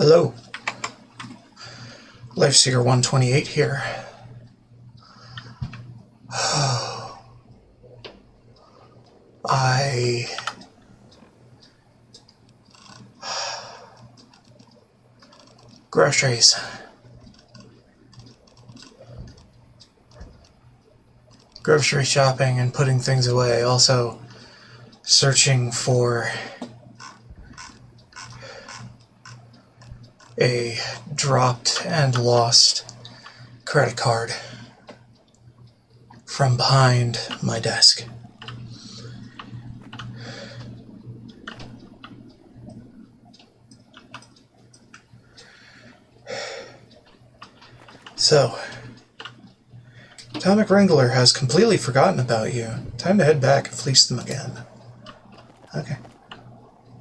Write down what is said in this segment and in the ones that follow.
Hello, Lifeseeker 128 here. Groceries. Grocery shopping and putting things away. Also searching for a dropped and lost credit card from behind my desk. So, Atomic Wrangler has completely forgotten about you. Time to head back and fleece them again. Okay.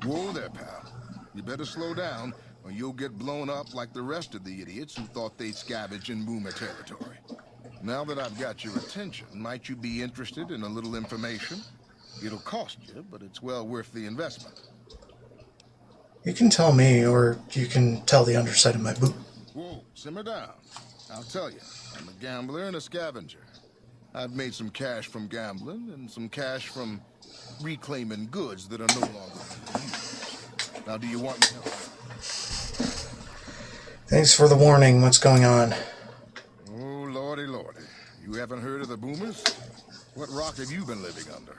Whoa there, pal. You better slow down, or you'll get blown up like the rest of the idiots who thought they'd scavenge in boomer territory. Now that I've got your attention, might you be interested in a little information? It'll cost you, but it's well worth the investment. You can tell me, or you can tell the underside of my boot. Whoa, simmer down. I'll tell you, I'm a gambler and a scavenger. I've made some cash from gambling and some cash from reclaiming goods that are no longer being used. Now, do you want me to help? Thanks for the warning. What's going on? Oh, lordy, lordy. You haven't heard of the boomers? What rock have you been living under?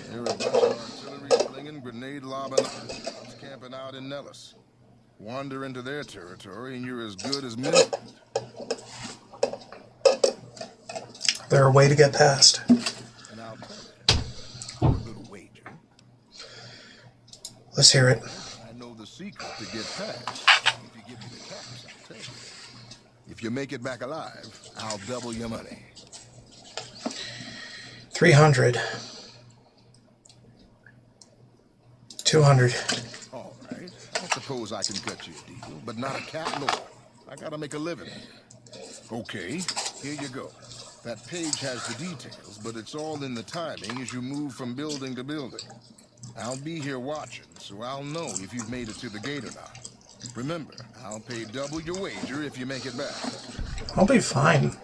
They're a bunch of artillery-slinging, grenade-lobbing camping out in Nellis. Wander into their territory and you're as good as mint. They're a way to get past. And I'll tell you, a little wager. Let's hear it. I know the secret to get past. If you give me the cash, I'll tell you. If you make it back alive, I'll double your money. 300. 200. All right. I suppose I can cut you a deal, but not a cat lord. I gotta make a living here. Okay, here you go. That page has the details, but it's all in the timing as you move from building to building. I'll be here watching, so I'll know if you've made it to the gate or not. Remember, I'll pay double your wager if you make it back. I'll be fine.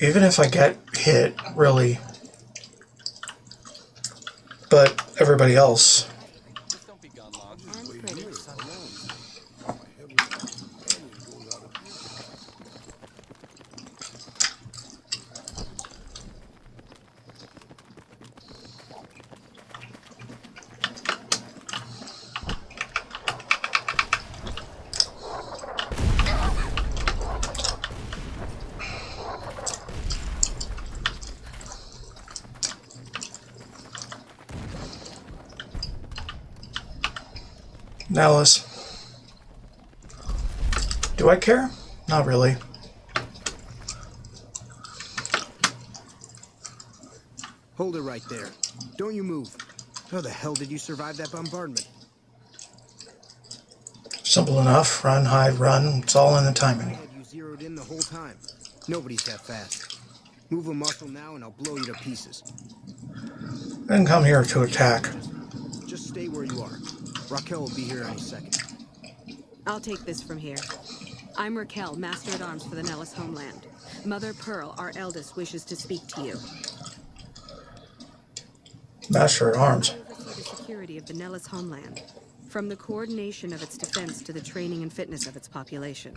Even if I get hit, really. But everybody else. Nellis. Do I care? Not really. Hold it right there. Don't you move. How the hell did you survive that bombardment? Simple enough. Run, hide, run. It's all in the timing. I had you zeroed in the whole time. Nobody's that fast. Move a muscle now and I'll blow you to pieces. I didn't come here to attack. Just stay where you are. Raquel will be here any second. I'll take this from here. I'm Raquel, Master at Arms for the Nellis homeland. Mother Pearl, our eldest, wishes to speak to you. Master at Arms. I oversee the security of the Nellis homeland, from the coordination of its defense to the training and fitness of its population.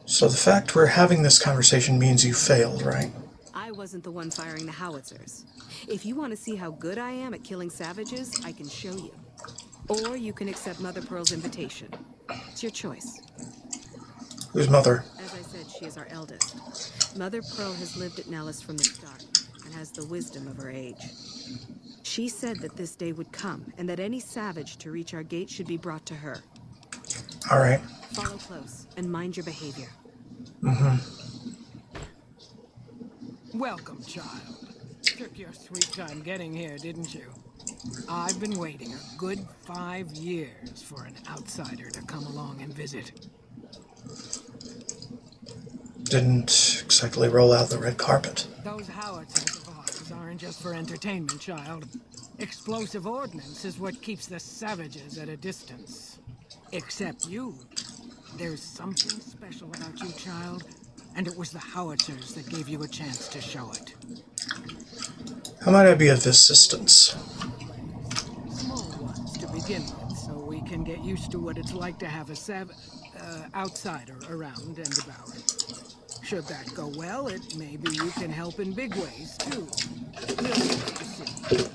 So the fact we're having this conversation means you failed, right? I wasn't the one firing the howitzers. If you want to see how good I am at killing savages, I can show you. Or you can accept Mother Pearl's invitation. It's your choice. Who's Mother? As I said, she is our eldest. Mother Pearl has lived at Nellis from the start, and has the wisdom of her age. She said that this day would come, and that any savage to reach our gate should be brought to her. All right. Follow close, and mind your behavior. Welcome, child. Took your sweet time getting here, didn't you? I've been waiting a good 5 years for an outsider to come along and visit. Didn't exactly roll out the red carpet. Those howitzers of ours aren't just for entertainment, child. Explosive ordnance is what keeps the savages at a distance. Except you. There's something special about you, child, and it was the howitzers that gave you a chance to show it. How might I be of assistance? Small ones to begin with, so we can get used to what it's like to have a outsider around and about. Should that go well, maybe you can help in big ways, too. We'll have to see.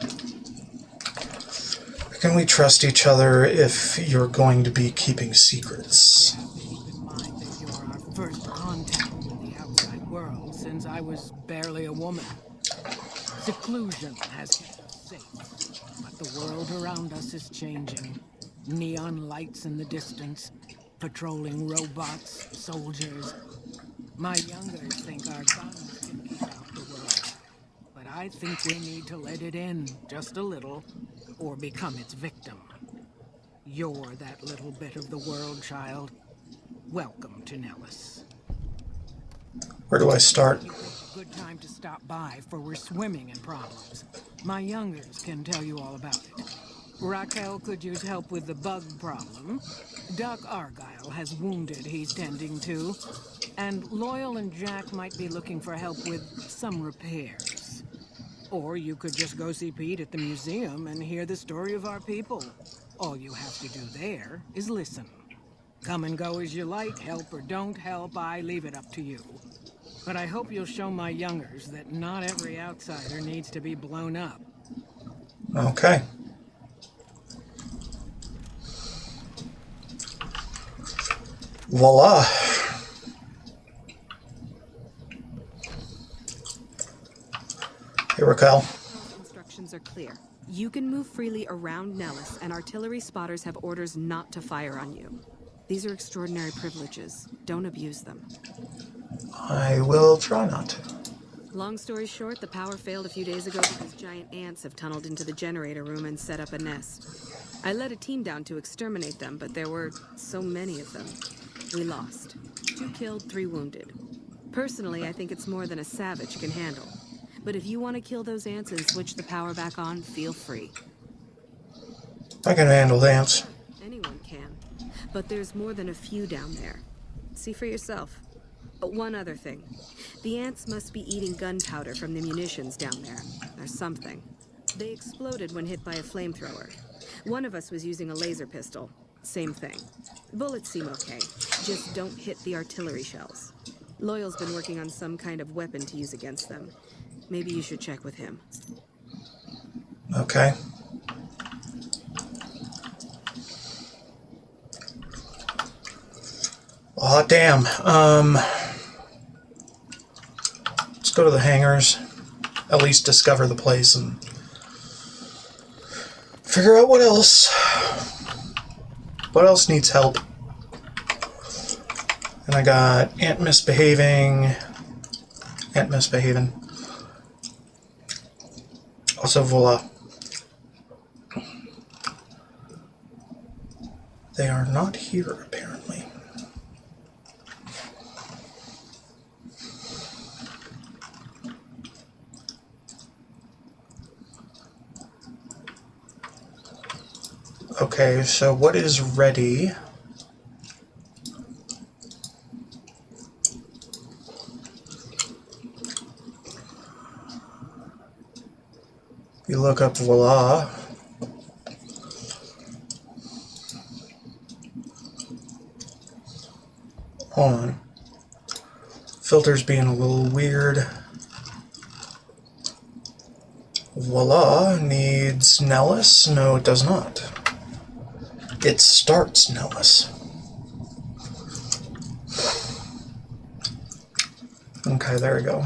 Can we trust each other if you're going to be keeping secrets? Keep in mind that you're our first contact with the outside world since I was barely a woman. Seclusion has kept us safe, but the world around us is changing. Neon lights in the distance, patrolling robots, soldiers. My youngers think our guns can keep out the world, but I think we need to let it in just a little, or become its victim. You're that little bit of the world, child. Welcome to Nellis. Where do I start? You picked a good time to stop by, for we're swimming in problems. My youngers can tell you all about it. Raquel could use help with the bug problem. Doc Argyle has wounded he's tending to. And Loyal and Jack might be looking for help with some repairs. Or you could just go see Pete at the museum and hear the story of our people. All you have to do there is listen. Come and go as you like, help or don't help, I leave it up to you. But I hope you'll show my youngers that not every outsider needs to be blown up. Okay. Voila. Hey, Raquel. Instructions are clear. You can move freely around Nellis, and artillery spotters have orders not to fire on you. These are extraordinary privileges. Don't abuse them. I will try not to. Long story short, the power failed a few days ago because giant ants have tunneled into the generator room and set up a nest. I led a team down to exterminate them, but there were so many of them. We lost. 2 killed, 3 wounded. Personally, I think it's more than a savage can handle. But if you want to kill those ants and switch the power back on, feel free. I can handle the ants. Anyone can. But there's more than a few down there. See for yourself. One other thing. The ants must be eating gunpowder from the munitions down there, or something. They exploded when hit by a flamethrower. One of us was using a laser pistol. Same thing. Bullets seem okay. Just don't hit the artillery shells. Loyal's been working on some kind of weapon to use against them. Maybe you should check with him. Okay. Aw, damn. Let's go to the hangars. At least discover the place and figure out what else. What else needs help? And I got ant misbehaving. Ant misbehaving. Also, voila. They are not here, apparently. Okay, so what is ready? You look up voila. Hold on. Filter's being a little weird. Voila needs Nellis. No, it does not. It starts Nellis. Okay, there we go.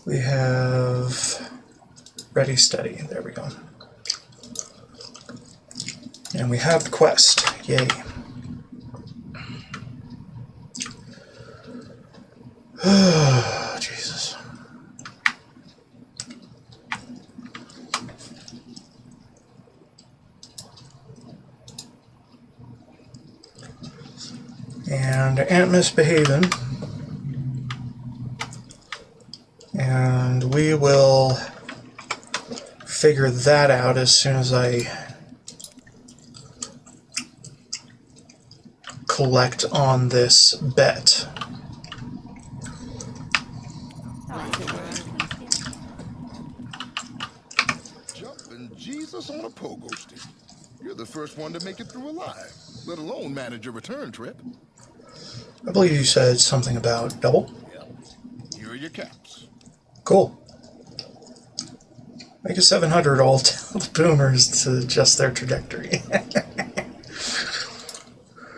We have ready, steady. There we go. And we have the quest. Yay. Oh, Jesus. And ant misbehaving. And we will figure that out as soon as I collect on this bet. Jumping Jesus on a pogo stick. You're the first one to make it through alive, let alone manage a return trip. I believe you said something about double. Yep. Here are your caps. Cool. Make a 700 all tell the boomers to adjust their trajectory.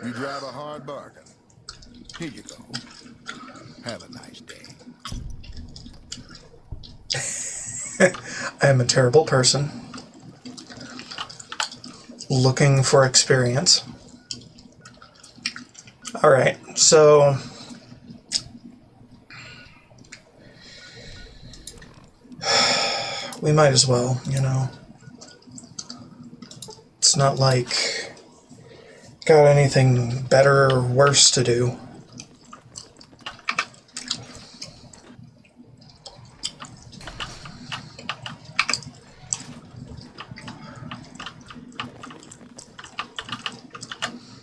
You'd rather hard bargain. Here you go. Have a nice day. I am a terrible person. Looking for experience. Alright, so we might as well, you know. It's not like got anything better or worse to do.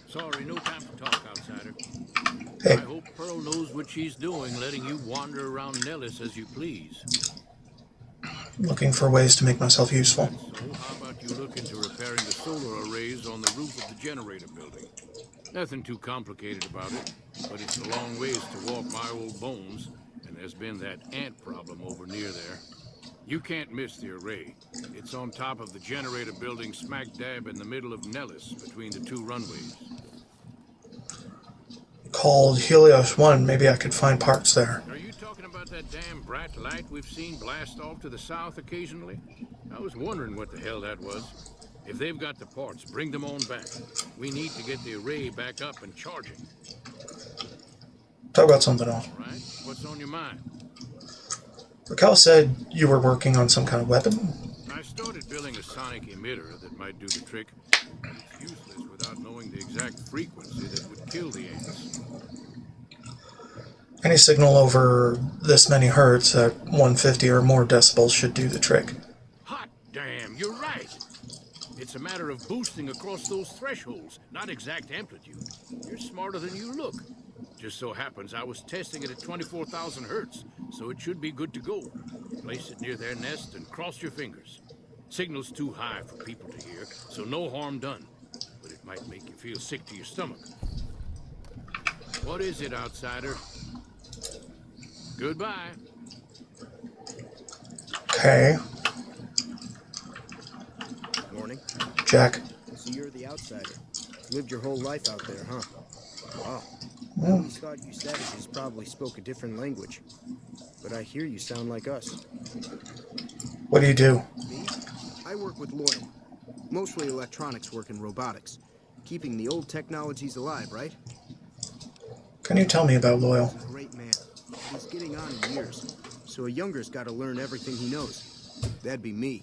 Sorry, no time to talk, outsider. Hey. I hope Pearl knows what she's doing, letting you wander around Nellis as you please. Looking for ways to make myself useful. So, how about you look into repairing the solar arrays on the roof of the generator building? Nothing too complicated about it, but it's a long ways to walk my old bones, and there's been that ant problem over near there. You can't miss the array. It's on top of the generator building smack dab in the middle of Nellis, between the two runways. Called Helios 1, maybe I could find parts there. Are you talking about that damn brat light we've seen blast off to the south occasionally? I was wondering what the hell that was. If they've got the parts, bring them on back. We need to get the array back up and charging. Talk about something else. All right? What's on your mind? Raquel said you were working on some kind of weapon. I started building a sonic emitter that might do the trick, but it's useless without knowing the exact frequency that would kill the ants. Any signal over this many hertz at 150 or more decibels should do the trick. Hot damn, you're right! It's a matter of boosting across those thresholds, not exact amplitude. You're smarter than you look. Just so happens I was testing it at 24,000 hertz, so it should be good to go. Place it near their nest and cross your fingers. Signal's too high for people to hear, so no harm done. But it might make you feel sick to your stomach. What is it, outsider? Goodbye. Okay, Morning. Jack. So you're the outsider. Lived your whole life out there, huh? Wow. I Well, always thought you savages probably spoke a different language. But I hear you sound like us. what do you do? Me? I work with Loyal. Mostly electronics work and robotics. Keeping the old technologies alive, right? Can you tell me about Loyal? He's a great man. He's getting on in years. So a younger's got to learn everything he knows. That'd be me.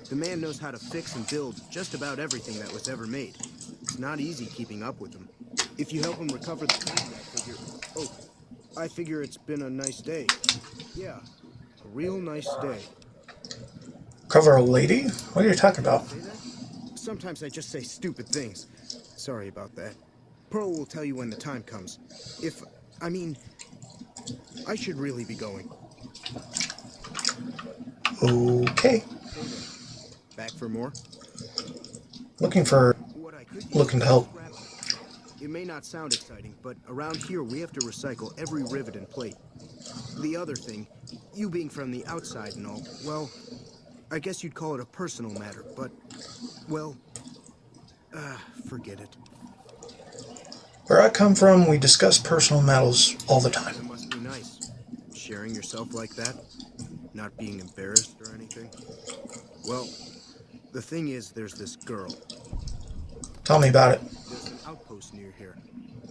The man knows how to fix and build just about everything that was ever made. It's not easy keeping up with him. If you help him recover the page, I figure it's been a nice day. Yeah, a real nice day. Cover a lady? What are you talking about? Say that? Sometimes I just say stupid things. Sorry about that. Pearl will tell you when the time comes. I should really be going. Okay. Back for more? Looking for... What I could use Looking to help. It may not sound exciting, but around here we have to recycle every rivet and plate. The other thing, you being from the outside and all, well, I guess you'd call it a personal matter, but, well, forget it. Where I come from, we discuss personal matters all the time. It must be nice, sharing yourself like that, not being embarrassed or anything. Well, the thing is, there's this girl. Tell me about it. There's an outpost near here.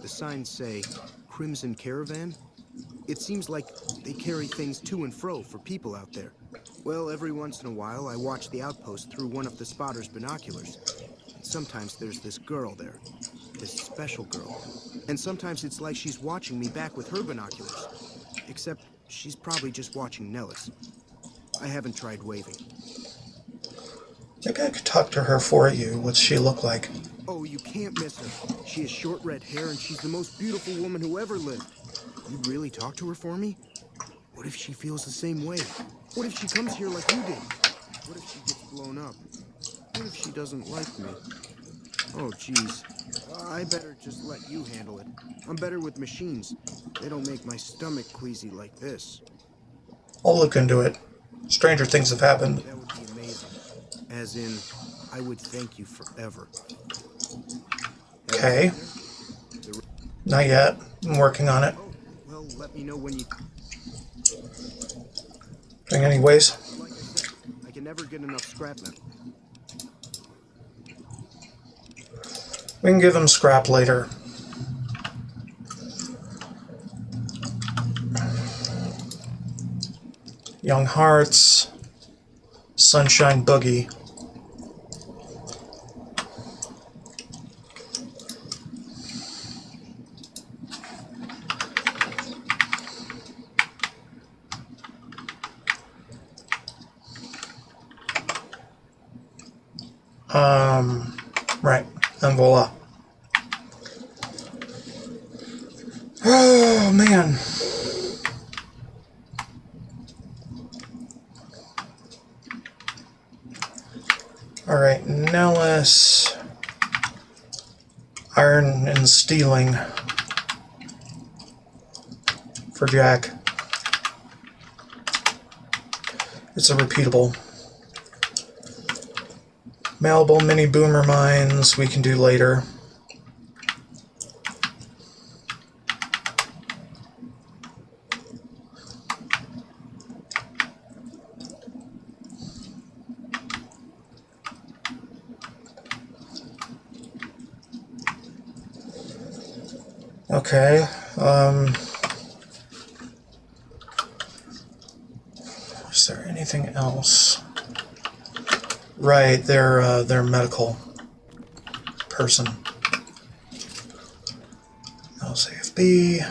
The signs say, Crimson Caravan. It seems like they carry things to and fro for people out there. Well, every once in a while, I watch the outpost through one of the spotter's binoculars. Sometimes there's this girl there. This special girl. And sometimes it's like she's watching me back with her binoculars. Except she's probably just watching Nellis. I haven't tried waving. Maybe I could talk to her for you. What's she look like? Oh, you can't miss her. She has short red hair and she's the most beautiful woman who ever lived. You'd really talk to her for me? What if she feels the same way? What if she comes here like you did? What if she gets blown up? What if she doesn't like me? Oh, geez. I better just let you handle it. I'm better with machines. They don't make my stomach queasy like this. I'll look into it. Stranger things have happened. That would be amazing. As in, I would thank you forever. Okay. Everything there? Not yet. I'm working on it. Oh, well, let me know when you... Anyways. Like I said, I can never get enough scrap metal. We can give him scrap later. Young Hearts. Sunshine Boogie. Right. And voila. Oh, man. Alright, now let's... Iron and stealing for Jack. It's a repeatable. Malleable mini boomer mines we can do later. Okay, is there anything else? Right, their medical person. LCFB.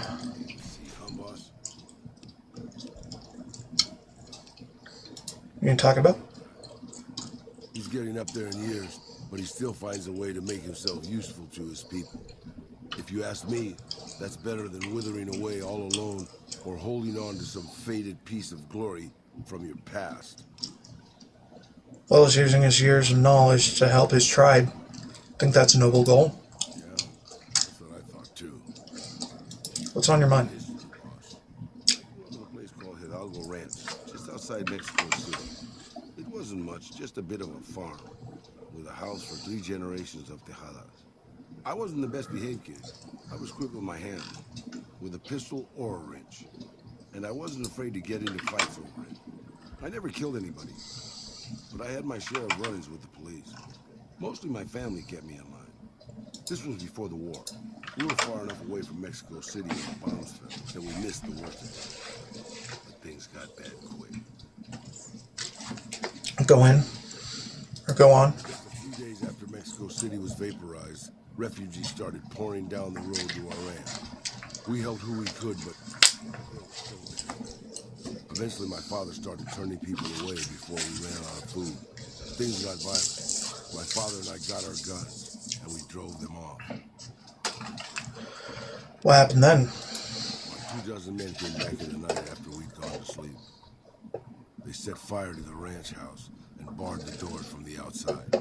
You gonna talk about? He's getting up there in years, but he still finds a way to make himself useful to his people. If you ask me, that's better than withering away all alone or holding on to some faded piece of glory from your past. Well, he's using his years of knowledge to help his tribe. I think that's a noble goal. Yeah, that's what I thought too. What's on your mind? History, boss. I grew up in a place called Hidalgo Ranch, just outside Mexico City. It wasn't much, just a bit of a farm, with a house for 3 generations of Tejadas. I wasn't the best behaved kid. I was quick with my hands, with a pistol or a wrench. And I wasn't afraid to get into fights over it. I never killed anybody, but I had my share of run-ins with the police. Mostly my family kept me in line. This was before the war. We were far enough away from Mexico City when the bombs fell that we missed the worst of it. But things got bad quick. Go in. Or go on. Just a few days after Mexico City was vaporized, refugees started pouring down the road to Iran. We helped who we could, but they were still there. Eventually, my father started turning people away before we ran out of food. Things got violent. My father and I got our guns, and we drove them off. What happened then? About 24 men came back in the night after we'd gone to sleep. They set fire to the ranch house and barred the doors from the outside.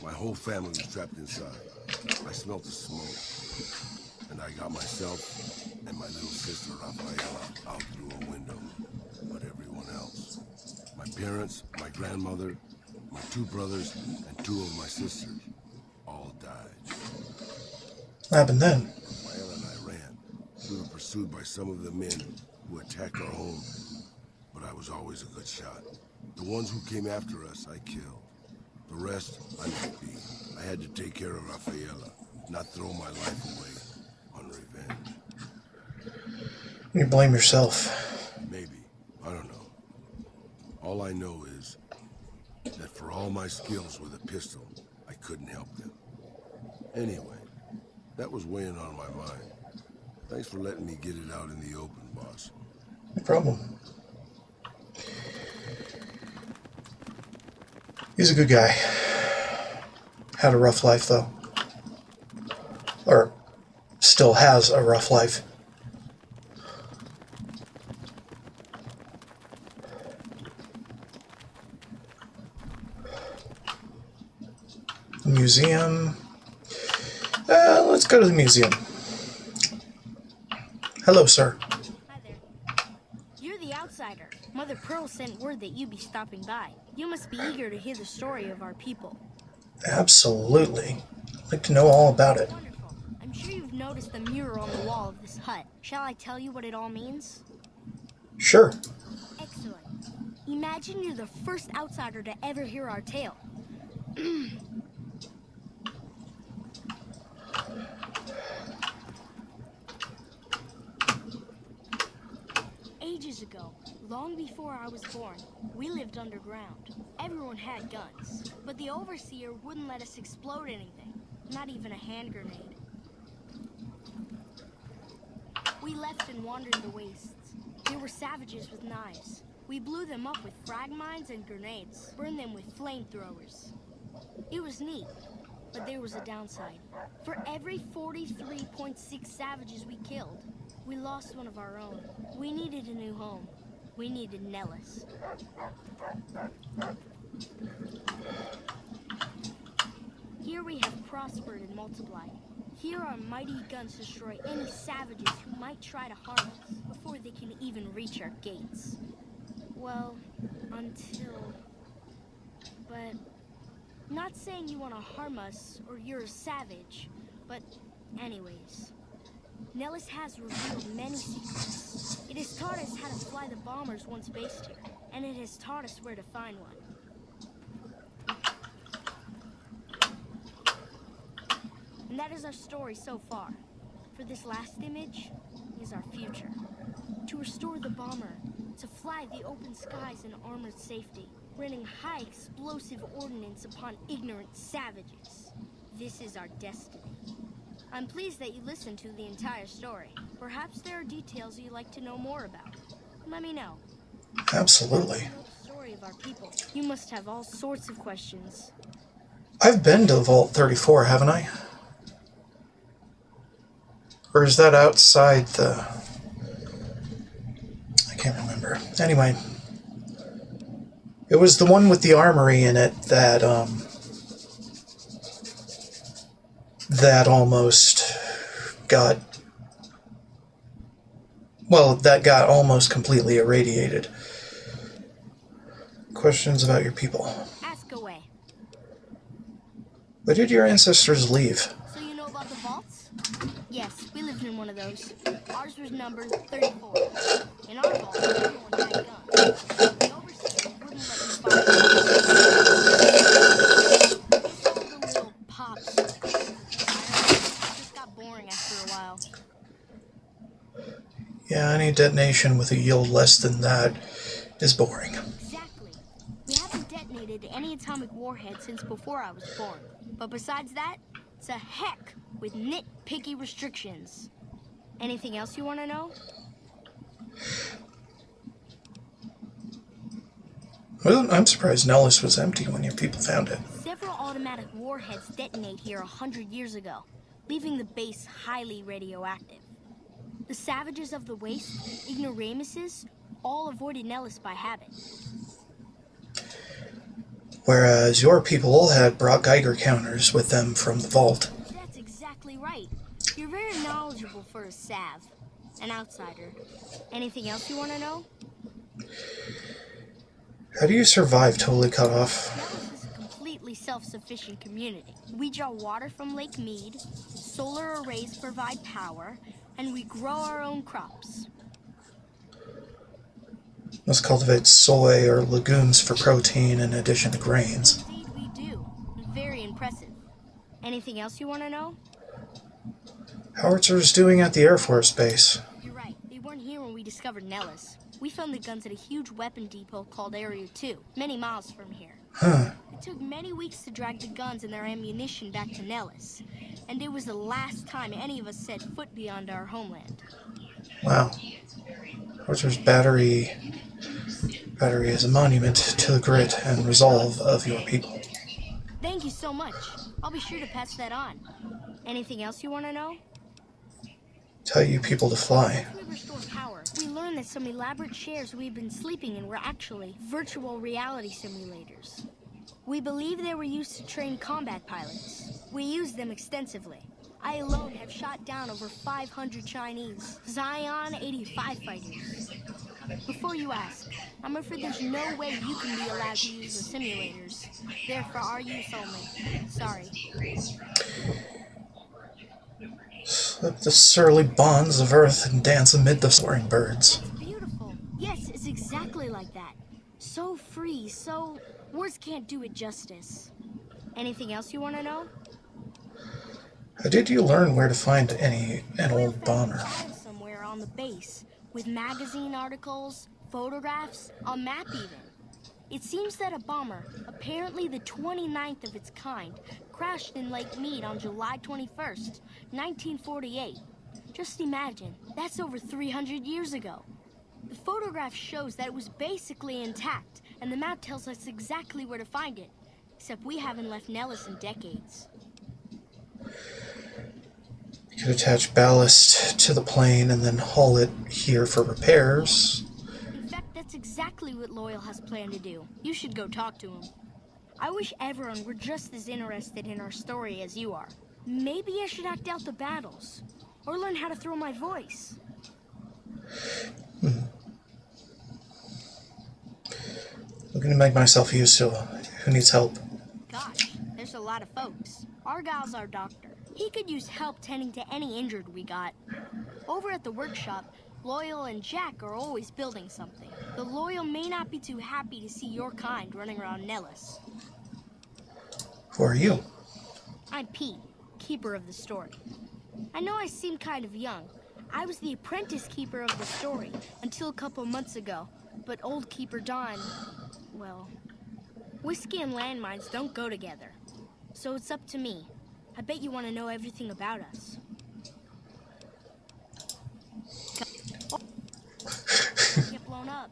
My whole family was trapped inside. I smelt the smoke, and I got myself and my little sister Rafaela out through a window. But everyone else, my parents, my grandmother, my 2 brothers, and 2 of my sisters, all died. What happened then? Rafaela and I ran. We were pursued by some of the men who attacked our home, but I was always a good shot. The ones who came after us, I killed. The rest, I let be. I had to take care of Rafaela, not throw my life away on revenge. You blame yourself. Maybe. I don't know. All I know is that for all my skills with a pistol, I couldn't help them. Anyway, that was weighing on my mind. Thanks for letting me get it out in the open, boss. No problem. He's a good guy. Had a rough life, though. Or still has a rough life. Museum. Let's go to the museum. Hello, sir. Hi there. You're the outsider. Mother Pearl sent word that you'd be stopping by. You must be eager to hear the story of our people. Absolutely. I'd like to know all about it. Wonderful. I'm sure you've noticed the mural on the wall of this hut. Shall I tell you what it all means? Sure. Excellent. Imagine you're the first outsider to ever hear our tale. Ages ago, long before I was born, we lived underground. Everyone had guns, but the overseer wouldn't let us explode anything, not even a hand grenade. We left and wandered the wastes. There were savages with knives. We blew them up with frag mines and grenades, burned them with flamethrowers. It was neat, but there was a downside. For every 43.6 savages we killed, we lost one of our own. We needed a new home. We needed Nellis. Here we have prospered and multiplied. Here our mighty guns destroy any savages who might try to harm us before they can even reach our gates. Well, until... But... Not saying you want to harm us or you're a savage, but anyways. Nellis has revealed many secrets. It has taught us how to fly the bombers once based here, and it has taught us where to find one. And that is our story so far. For this last image is our future. To restore the bomber, to fly the open skies in armored safety, raining high explosive ordnance upon ignorant savages. This is our destiny. I'm pleased that you listened to the entire story. Perhaps there are details you'd like to know more about. Let me know. Absolutely. You know the story of our people. You must have all sorts of questions. I've been to Vault 34, haven't I? Or is that outside the... I can't remember. Anyway. It was the one with the armory in it that, that almost got... Well, that got almost completely irradiated. Questions about your people. Ask away. Where did your ancestors leave? So you know about the vaults? Yes, we lived in one of those. Ours was numbered 34. In our vault, everyone had guns. The overseer wouldn't let you fire. It's all the little pops. It just got boring after a while. Yeah, any detonation with a yield less than that is boring. Exactly. We haven't detonated any atomic warhead since before I was born. But besides that, it's a heck with nitpicky restrictions. Anything else you want to know? Well, I'm surprised Nellis was empty when your people found it. Several automatic warheads detonate here 100 years ago, leaving the base highly radioactive. The savages of the waste, ignoramuses, all avoided Nellis by habit. Whereas your people had brought Geiger counters with them from the vault. That's exactly right. You're very knowledgeable for a Sav, an outsider. Anything else you want to know? How do you survive totally cut off? Nellis is a completely self-sufficient community. We draw water from Lake Mead, solar arrays provide power, and we grow our own crops. Must cultivate soy or legumes for protein in addition to grains. Indeed we do. Very impressive. Anything else you want to know? Howitzer's doing at the Air Force Base. You're right. They weren't here when we discovered Nellis. We found the guns at a huge weapon depot called Area 2, many miles from here. Huh. It took many weeks to drag the guns and their ammunition back to Nellis. And it was the last time any of us set foot beyond our homeland. Wow. Howitzer's battery Battery is a monument to the grit and resolve of your people. Thank you so much. I'll be sure to pass that on. Anything else you want to know? Tell you people to fly. Once we restored power, we learned that some elaborate chairs we've been sleeping in were actually virtual reality simulators. We believe they were used to train combat pilots. We used them extensively. I alone have shot down over 500 Chinese Zion 85 fighters. Before you ask, I'm afraid there's no way you can be allowed to use the simulators. They're for our use only. Sorry. Slip the surly bonds of earth and dance amid the soaring birds. That's beautiful. Yes, it's exactly like that. So free, so... words can't do it justice. Anything else you want to know? How did you learn where to find an Doyle old found bomber? a file somewhere on the base, with magazine articles, photographs, a map even. It seems that a bomber, apparently the 29th of its kind, crashed in Lake Mead on July 21st, 1948. Just imagine, that's over 300 years ago. The photograph shows that it was basically intact, and the map tells us exactly where to find it. Except we haven't left Nellis in decades. You could attach ballast to the plane and then haul it here for repairs. In fact, that's exactly what Loyal has planned to do. You should go talk to him. I wish everyone were just as interested in our story as you are. Maybe I should act out the battles, or learn how to throw my voice. Looking to make myself useful. Who needs help? Gosh, there's a lot of folks. Argyle's our doctor. He could use help tending to any injured we got. Over at the workshop, Loyal and Jack are always building something. The Loyal may not be too happy to see your kind running around Nellis. Who are you? I'm Pete, keeper of the story. I know I seem kind of young. I was the apprentice keeper of the story until a couple months ago, but old Keeper Don, well, whiskey and landmines don't go together. So it's up to me. I bet you want to know everything about us. Get blown up.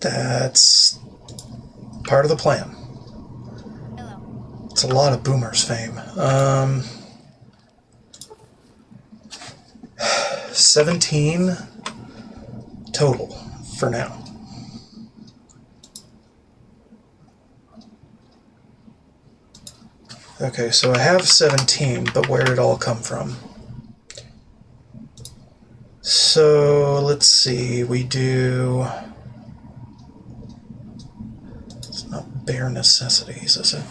That's part of the plan. Hello. It's a lot of Boomer's fame. 17 total for now. Okay, so I have 17, but where did it all come from? So let's see, we do... It's not bare necessities, is it?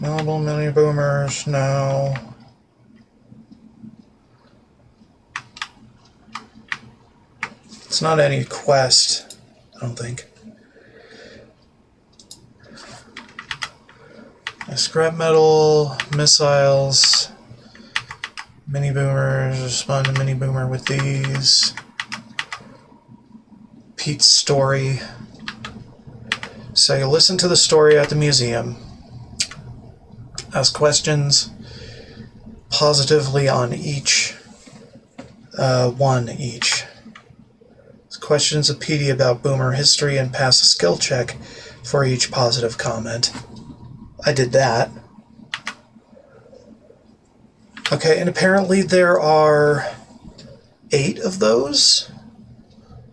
Mobile mini boomers, no. It's not any quest, I don't think. Scrap metal, missiles, mini boomers, respond to mini boomer with these. Pete's story. So you listen to the story at the museum, ask questions positively on each, one each. Questions of Petey about boomer history and pass a skill check for each positive comment. I did that. Okay, and apparently there are 8 of those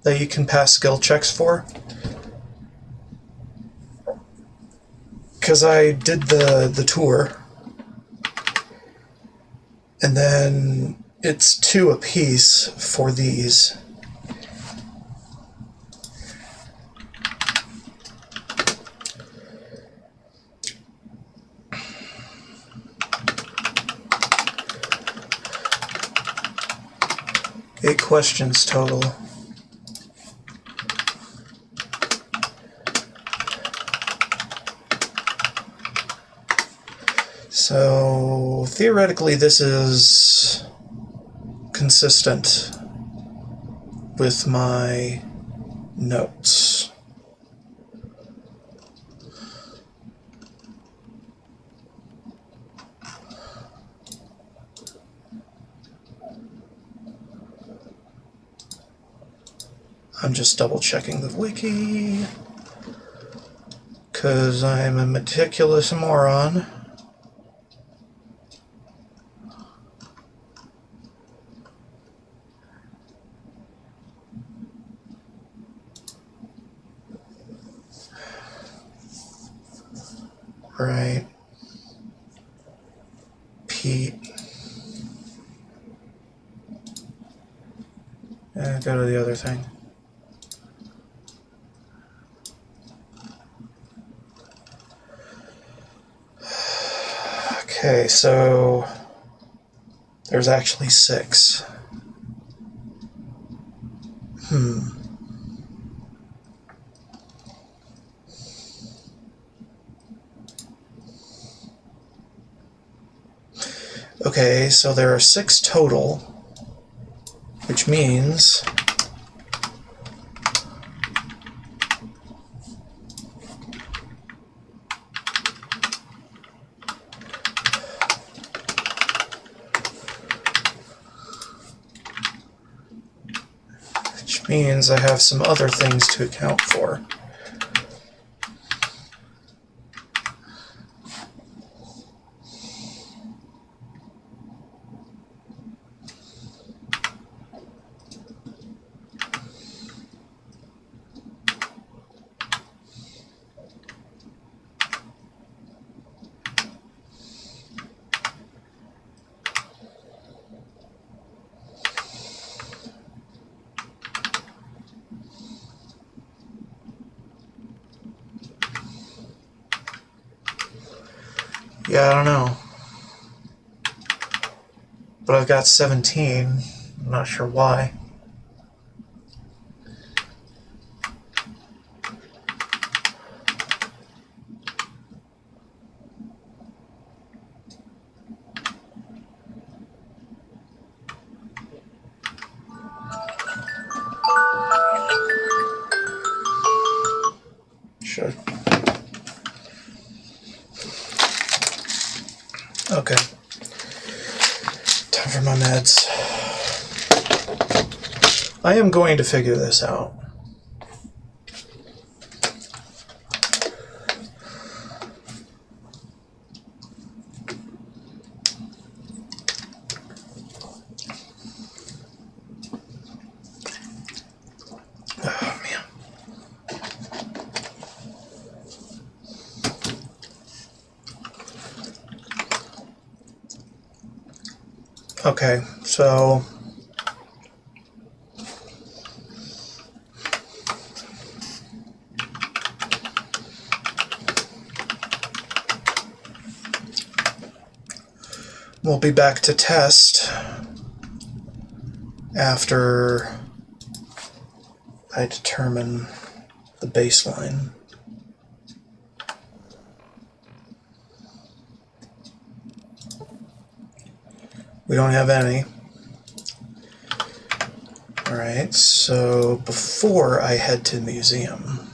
that you can pass skill checks for. Because I did the tour, and then it's 2 apiece for these. Eight questions total. So theoretically this is consistent with my notes. I'm just double checking the wiki, because I'm a meticulous moron. Right. Pete. Go to the other thing. Okay, so there's actually 6. Okay, so there are 6 total, which means I have some other things to account for. Yeah, I don't know. But I've got 17. I'm not sure why. Sure. Okay. Time for my meds. I am going to figure this out. Oh, man. Okay, so we'll be back to test after I determine the baseline. We don't have any. Alright, so before I head to the museum,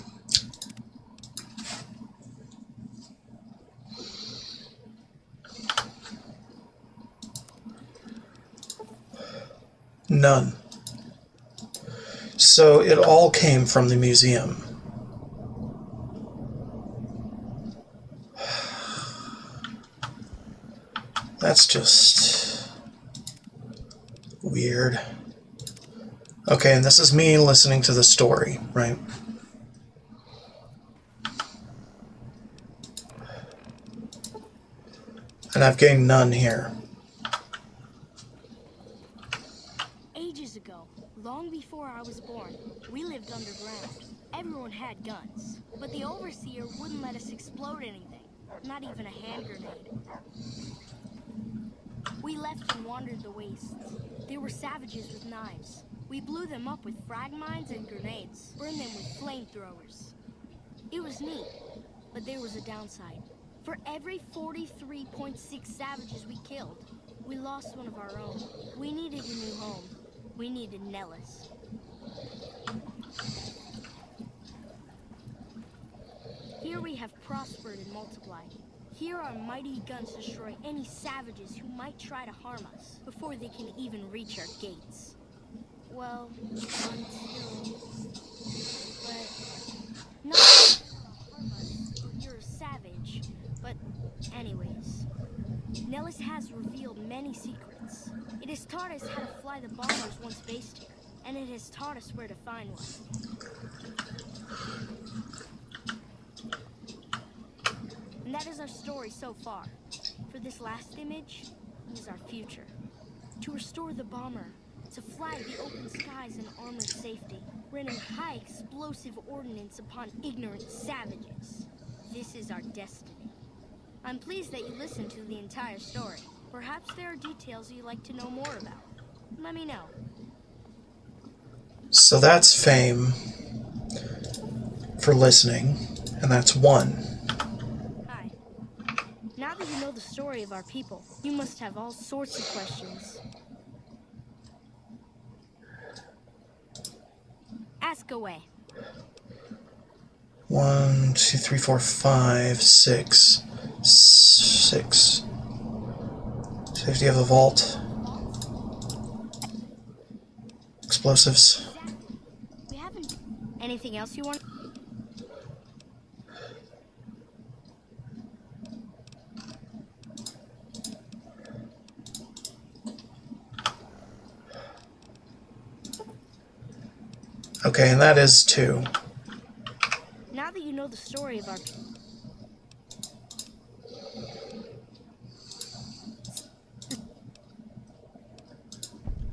none. So it all came from the museum. That's just weird. Okay, and this is me listening to the story, right? And I've gained none here. Ages ago, long before I was born, we lived underground. Everyone had guns, but the overseer wouldn't let us explode anything, not even a hand grenade. We left and wandered the wastes. There were savages with knives. We blew them up with frag mines and grenades, burned them with flamethrowers. It was neat, but there was a downside. For every 43.6 savages we killed, we lost one of our own. We needed a new home. We needed Nellis. Here we have prospered and multiplied. Here our mighty guns destroy any savages who might try to harm us before they can even reach our gates. Well, until... Nellis has revealed many secrets. It has taught us how to fly the bombers once based here, and it has taught us where to find one. And that is our story so far. For this last image is our future. To restore the bomber, to flag the open skies in armored safety, raining high explosive ordnance upon ignorant savages. This is our destiny. I'm pleased that you listened to the entire story. Perhaps there are details you'd like to know more about. Let me know. So that's fame for listening, and that's 1. Hi. Now that you know the story of our people, you must have all sorts of questions. Ask away. 1, 2, 3, 4, 5, 6. 6. Safety of a vault. Explosives. Exactly. We haven't... Anything else you want? Okay, and that is 2. Now that you know the story of our people...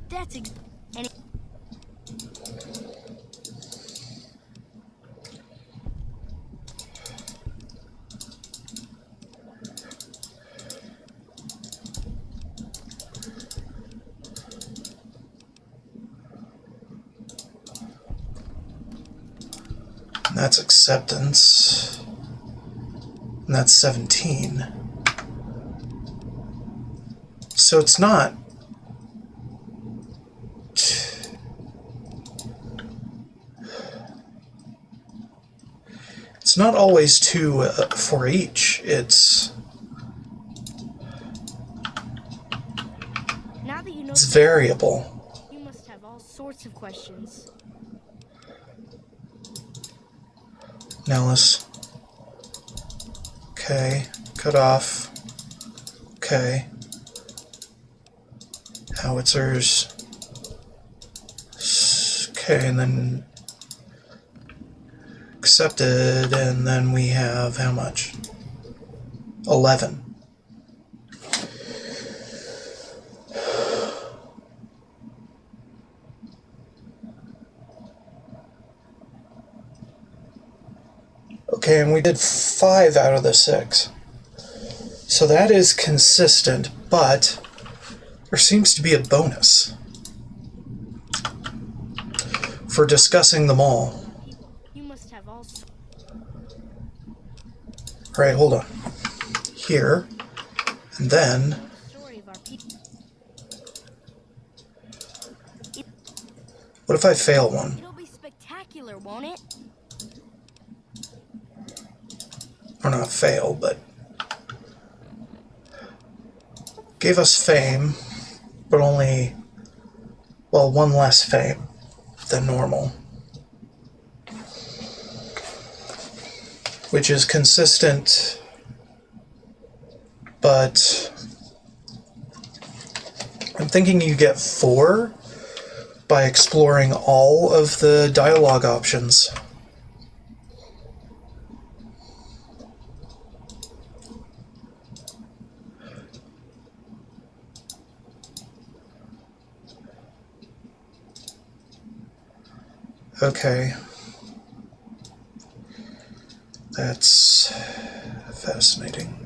That's any... And that's acceptance. And that's 17. So it's not... It's not always 2 for each. It's Now that you know... it's variable. You must have all sorts of questions. Nellis. Okay. Cut off. Okay. Howitzers. Okay, and then accepted, and then we have how much? 11. Okay, and we did 5 out of the 6. So that is consistent, but there seems to be a bonus for discussing them all. You must have all... Alright, hold on. Here, and then... The story of our people... What if I fail one? It'll be spectacular, won't it? Or not fail, but... Gave us fame, but only... Well, 1 less fame than normal. Which is consistent, but... I'm thinking you get 4 by exploring all of the dialogue options. Okay. That's fascinating.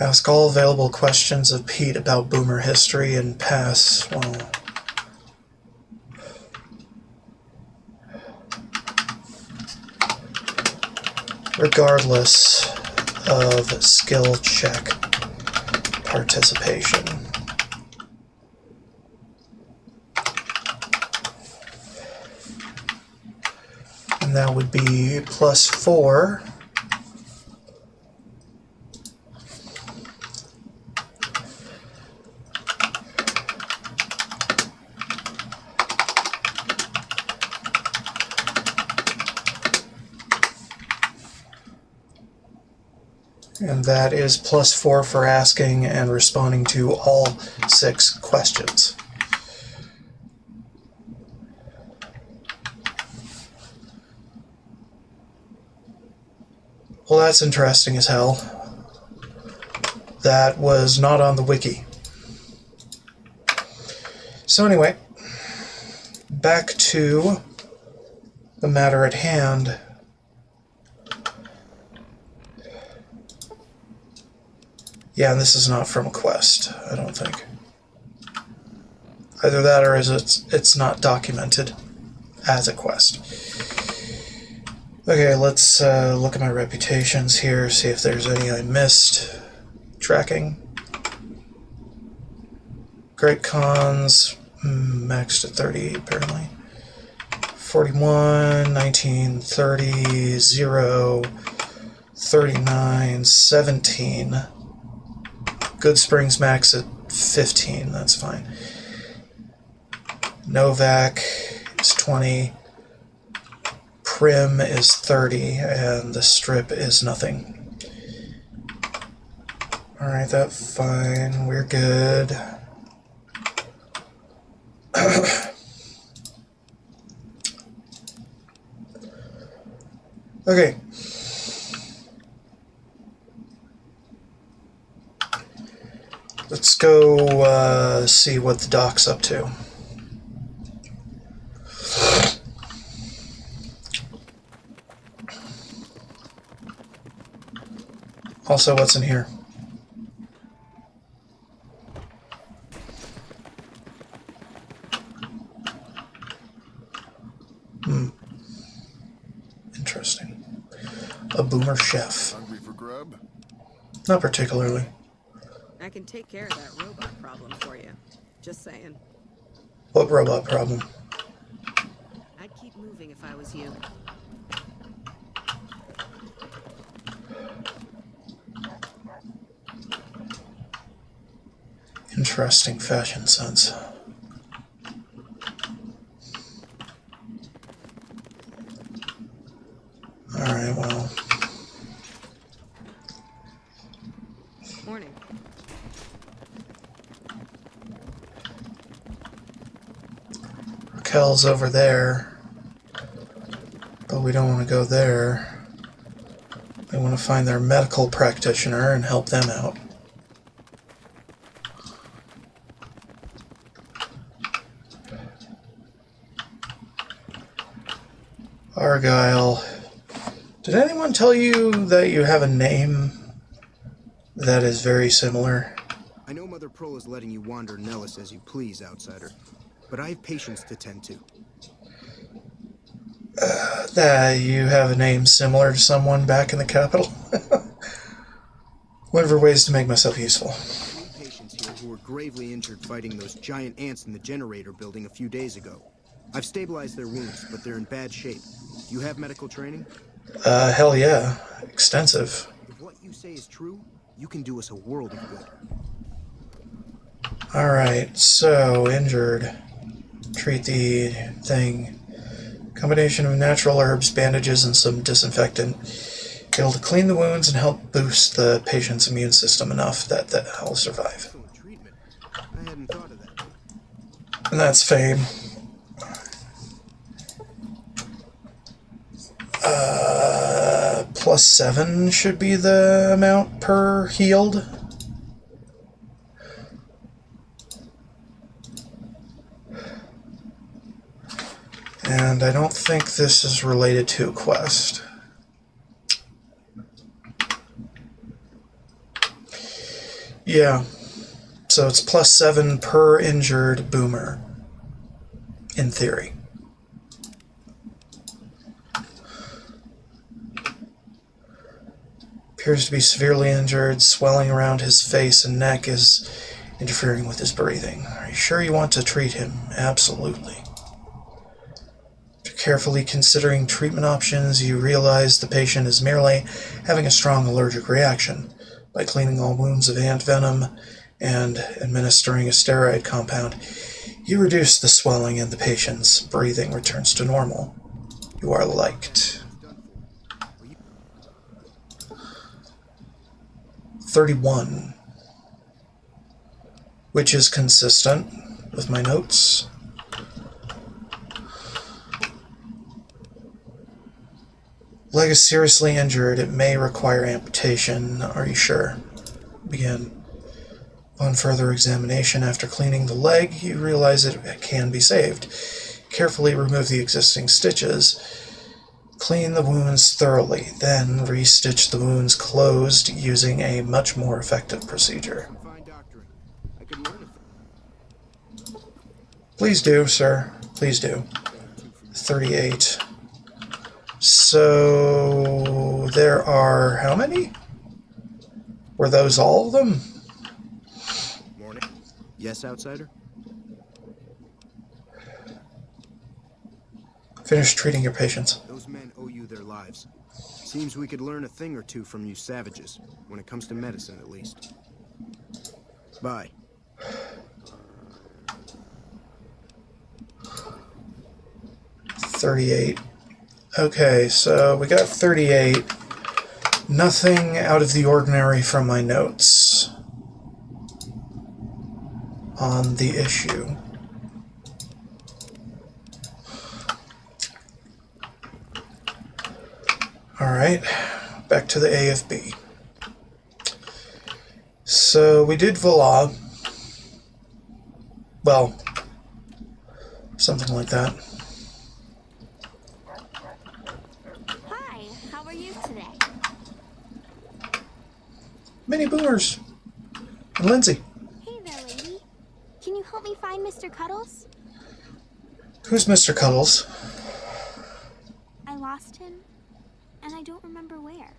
Ask all available questions of Pete about Boomer history and pass, well... regardless of skill check participation. And And that would be +4. And that is +4 for asking and responding to all 6 questions. Well, that's interesting as hell. That was not on the wiki. So anyway, back to the matter at hand. Yeah, and this is not from a quest, I don't think. Either that or is it's not documented as a quest. Okay, let's look at my reputations here, see if there's any I missed. Tracking. Great cons, maxed at 38 apparently. 41, 19, 30, 0, 39, 17. Good Springs max at 15, that's fine. Novak is 20. Prim is 30, and the Strip is nothing. Alright, that's fine. We're good. Okay. Let's go see what the doc's up to. Also, what's in here? Interesting. A boomer chef. Hungry for grub? Not particularly. I can take care of that robot problem for you. Just saying. What robot problem? I'd keep moving if I was you. Interesting fashion sense. Alright, well. Morning. Raquel's over there. But we don't want to go there. They want to find their medical practitioner and help them out. Argyle. Did anyone tell you that you have a name that is very similar? I know Mother Pearl is letting you wander Nellis as you please, outsider. But I have patients to tend to. That you have a name similar to someone back in the capital? Whatever ways to make myself useful. 3 patients here who were gravely injured fighting those giant ants in the generator building a few days ago. I've stabilized their wounds, but they're in bad shape. Do you have medical training? Hell yeah. Extensive. If what you say is true, you can do us a world of good. Alright, so injured. Treat the thing. Combination of natural herbs, bandages, and some disinfectant. Able to clean the wounds and help boost the patient's immune system enough that they'll survive. Excellent treatment. I hadn't thought of that. And that's fame. +7 should be the amount per healed. And I don't think this is related to a quest. Yeah, so it's +7 per injured boomer, in theory. Appears to be severely injured. Swelling around his face and neck is interfering with his breathing. Are you sure you want to treat him? Absolutely. Carefully considering treatment options, you realize the patient is merely having a strong allergic reaction. By cleaning all wounds of ant venom and administering a steroid compound, you reduce the swelling and the patient's breathing returns to normal. You are liked. 31, which is consistent with my notes. Leg is seriously injured. It may require amputation. Are you sure? Begin. On further examination, after cleaning the leg, you realize it can be saved. Carefully remove the existing stitches. Clean the wounds thoroughly, then restitch the wounds closed using a much more effective procedure. Fine doctoring. I could learn a Please do, sir. Please do. 38. So there are how many? Were those all of them? Morning. Yes, outsider? Finish treating your patients. Those men owe you their lives. Seems we could learn a thing or two from you savages, when it comes to medicine at least. Bye. $38. Okay, so we got 38. Nothing out of the ordinary from my notes on the issue. Alright, back to the AFB. So we did Voila. Well, something like that. Hi, how are you today? Mini Boomers and Lindsay. Hey there, lady. Can you help me find Mr. Cuddles? Who's Mr. Cuddles? I lost him, and I don't remember where.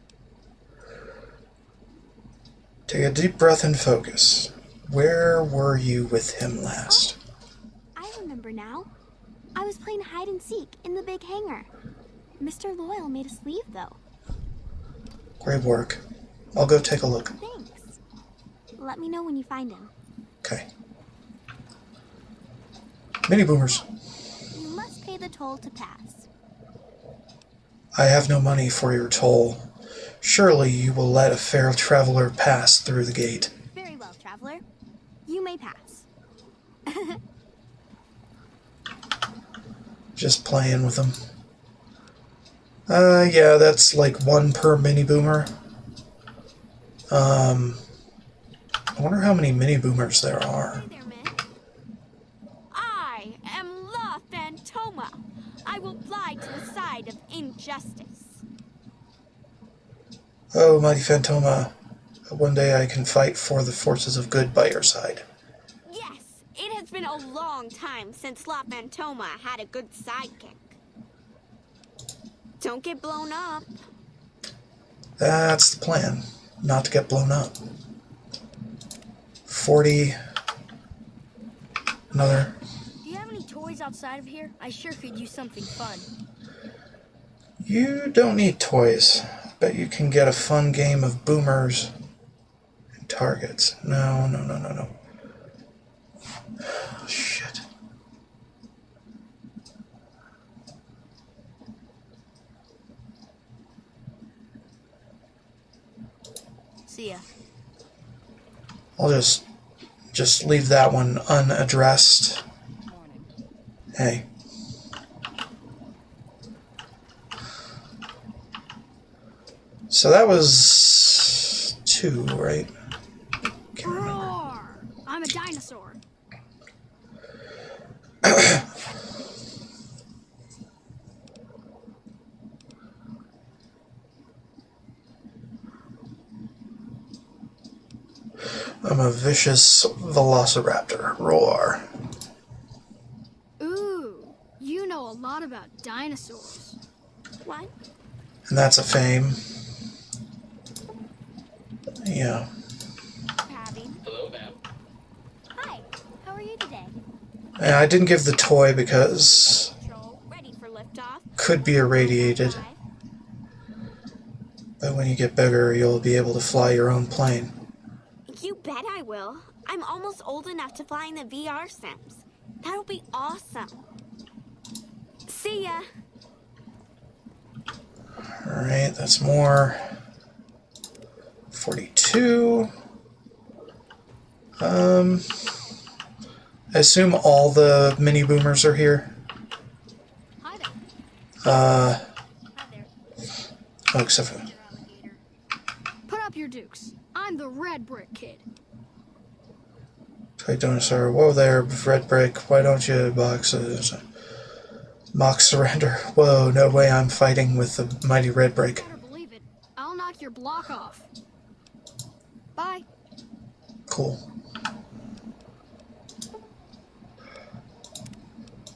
Take a deep breath and focus. Where were you with him last? I remember now. I was playing hide and seek in the big hangar. Mr. Loyal made us leave, though. Great work. I'll go take a look. Thanks. Let me know when you find him. Okay. Mini Boomers. You must pay the toll to pass. I have no money for your toll. Surely you will let a fair traveler pass through the gate. Very well, traveler. You may pass. Just playing with them. Yeah, that's like one per mini boomer. I wonder how many mini boomers there are. Hey there, man. I am La Phantoma. I will fly to the side of injustice. Oh, mighty Phantoma. One day I can fight for the forces of good by your side. Yes, it has been a long time since La Phantoma had a good sidekick. Don't get blown up. That's the plan. Not to get blown up. 40. Another. Do you have any toys outside of here? I sure could use something fun. You don't need toys. Bet you can get a fun game of boomers and targets. No. Shit. See ya. I'll just leave that one unaddressed. Hey. So that was 2, right? Can't remember. Roar! I'm a dinosaur. I'm a vicious velociraptor. Roar. Ooh, you know a lot about dinosaurs. What? And that's a fame. Yeah. Having. Hello, ma'am. Hi, how are you today? And I didn't give the toy because Control, ready for liftoff. could be irradiated. But when you get bigger, you'll be able to fly your own plane. You bet I will. I'm almost old enough to fly in the VR sims. That'll be awesome. See ya. Alright, that's more. 42. I assume all the mini boomers are here. Hi there. Hi there. Oh, except for... Put up your dukes. I'm the Red Brick Kid. Toy dinosaur. Whoa there, red brick. Why don't you boxes? Mock surrender. Whoa, no way I'm fighting with the mighty red brick. Better believe it. I'll knock your block off. Bye. Cool.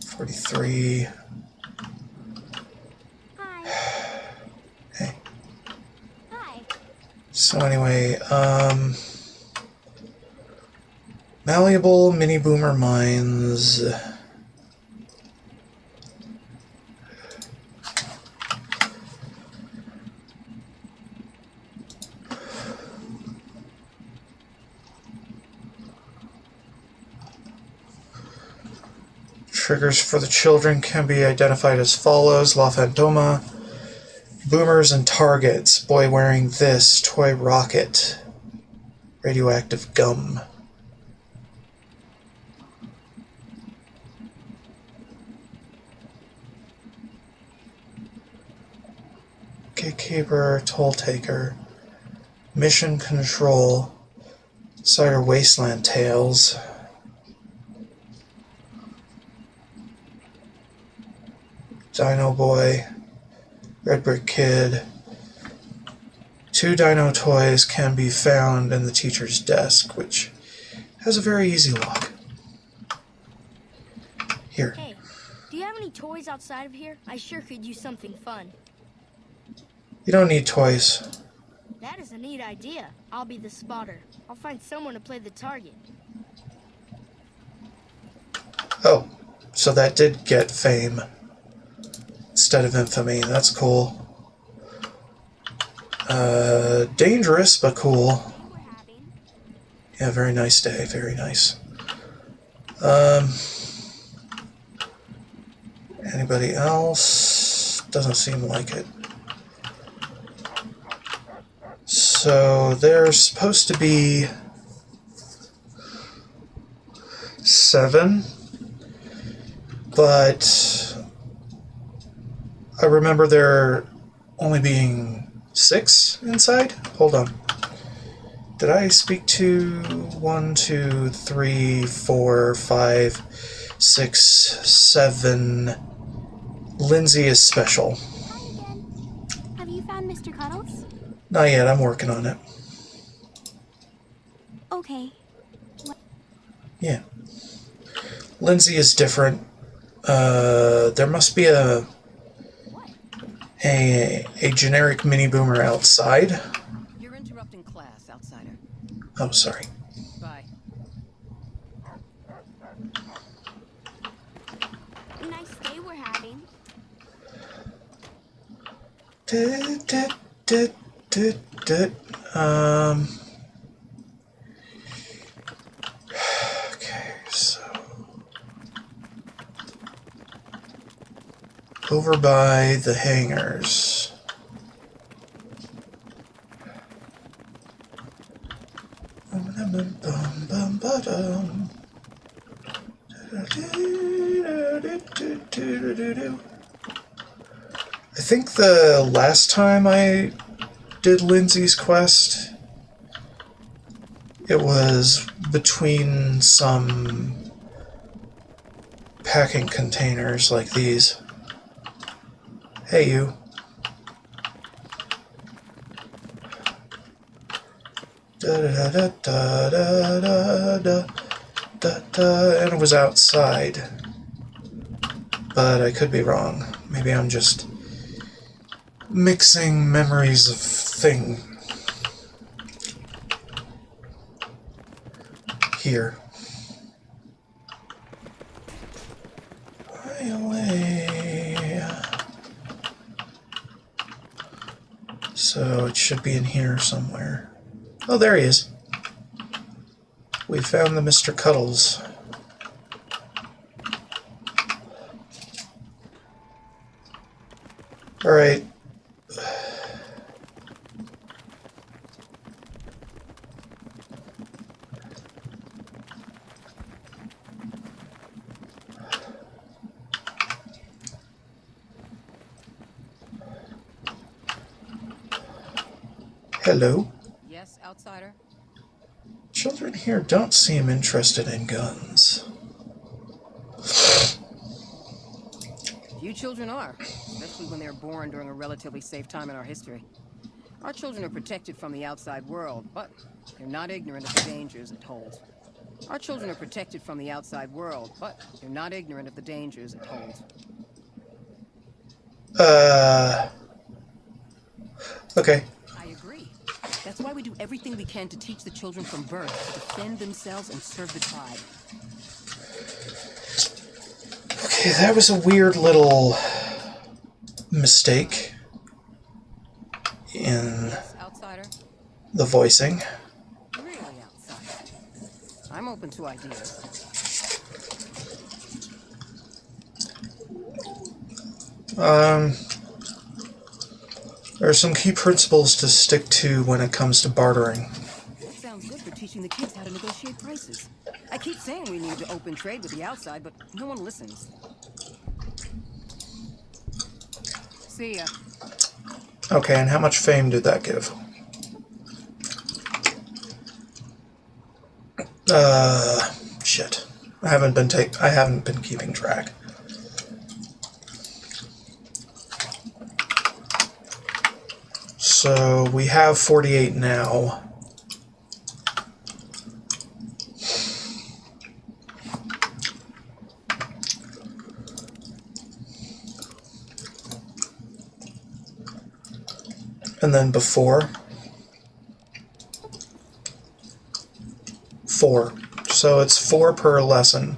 43. Hi. Hey. Hi. So anyway, malleable mini boomer mines. Triggers for the children can be identified as follows: La Fantoma, boomers and targets, boy wearing this, toy rocket, radioactive gum. Gatekeeper, toll taker, mission control, Cider Wasteland Tales. Dino Boy, Red Brick Kid. 2 dino toys can be found in the teacher's desk, which has a very easy lock. Here. Hey, do you have any toys outside of here? I sure could use something fun. You don't need toys. That is a neat idea. I'll be the spotter. I'll find someone to play the target. Oh, so that did get fame instead of infamy. That's cool. Dangerous, but cool. Yeah, very nice day. Very nice. Anybody else? Doesn't seem like it. So there's supposed to be 7, but I remember there only being 6 inside. Hold on. Did I speak to 1, 2, 3, 4, 5, 6, 7? Lindsay is special. Hi again. Have you found Mr. Cuddles? Not yet, I'm working on it. Okay. Yeah. Lindsay is different. There must be a generic mini boomer outside. You're interrupting class, outsider. Oh, sorry. Bye. Nice day we're having. Okay, so over by the hangars. I think the last time I did Lindsay's quest, it was between some packing containers like these. Hey, you. And it was outside. But I could be wrong. Maybe I'm just mixing memories of thing. Here. Fly away. So it should be in here somewhere. Oh, there he is. We found the Mr. Cuddles. Alright. Hello. Yes, outsider? Children here don't seem interested in guns. Few children are, especially when they're born during a relatively safe time in our history. Our children are protected from the outside world, but they're not ignorant of the dangers it holds. Our children are protected from the outside world, but they're not ignorant of the dangers it holds. Okay. I agree. That's why we do everything we can to teach the children from birth to defend themselves and serve the tribe. Okay, that was a weird little mistake in Outsider? the voicing. Really outsider. I'm open to ideas. There are some key principles to stick to when it comes to bartering. That sounds good for teaching the kids how to negotiate prices. I keep saying we need to open trade with the outside, but no one listens. See ya. Okay, and how much fame did that give? Shit. I haven't been keeping track. So we have 48 now. And then before 4. So it's 4 per lesson.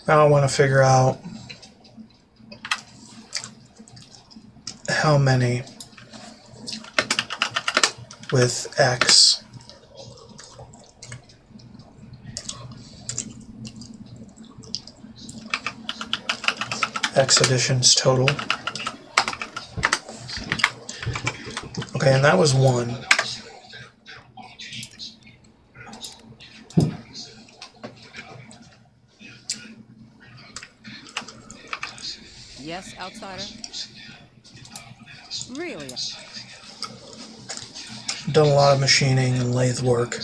Now I want to figure out how many with X. X editions total. Okay, and that was 1. Yes, outsider? Really? Done a lot of machining and lathe work.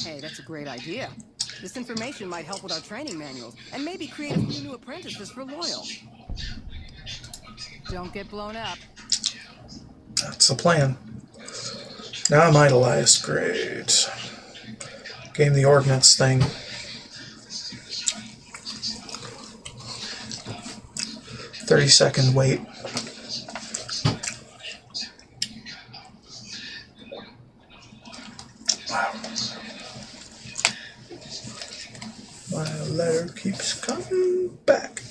Hey, that's a great idea. This information might help with our training manuals, and maybe create a few new apprentices for Loyal. Don't get blown up. That's the plan. Now I'm idolized. Great. Game the ordnance thing. "30-second wait." Wow. My letter keeps coming back.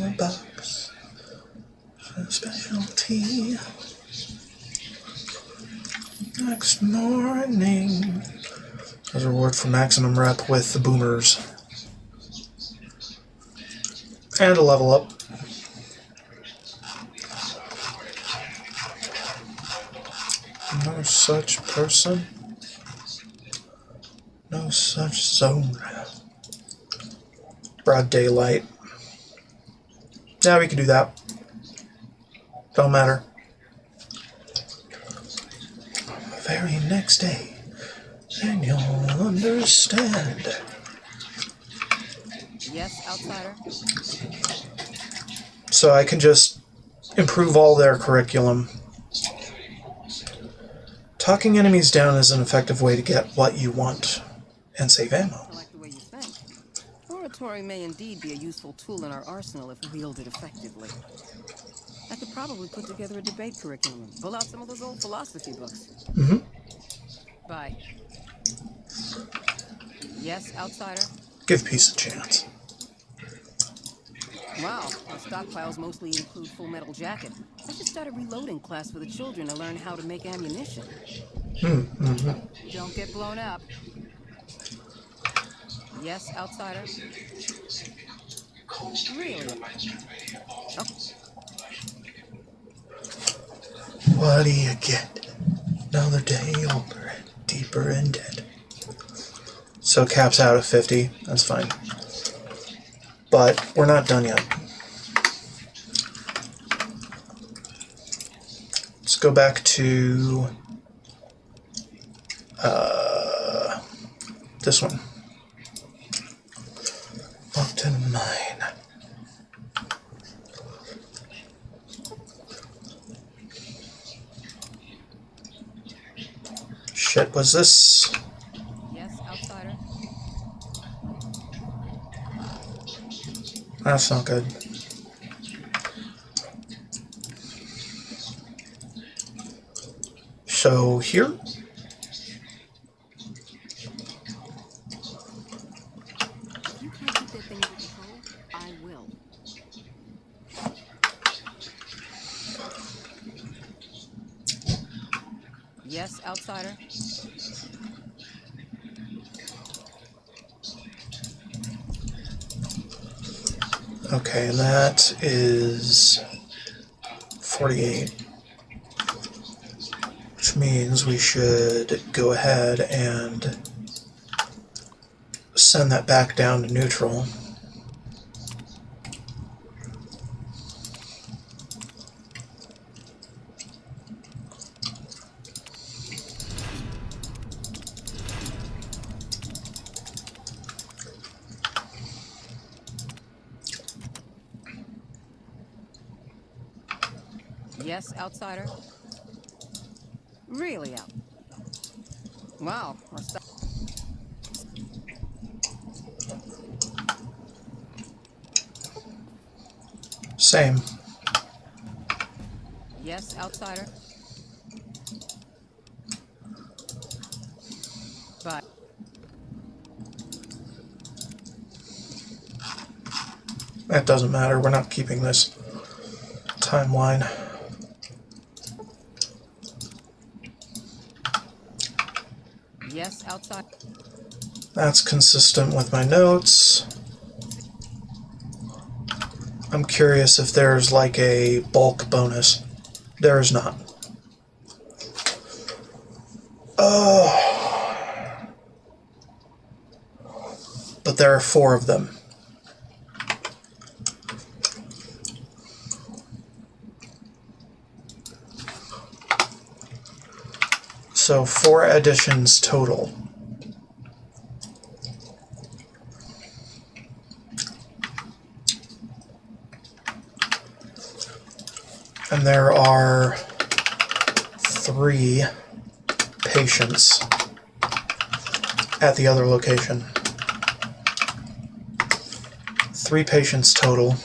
A box. A specialty. Next morning. As a reward for maximum rep with the boomers. And a level up. No such person. No such zone. Broad daylight. Yeah, we can do that. Don't matter. The very next day, and you'll understand. Yes, outsider? So I can just improve all their curriculum. Talking enemies down is an effective way to get what you want and save ammo. I like the way you think. For a laboratory may indeed be a useful tool in our arsenal if wielded effectively. I could probably put together a debate curriculum and pull out some of those old philosophy books. Mm-hmm. Bye. Yes, outsider? Give peace a chance. Wow, our stockpiles mostly include Full Metal Jacket. I should start a reloading class for the children to learn how to make ammunition. Mm-hmm. Don't get blown up. Yes, outsider? Really? Oh, What do you get? Another day older and deeper in debt. So caps out at 50. That's fine. But we're not done yet. Let's go back to this one. Locked in mine. Shit, was this? yes, outsider? That's not good. So here? If you can't keep that thing under control, I will. Yes, outsider? Okay, and that is 48. Which means we should go ahead and send that back down to neutral. Yes, outsider? Really out? Wow, our stock... Same. Yes, outsider? Bye. That doesn't matter. We're not keeping this timeline. Yes, outside. That's consistent with my notes. I'm curious if there's like a bulk bonus. There is not. Oh. But there are 4 of them. So 4 additions total. And there are 3 patients at the other location. 3 patients total.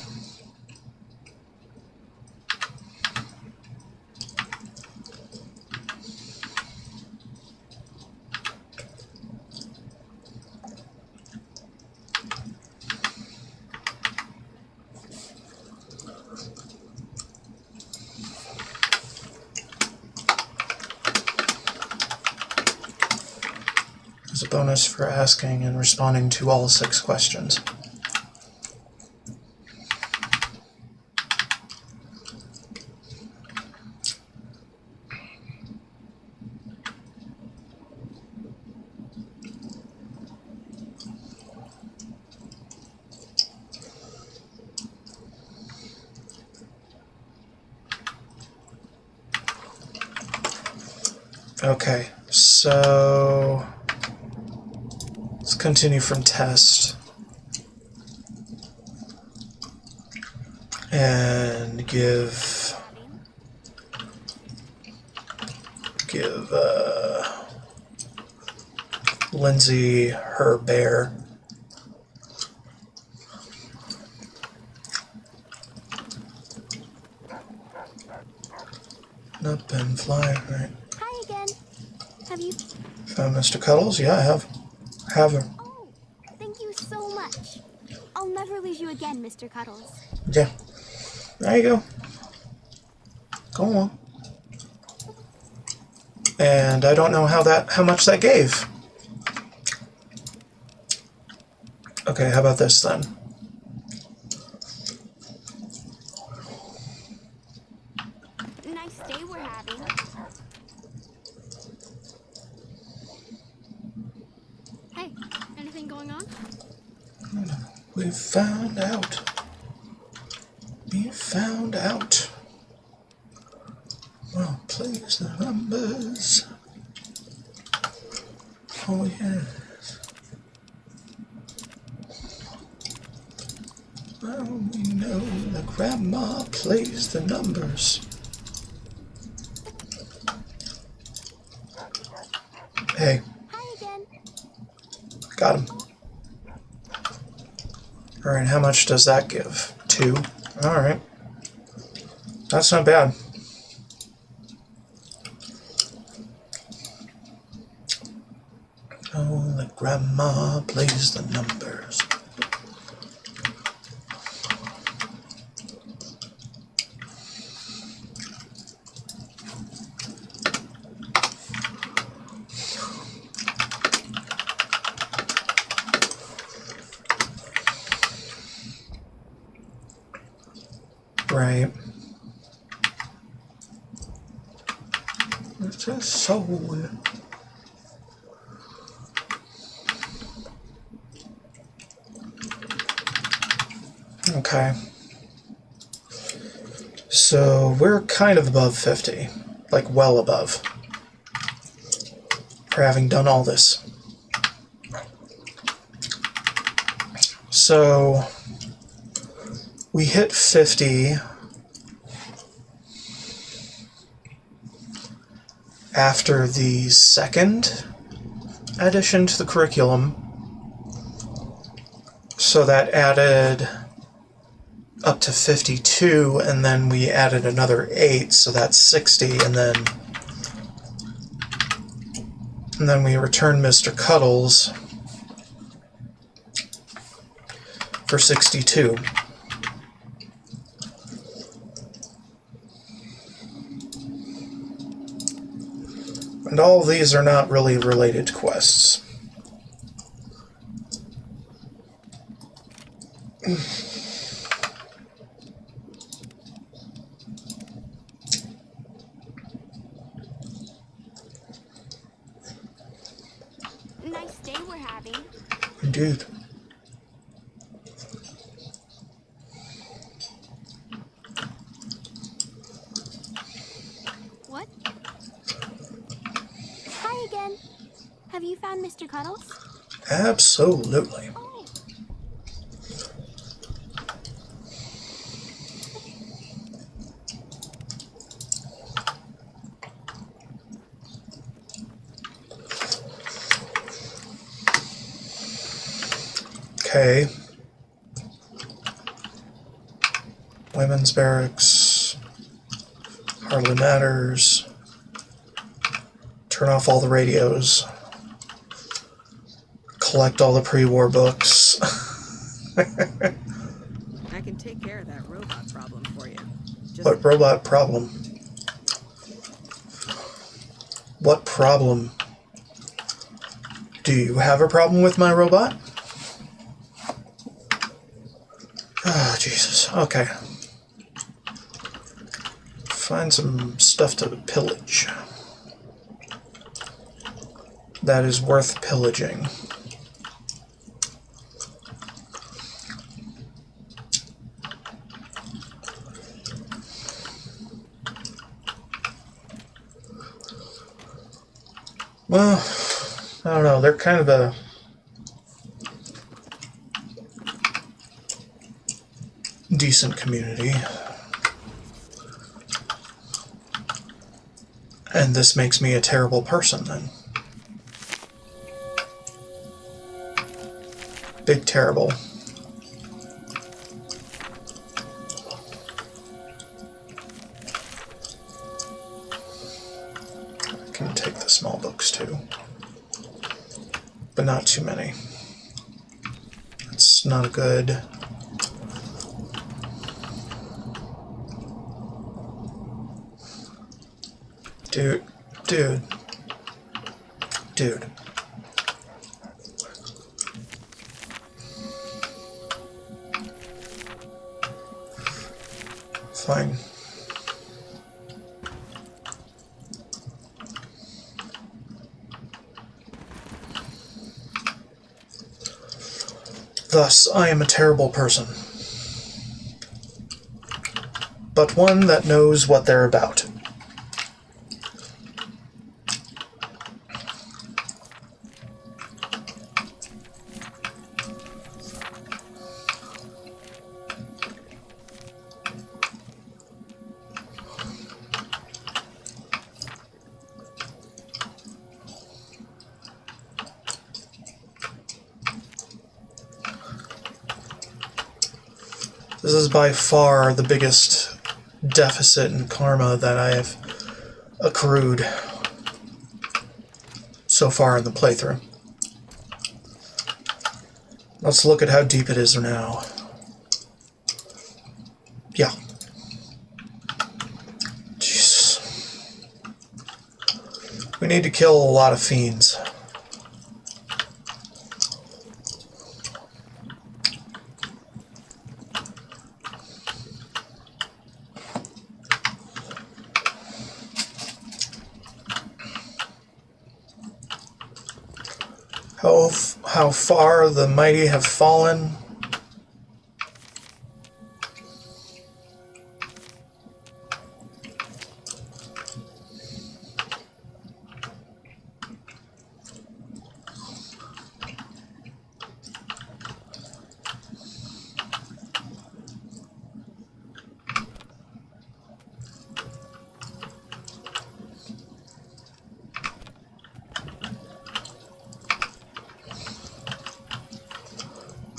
There's a bonus for asking and responding to all 6 questions. Okay, so let's continue from test and give Lindsay her bear. up and fly. Right. Hi again. Have you... Found Mr. Cuddles? Yeah, I have. Have her. Oh, thank you so much. I'll never leave you again, Mr. Cuddles. Yeah. There you go. Go on. And I don't know how much that gave. Okay, how about this then? Nice day we're having. Hey, anything going on? We found out. We found out. Well, please the numbers. Oh yes. Well, we know that Grandma plays the numbers. Hey. Hi again. Got him. Alright, how much does that give? 2. Alright. That's not bad. Oh, the Grandma plays the numbers. Right. It's a soul. Okay. So we're kind of above 50. Like well above. For having done all this. So we hit 50 after the second addition to the curriculum. So that added up to 52, and then we added another 8, so that's 60, and then we returned Mr. Cuddles for 62. And all of these are not really related to quests. Nice day we're having. Indeed. What? Hi again. Have you found Mr. Cuddles? Absolutely. Oh. Okay. Women's barracks. Hardly matters. Turn off all the radios. Collect all the pre-war books. I can take care of that robot problem for you. Just What robot problem? What problem? Do you have a problem with my robot? Oh, Jesus. Okay. Find some stuff to pillage. That is worth pillaging. Well, I don't know. They're kind of a decent community. And this makes me a terrible person then. Big terrible. take the small books too. But not too many. It's not a good... Dude. Fine. Thus, I am a terrible person. But one that knows what they're about. This is by far the biggest deficit in karma that I have accrued so far in the playthrough. Let's look at how deep it is now. Yeah. Jesus. We need to kill a lot of fiends. How far the mighty have fallen.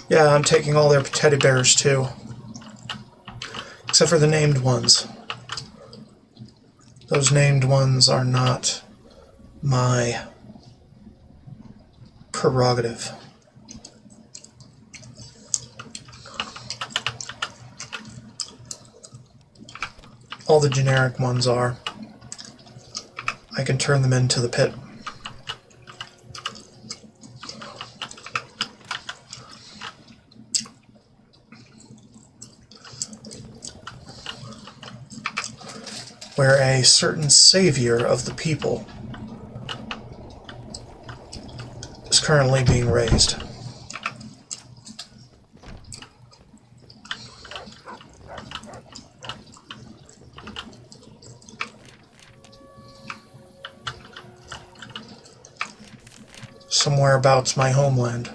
Yeah, I'm taking all their teddy bears too. Except for the named ones. Those named ones are not my prerogative. All the generic ones are. I can turn them into the pit. Where a certain savior of the people is currently being raised. Somewhere abouts my homeland.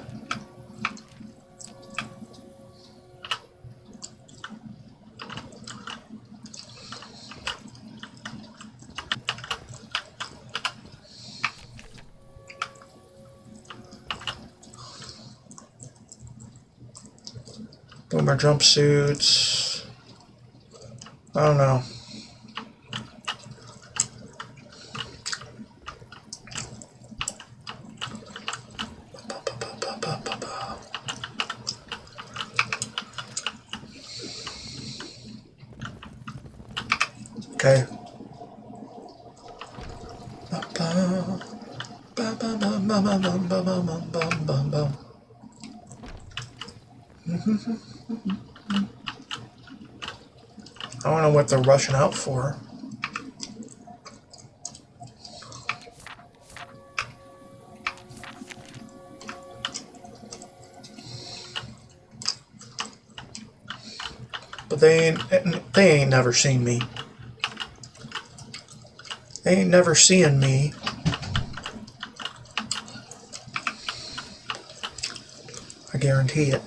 Boomer jumpsuits. I don't know. Okay. I don't know what they're rushing out for. But they ain't never seen me. They ain't never seeing me. I guarantee it.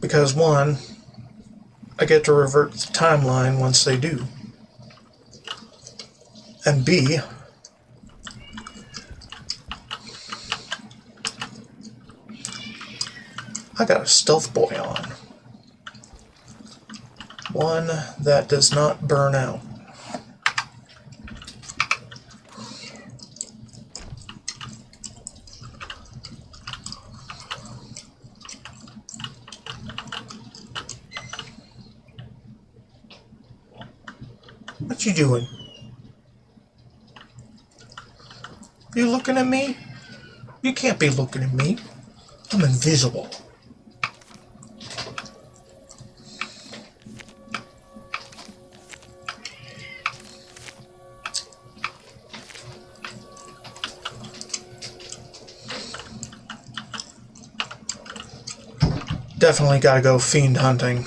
Because one, I get to revert the timeline once they do. And B, I got a stealth boy on. One that does not burn out. What you doing? You looking at me? You can't be looking at me. I'm invisible. Definitely gotta go fiend hunting.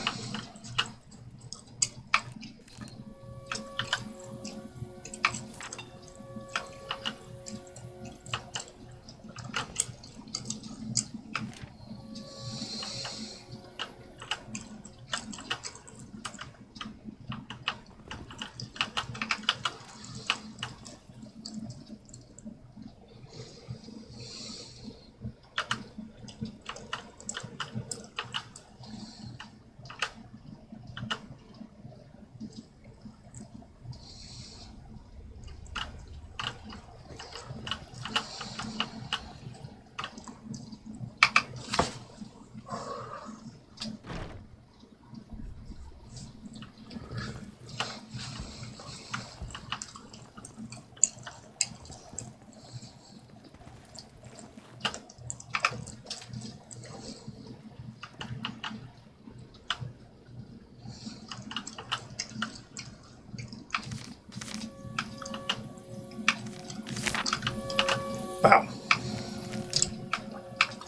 Wow.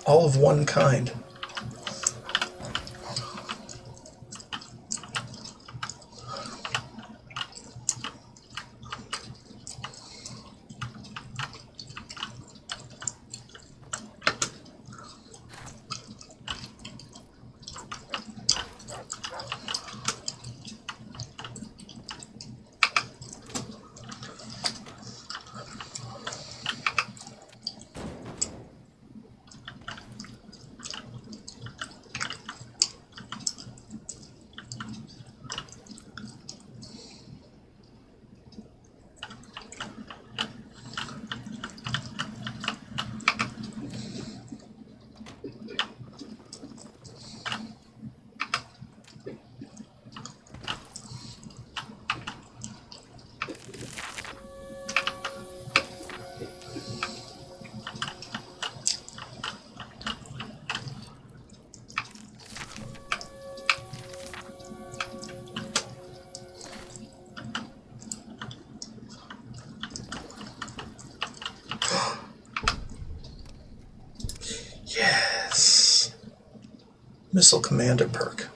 All of one kind. Yes. Missile Commander perk.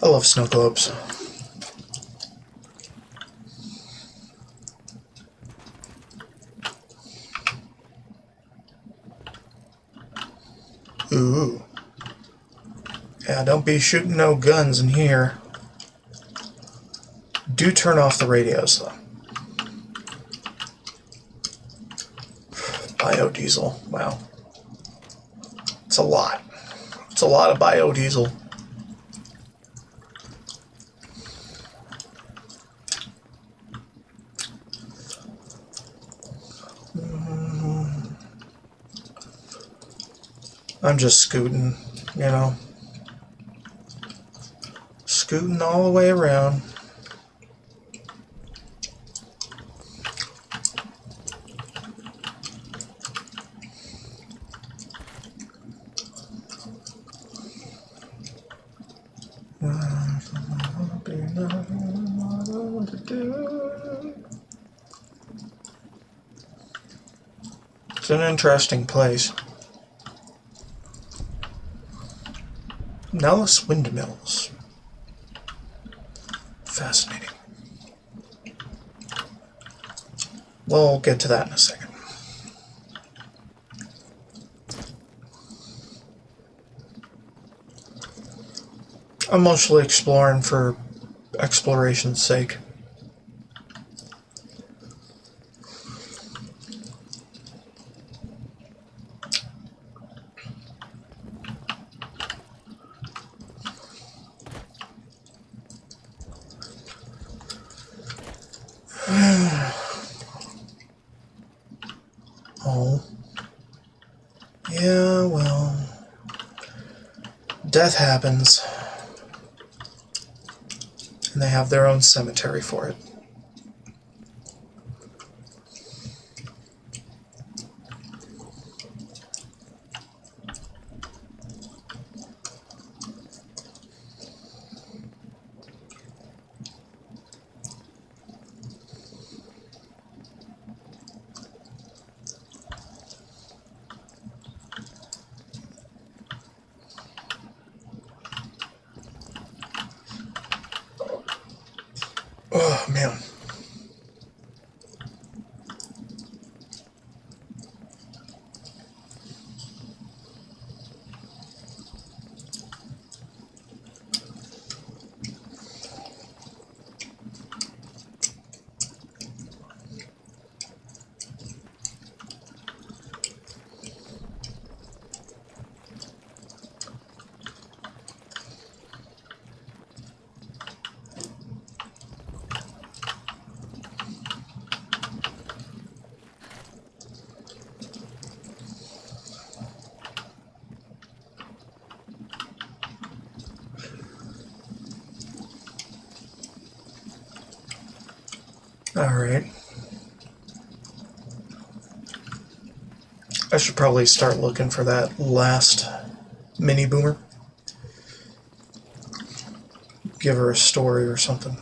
I love snow globes. Ooh. Yeah, don't be shooting no guns in here. Do turn off the radios, though. Biodiesel. Wow. It's a lot. It's a lot of biodiesel. I'm just scooting, you know. Scooting all the way around. It's an interesting place. Nellis windmills. Fascinating. We'll get to that in a second. I'm mostly exploring for exploration's sake. death happens, and they have their own cemetery for it. Oh, man. Alright. I should probably start looking for that last mini boomer. Give her a story or something.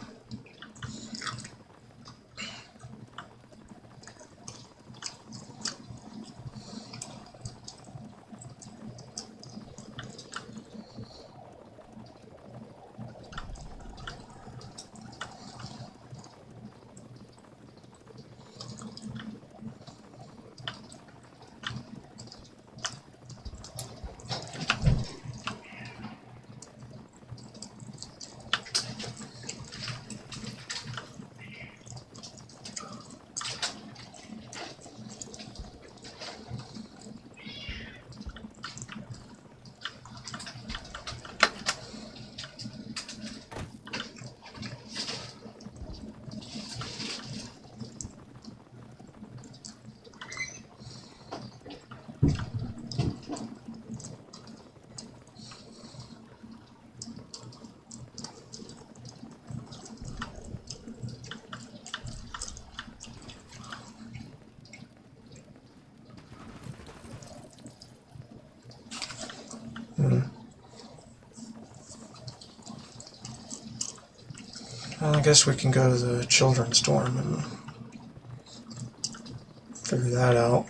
Well, I guess we can go to the children's dorm and figure that out.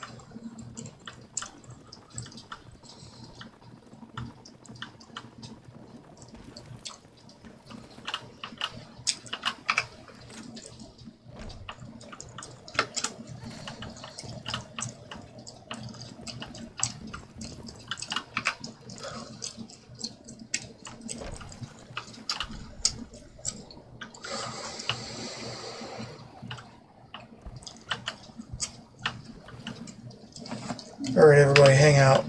Alright, everybody, hang out.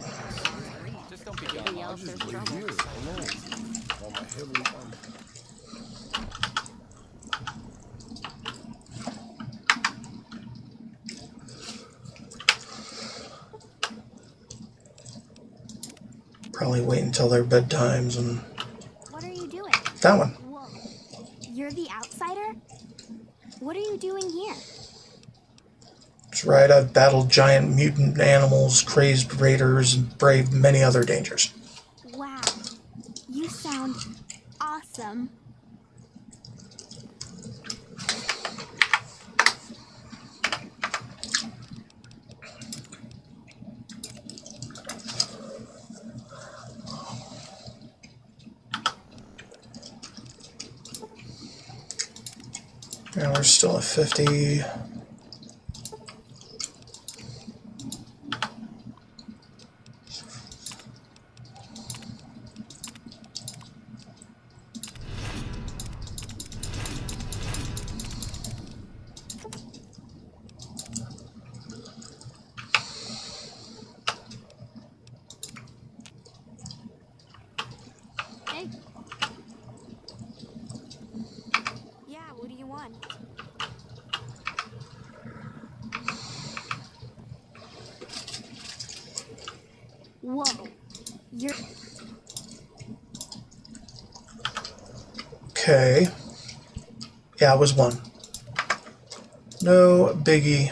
I'll just wait here alone while my heavenly armor. Probably wait until their bedtimes and... What are you doing? That one. Whoa. You're the outsider? What are you doing here? That's right, I've battled giant mutant animals, crazed raiders, and braved many other dangers. Wow. You sound awesome. Yeah, we're still at 50. Hey. Yeah, what do you want? Whoa. You're... Okay. Yeah, it was 1. No biggie.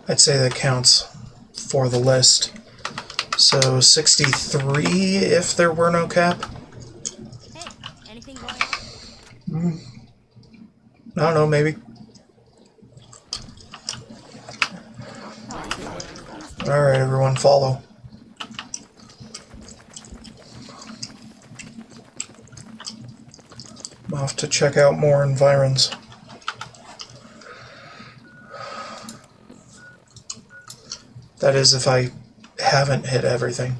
I'd say that counts for the list. So 63 if there were no cap. Hey, anything going on? I don't know, maybe. Alright, everyone, follow. I'm off to check out more environs. That is, if I haven't hit everything.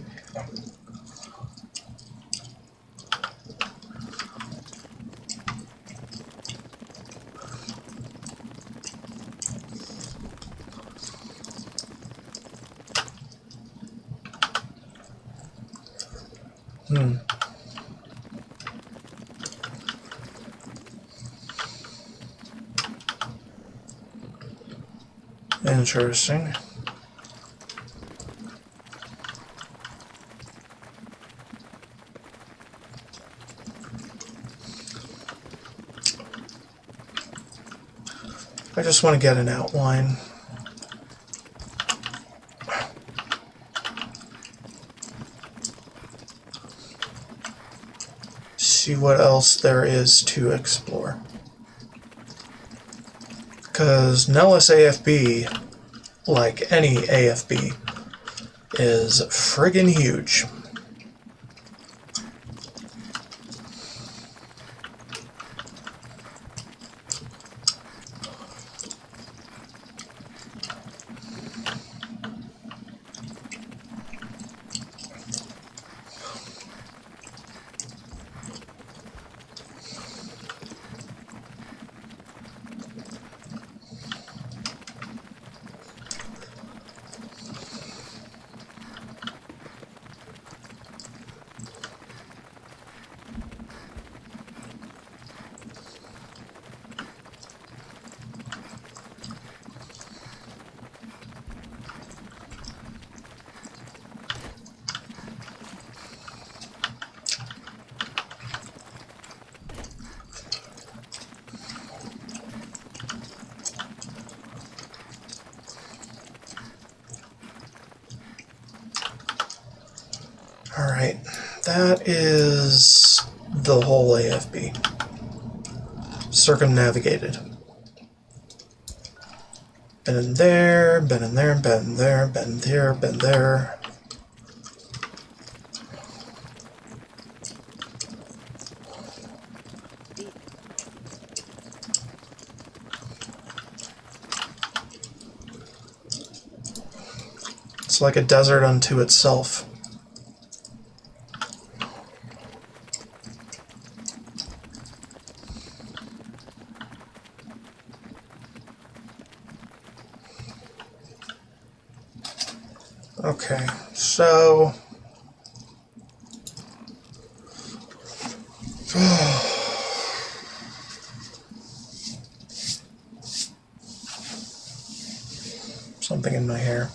Interesting. I just want to get an outline. See what else there is to explore. Because Nellis AFB, like any AFB, is friggin' huge. Alright, that is the whole AFB. Circumnavigated. Been in there, been in there, been there, been there, been there. It's like a desert unto itself. Okay, so something in my hair.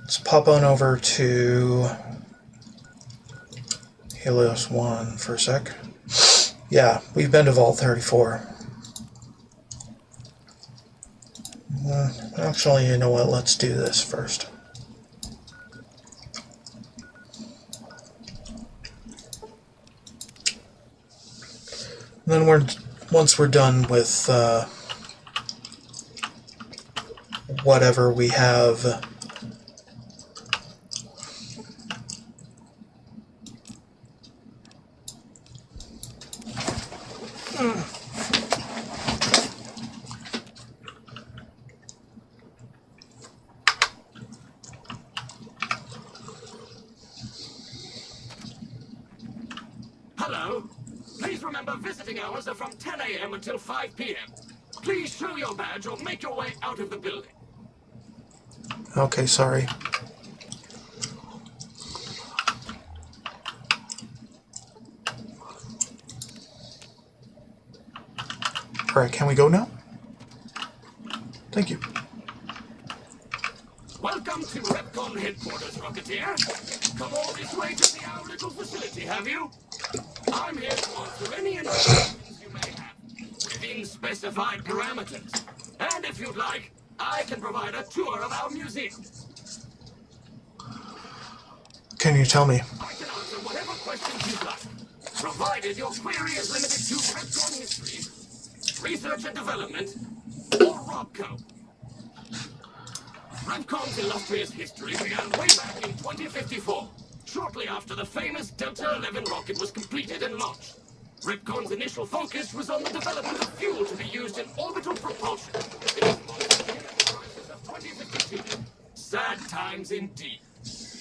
Let's pop on over to Helios 1 for a sec. Yeah, we've been to Vault 34. Actually, you know what? Let's do this first. Then once we're done with whatever we have. Hello. Please remember visiting hours are from 10 a.m. until 5 p.m. Please show your badge or make your way out of the building. Okay, sorry. Alright, can we go now? Thank you. Welcome to Repcon headquarters, Rocketeer. Come all this way to our little facility, have you? I'm here to answer any questions you may have, within specified parameters. And if you'd like, I can provide a tour of our museum. Can you tell me? I can answer whatever questions you'd like, provided your query is limited to Repcon history, research and development, or Robco. Repcon's illustrious history began way back in 2054, shortly after the famous Delta 11 rocket was completed and launched. Repcon's initial focus was on the development of fuel to be used in orbital propulsion. It was launched in the crisis of 2052. Sad times indeed.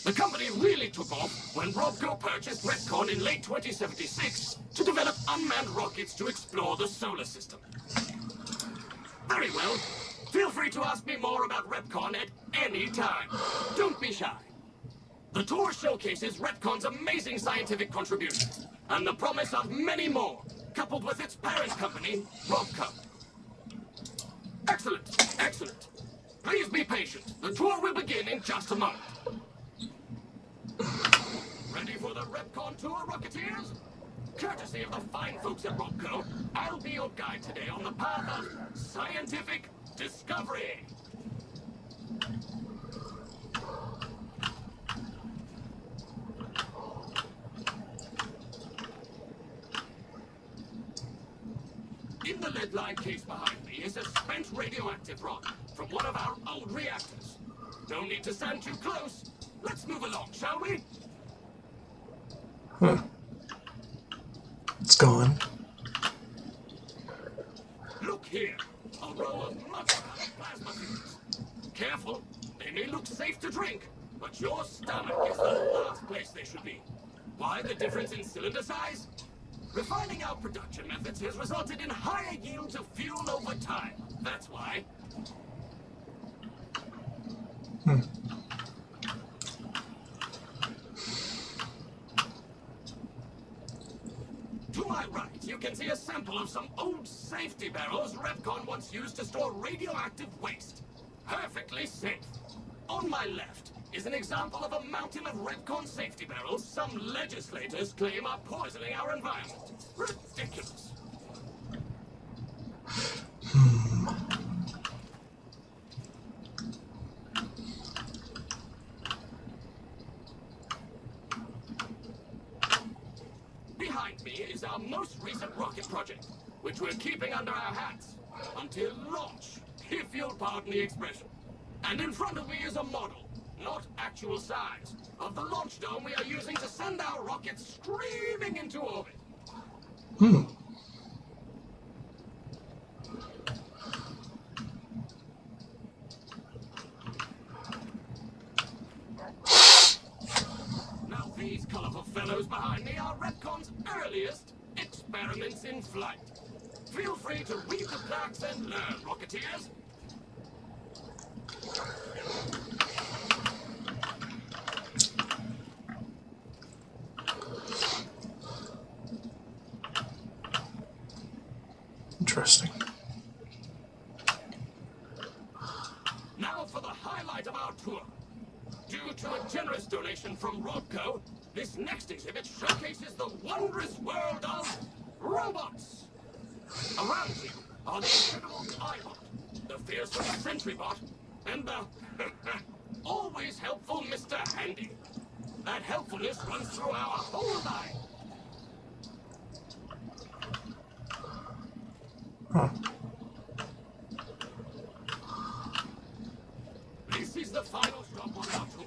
The company really took off when Robco purchased Repcon in late 2076 to develop unmanned rockets to explore the solar system. Very well. Feel free to ask me more about Repcon at any time. Don't be shy. The tour showcases Repcon's amazing scientific contributions and the promise of many more, coupled with its parent company, Robco. Excellent, excellent. Please be patient. The tour will begin in just a moment. Ready for the Repcon tour, Rocketeers? Courtesy of the fine folks at Robco, I'll be your guide today on the path of scientific discovery. In the lead-lined case behind me is a spent radioactive rock from one of our old reactors. No need to stand too close. Let's move along, shall we? It's gone. Look here. A row of much-powered plasma tubes. Careful. They may look safe to drink, but your stomach is the last place they should be. Why the difference in cylinder size? Refining our production methods has resulted in higher yields of fuel over time. That's why. To my right, you can see a sample of some old safety barrels Repcon once used to store radioactive waste. Perfectly safe. On my left is an example of a mountain of Repcon safety barrels some legislators claim are poisoning our environment. Ridiculous. Behind me is our most recent rocket project, which we're keeping under our hats until launch, if you'll pardon the expression. And in front of me is a model, not actual size, of the launch dome we are using to send our rockets screaming into orbit. Now these colorful fellows behind me are Repcon's earliest experiments in flight. Feel free to read the plaques and learn, Rocketeers. Interesting. Now for the highlight of our tour. Due to a generous donation from Robco, this next exhibit showcases the wondrous world of robots. Around you are the incredible iBot, the fearsome SentryBot, and the always helpful Mr. Handy. That helpfulness runs through our whole line. This is the final stop on our tour.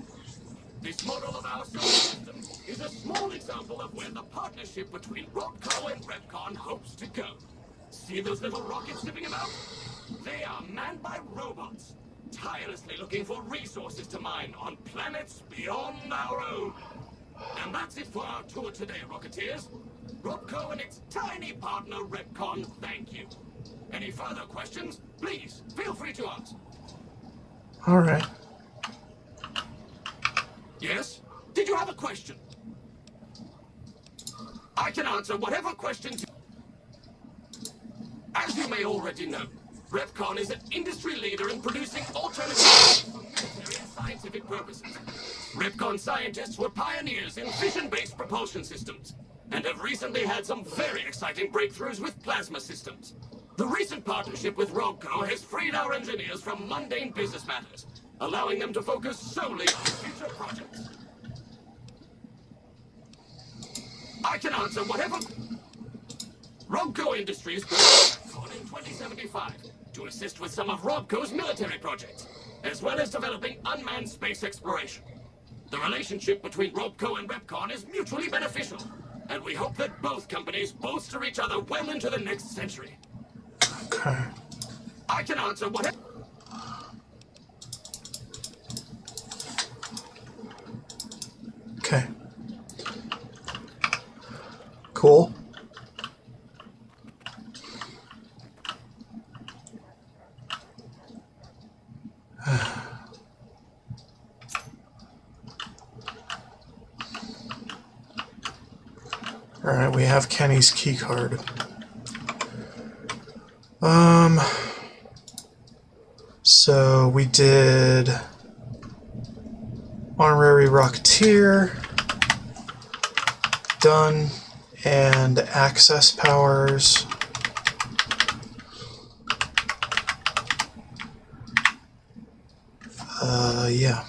This model of our solar system is a small example of where the partnership between Robco and Repcon hopes to go. See those little rockets zipping about? They are manned by robots, tirelessly looking for resources to mine on planets beyond our own. And that's it for our tour today, Rocketeers. Robco and its tiny partner, Repcon, thank you. Any further questions, please feel free to ask. All right. Yes? Did you have a question? I can answer whatever questions. As As you may already know, Repcon is an industry leader in producing alternative for military and scientific purposes. Repcon scientists were pioneers in fission-based propulsion systems, and have recently had some very exciting breakthroughs with plasma systems. The recent partnership with Robco has freed our engineers from mundane business matters, allowing them to focus solely on future projects. I can answer whatever... Robco Industries on in 2075 to assist with some of Robco's military projects, as well as developing unmanned space exploration. The relationship between Robco and Repcon is mutually beneficial, and we hope that both companies bolster each other well into the next century. Okay. I can answer whatever... Okay. Cool. Alright, we have Kenny's key card. So we did Honorary Rocketeer, done, and access powers. Yeah.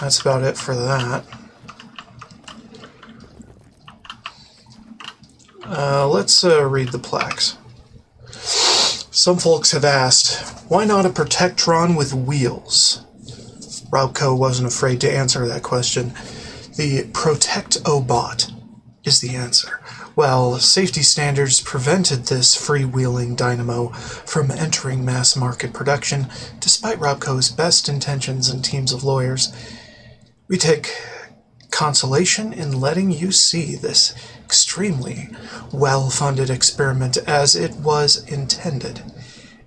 That's about it for that. Let's read the plaques. Some folks have asked, why not a Protectron with wheels? Robco wasn't afraid to answer that question. The Protect-O-Bot is the answer. Well, safety standards prevented this freewheeling dynamo from entering mass market production, despite Robco's best intentions and teams of lawyers. We take consolation in letting you see this extremely well-funded experiment as it was intended.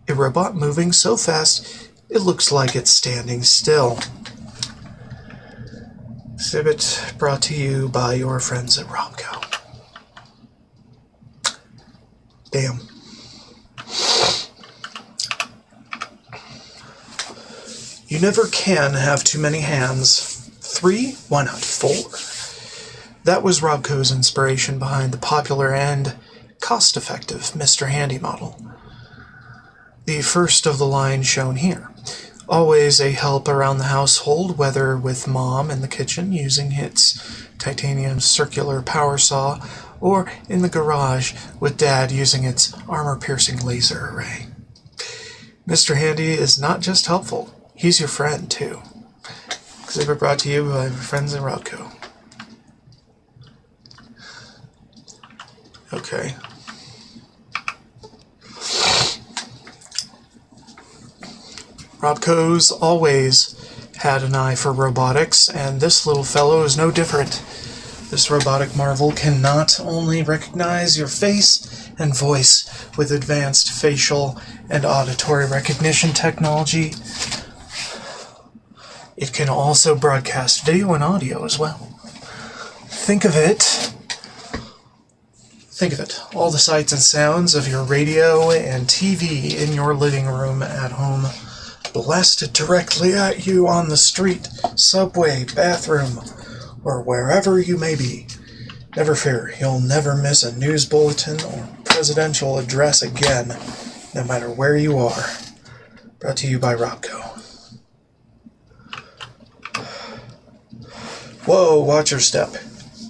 A robot moving so fast it looks like it's standing still. Exhibit brought to you by your friends at Robco. Damn. You never can have too many hands. 3? Why not 4? That was Robco's inspiration behind the popular and cost-effective Mr. Handy model. The first of the line shown here. Always a help around the household, whether with Mom in the kitchen using its titanium circular power saw, or in the garage with Dad using its armor-piercing laser array. Mr. Handy is not just helpful, he's your friend, too. Exhibit brought to you by your friends at Robco. Okay. Robco's always had an eye for robotics, and this little fellow is no different. This robotic marvel can not only recognize your face and voice with advanced facial and auditory recognition technology, it can also broadcast video and audio as well. Think of it, all the sights and sounds of your radio and TV in your living room at home blasted directly at you on the street, subway, bathroom, or wherever you may be. Never fear, you'll never miss a news bulletin or presidential address again, no matter where you are. Brought to you by Robco. Whoa, watch your step.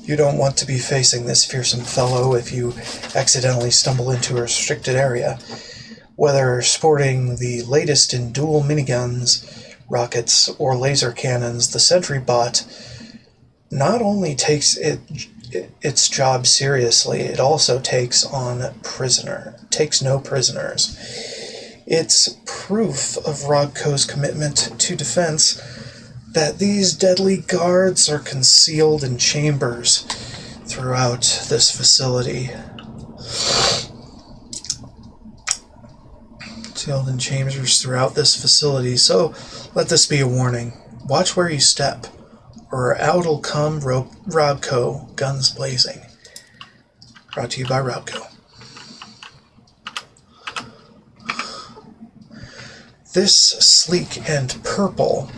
You don't want to be facing this fearsome fellow if you accidentally stumble into a restricted area. Whether sporting the latest in dual miniguns, rockets, or laser cannons, the Sentry Bot not only takes its job seriously, it also takes no prisoners. It's proof of Robco's commitment to defense that these deadly guards are concealed in chambers throughout this facility. Concealed in chambers throughout this facility, so let this be a warning. Watch where you step, or out'll come Robco, guns blazing. Brought to you by Robco. This sleek and purple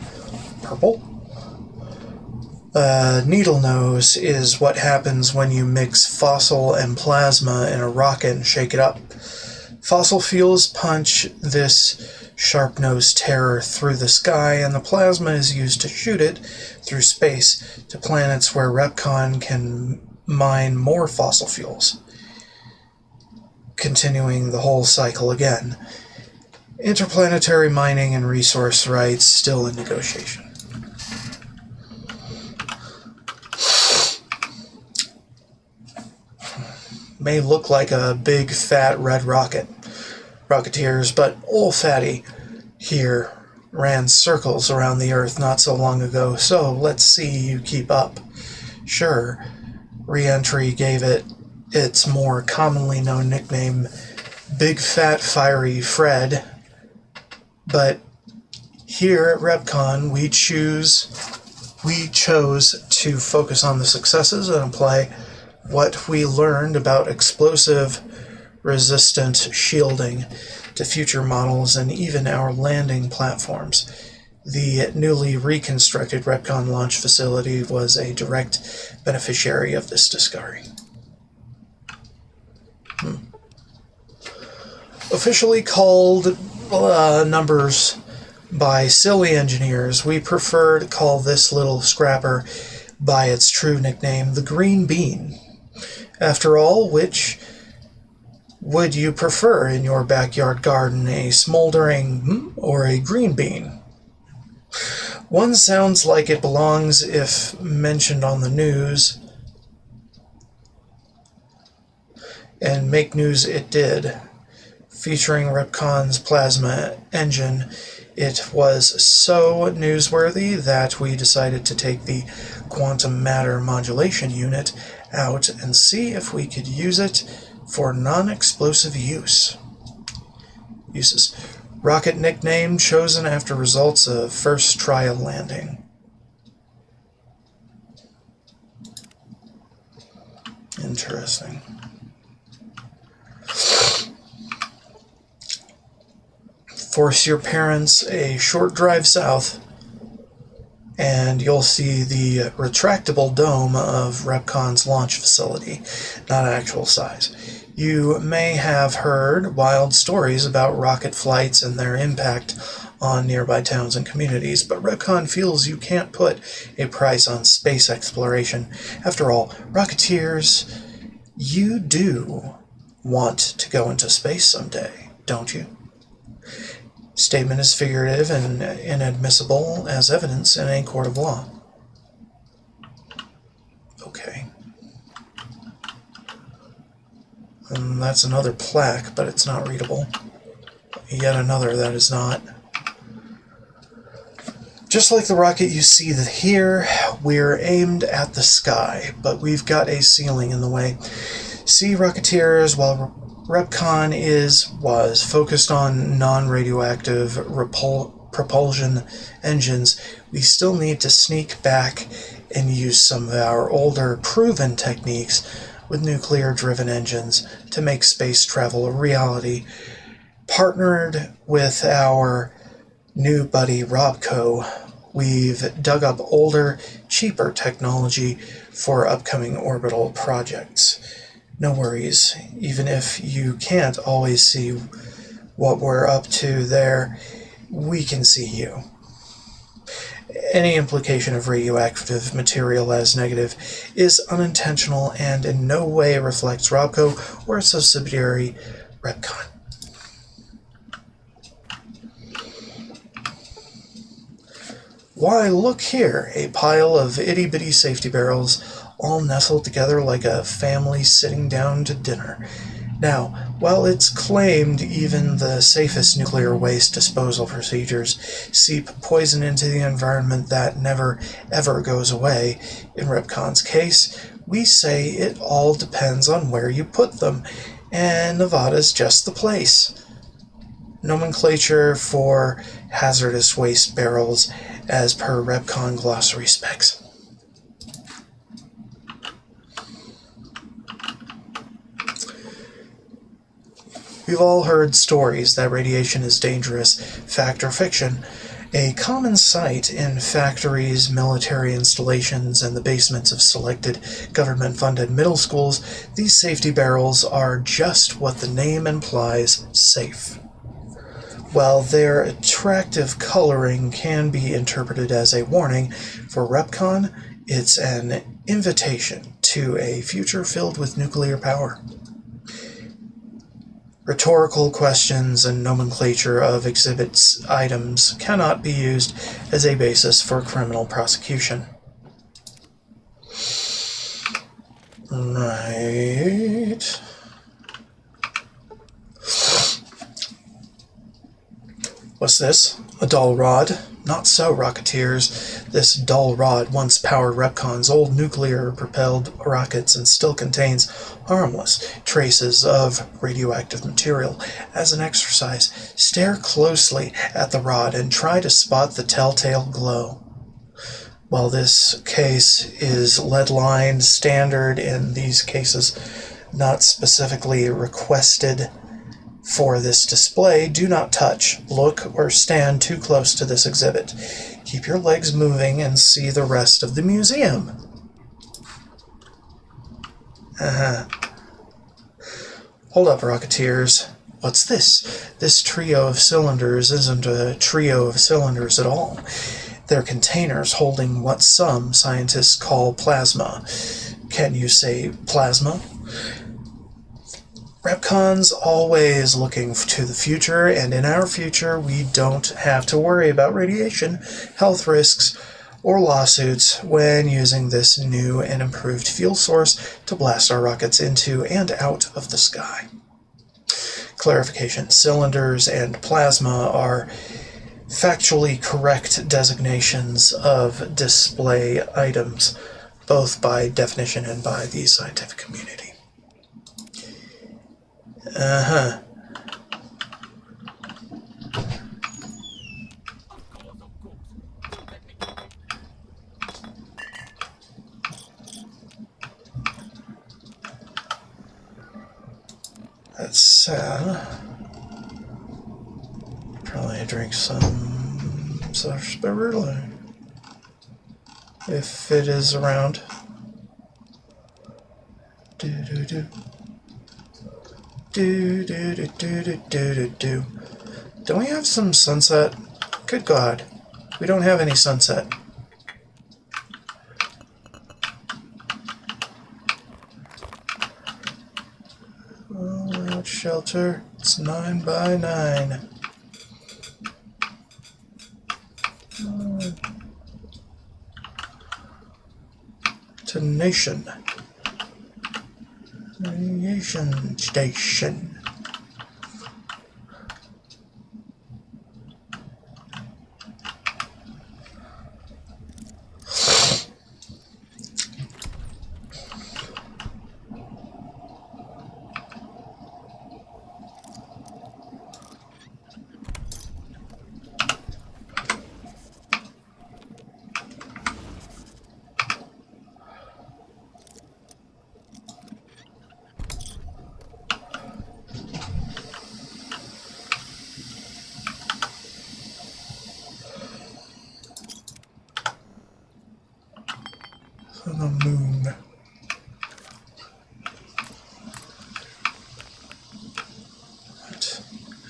needle nose is what happens when you mix fossil and plasma in a rocket and shake it up. Fossil fuels punch this sharp-nosed terror through the sky, and the plasma is used to shoot it through space to planets where Repcon can mine more fossil fuels, continuing the whole cycle again. Interplanetary mining and resource rights still in negotiation. May look like a big fat red rocket. Rocketeers, but old Fatty here ran circles around the Earth not so long ago, so let's see you keep up. Sure, re-entry gave it its more commonly known nickname, Big Fat Fiery Fred, but here at Repcon we chose to focus on the successes and apply what we learned about explosive resistant shielding to future models and even our landing platforms. The newly reconstructed Repcon launch facility was a direct beneficiary of this discovery. Officially called numbers by silly engineers, we prefer to call this little scrapper by its true nickname, the Green Bean. After all, which would you prefer in your backyard garden, a smoldering or a green bean? One sounds like it belongs if mentioned on the news, and make news it did. Featuring Repcon's plasma engine, it was so newsworthy that we decided to take the quantum matter modulation unit out and see if we could use it for non-explosive uses. Rocket nickname chosen after results of first trial landing. Interesting. Force your parents a short drive south, and you'll see the retractable dome of Repcon's launch facility, not actual size. You may have heard wild stories about rocket flights and their impact on nearby towns and communities, but Repcon feels you can't put a price on space exploration. After all, Rocketeers, you do want to go into space someday, don't you? Statement is figurative and inadmissible as evidence in a court of law. Okay. And that's another plaque, but it's not readable. Yet another that is not. Just like the rocket you see here, we're aimed at the sky, but we've got a ceiling in the way. See, Rocketeers, while Repcon was focused on non-radioactive propulsion engines, we still need to sneak back and use some of our older proven techniques with nuclear-driven engines to make space travel a reality. Partnered with our new buddy Robco, we've dug up older, cheaper technology for upcoming orbital projects. No worries, even if you can't always see what we're up to there, we can see you. Any implication of radioactive material as negative is unintentional and in no way reflects Robco or its subsidiary Repcon. Why, look here, a pile of itty-bitty safety barrels all nestled together like a family sitting down to dinner. Now, while it's claimed even the safest nuclear waste disposal procedures seep poison into the environment that never, ever goes away, in Repcon's case, we say it all depends on where you put them, and Nevada's just the place. Nomenclature for hazardous waste barrels as per Repcon glossary specs. We've all heard stories that radiation is dangerous, fact or fiction. A common sight in factories, military installations, and the basements of selected government-funded middle schools, these safety barrels are just what the name implies, safe. While their attractive coloring can be interpreted as a warning, for REPCONN, it's an invitation to a future filled with nuclear power. Rhetorical questions and nomenclature of exhibits items cannot be used as a basis for criminal prosecution. Right. What's this? A dull rod? Not so, Rocketeers. This dull rod once powered REPCONN's old nuclear-propelled rockets and still contains harmless traces of radioactive material. As an exercise, stare closely at the rod and try to spot the telltale glow. While this case is lead-lined, standard in these cases not specifically requested for this display, do not touch, look, or stand too close to this exhibit. Keep your legs moving and see the rest of the museum. Hold up, Rocketeers. What's this? This trio of cylinders isn't a trio of cylinders at all. They're containers holding what some scientists call plasma. Can you say plasma? REPCONN's always looking to the future, and in our future, we don't have to worry about radiation, health risks, or lawsuits when using this new and improved fuel source to blast our rockets into and out of the sky. Clarification: cylinders and plasma are factually correct designations of display items, both by definition and by the scientific community. That's sad. Probably drink some sarsaparilla if it is around. Do. Don't we have some sunset? Good God, we don't have any sunset. Oh, out shelter. It's 9 by 9. To nation. Radiation station. The moon.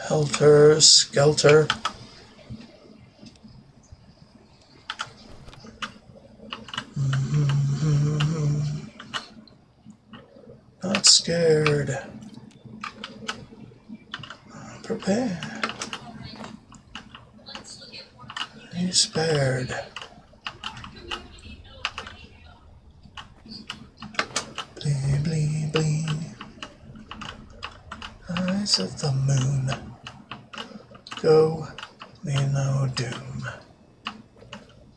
Helter skelter. Not scared. Prepare. Be spared. Blee, blee, blee. Eyes of the moon. Go, me no doom.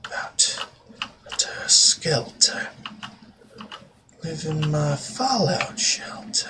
About to skelter. Live in my fallout shelter.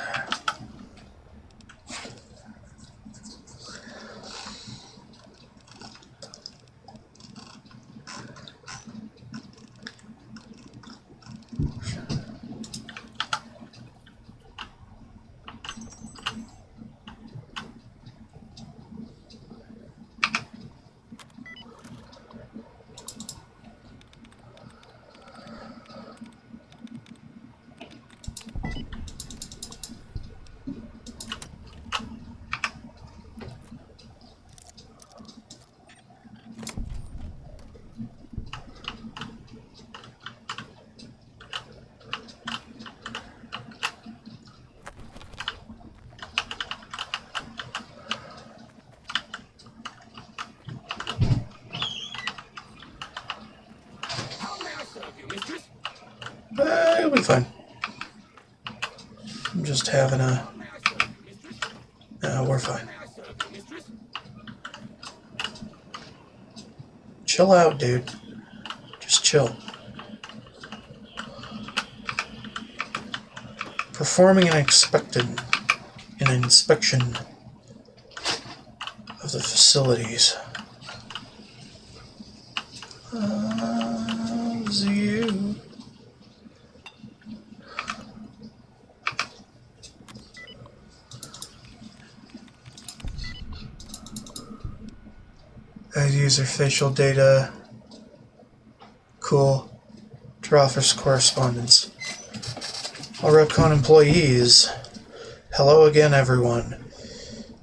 fine. I'm just having a... No, we're fine. Chill out, dude. Just chill. Performing an inspection of the facilities. You. Add user facial data. Cool. Draw for correspondence. All RepCon employees. Hello again, everyone.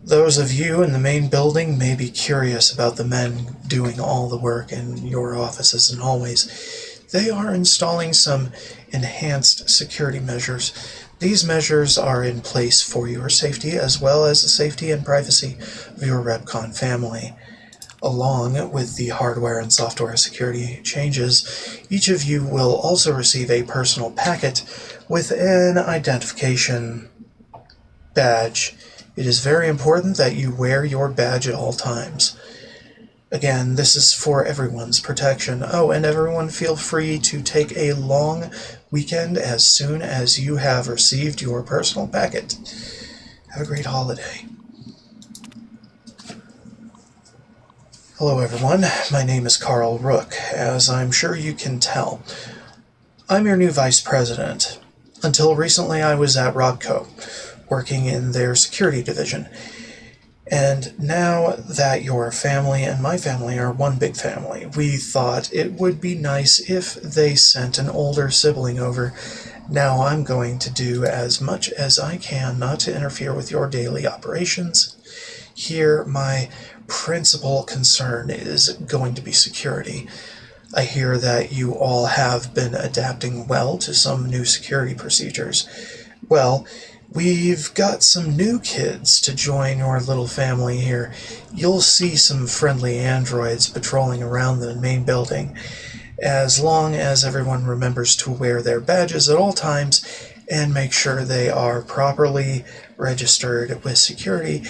Those of you in the main building may be curious about the men doing all the work in your offices and hallways. They are installing some enhanced security measures. These measures are in place for your safety as well as the safety and privacy of your RepCon family. Along with the hardware and software security changes, each of you will also receive a personal packet with an identification badge. It is very important that you wear your badge at all times. Again, this is for everyone's protection. Oh, and everyone feel free to take a long weekend as soon as you have received your personal packet. Have a great holiday. Hello everyone, my name is Carl Rook. As I'm sure you can tell, I'm your new vice president. Until recently I was at Robco, working in their security division. And now that your family and my family are one big family, we thought it would be nice if they sent an older sibling over. Now I'm going to do as much as I can not to interfere with your daily operations. Here, my principal concern is going to be security. I hear that you all have been adapting well to some new security procedures. Well, we've got some new kids to join your little family here. You'll see some friendly androids patrolling around the main building. As long as everyone remembers to wear their badges at all times and make sure they are properly registered with security,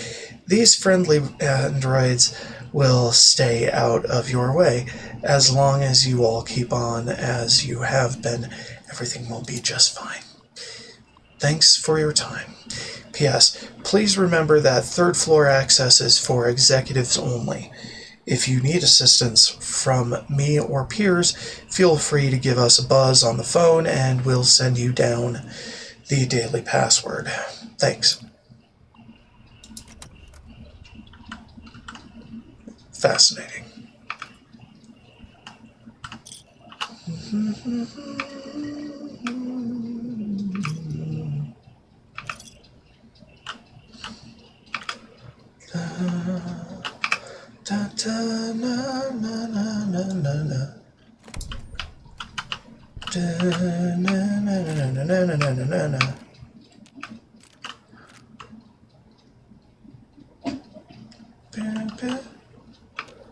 these friendly androids will stay out of your way. As long as you all keep on as you have been, everything will be just fine. Thanks for your time. P.S. Please remember that third floor access is for executives only. If you need assistance from me or peers, feel free to give us a buzz on the phone and we'll send you down the daily password. Thanks. Fascinating.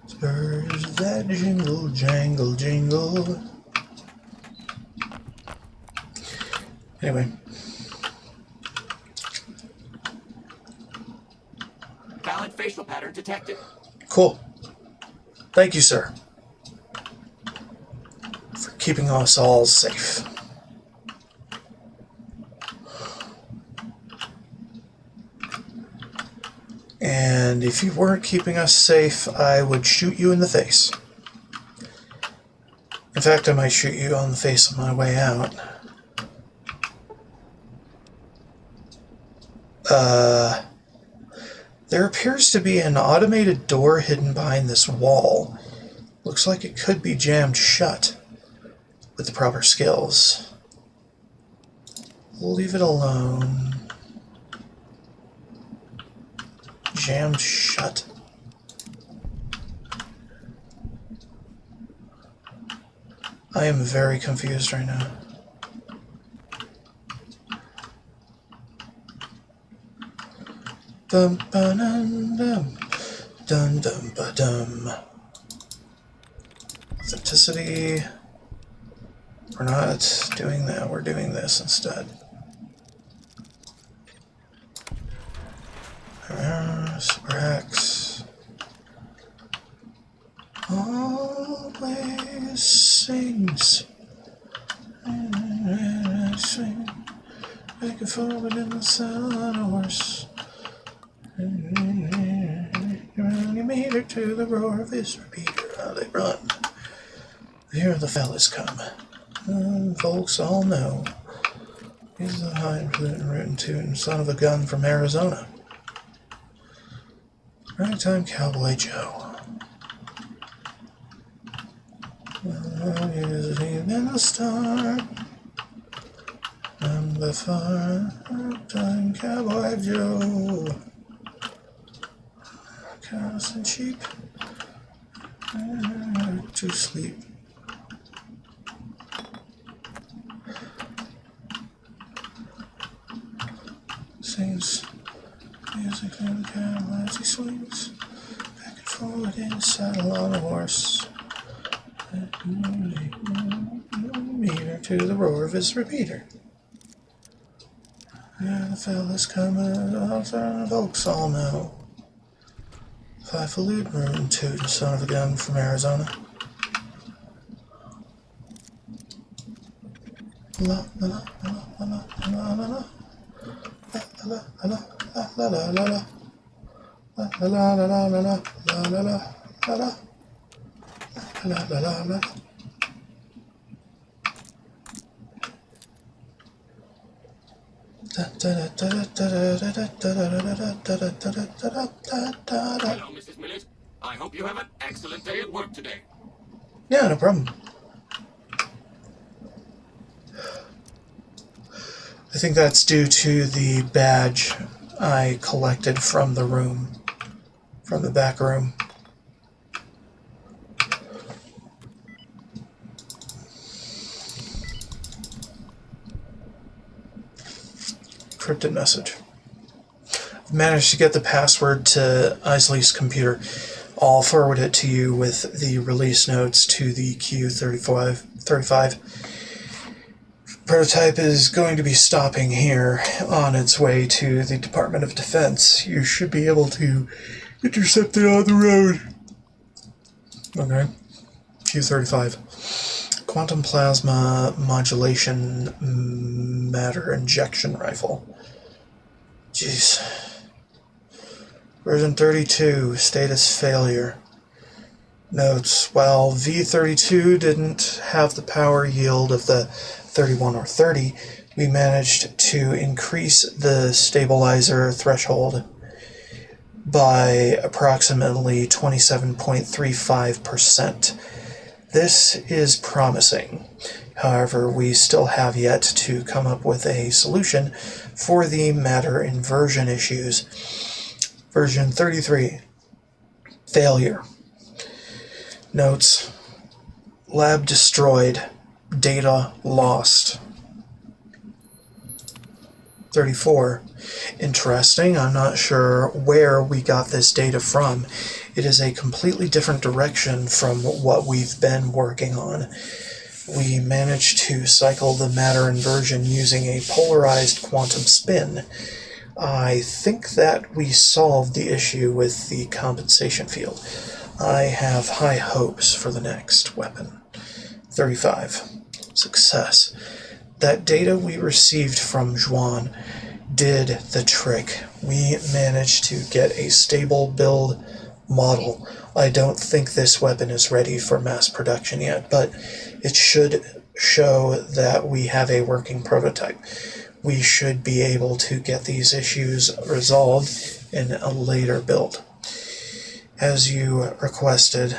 Spurs that jingle, jangle, jingle. Anyway. Valid facial pattern detected. Cool. Thank you, sir, for keeping us all safe. And if you weren't keeping us safe, I would shoot you in the face. In fact, I might shoot you on the face on my way out. There appears to be an automated door hidden behind this wall. Looks like it could be jammed shut with the proper skills. We'll leave it alone. Jammed shut. I am very confused right now. Dum ba dum dum dum dum ba dum. Authenticity. We're not doing that, we're doing this instead. Super X. Always sings. Swing. Back and forward in the sun on a horse. You made her to the roar of his repeater. How they run. Here the fellas come. Folks all know. He's the highfalutin rootin' tootin' son of a gun from Arizona. Ragtime Cowboy Joe. He's been a star. I'm the Ragtime Cowboy Joe. Cows and sheep to sleep. Sings music in the cab as he swings back and forward in his saddle on a horse. Meter to the roar of his repeater. Yeah, the fellas coming, all the folks all know. Highfalutin rootin' tootin' son of a gun from Arizona. La la la la la la la la. La la la la la la la. La la la la la la la la la la la. La la la la. Hello, Mrs. Millet. I hope you have an excellent day at work today. Yeah, no problem. I think that's due to the badge I collected from the room, from the back room. Encrypted message. I've managed to get the password to Isley's computer. I'll forward it to you with the release notes to the Q35. Prototype is going to be stopping here on its way to the Department of Defense. You should be able to intercept it on the road. Okay. Q35. Quantum Plasma Modulation Matter Injection Rifle. Jeez. Version 32, status failure. Notes, while V32 didn't have the power yield of the 31 or 30, we managed to increase the stabilizer threshold by approximately 27.35%. This is promising. However, we still have yet to come up with a solution for the matter inversion issues. Version 33. Failure. Notes. Lab destroyed. Data lost. 34. Interesting. I'm not sure where we got this data from. It is a completely different direction from what we've been working on. We managed to cycle the matter inversion using a polarized quantum spin. I think that we solved the issue with the compensation field. I have high hopes for the next weapon. 35. Success. That data we received from Juan did the trick. We managed to get a stable build model. I don't think this weapon is ready for mass production yet, but it should show that we have a working prototype. We should be able to get these issues resolved in a later build. As you requested,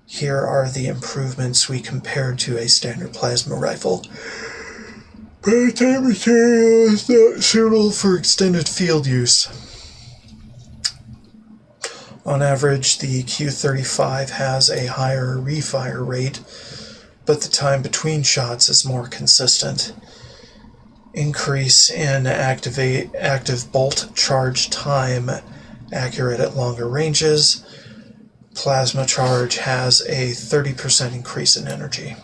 here are the improvements we compared to a standard plasma rifle. Prototype material is not suitable for extended field use. On average, the Q35 has a higher refire rate, but the time between shots is more consistent. Increase in active bolt charge time, accurate at longer ranges. Plasma charge has a 30% increase in energy.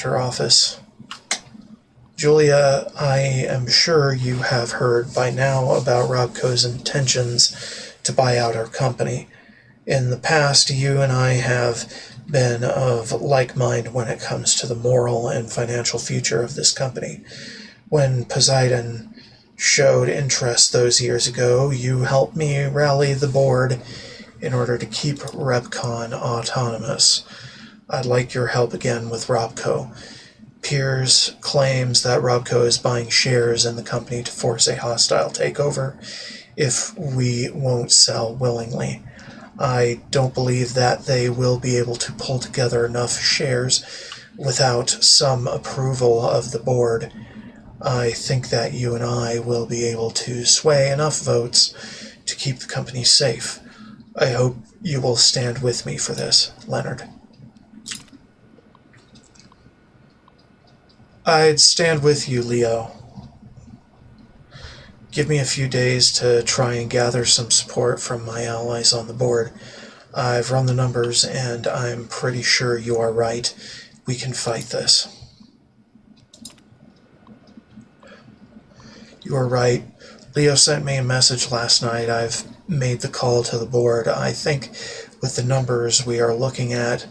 Director Office. Julia, I am sure you have heard by now about Robco's intentions to buy out our company. In the past, you and I have been of like mind when it comes to the moral and financial future of this company. When Poseidon showed interest those years ago, you helped me rally the board in order to keep Repcon autonomous. I'd like your help again with Robco. Piers claims that Robco is buying shares in the company to force a hostile takeover if we won't sell willingly. I don't believe that they will be able to pull together enough shares without some approval of the board. I think that you and I will be able to sway enough votes to keep the company safe. I hope you will stand with me for this, Leonard. I'd stand with you, Leo. Give me a few days to try and gather some support from my allies on the board. I've run the numbers, and I'm pretty sure you are right. We can fight this. You are right. Leo sent me a message last night. I've made the call to the board. I think with the numbers we are looking at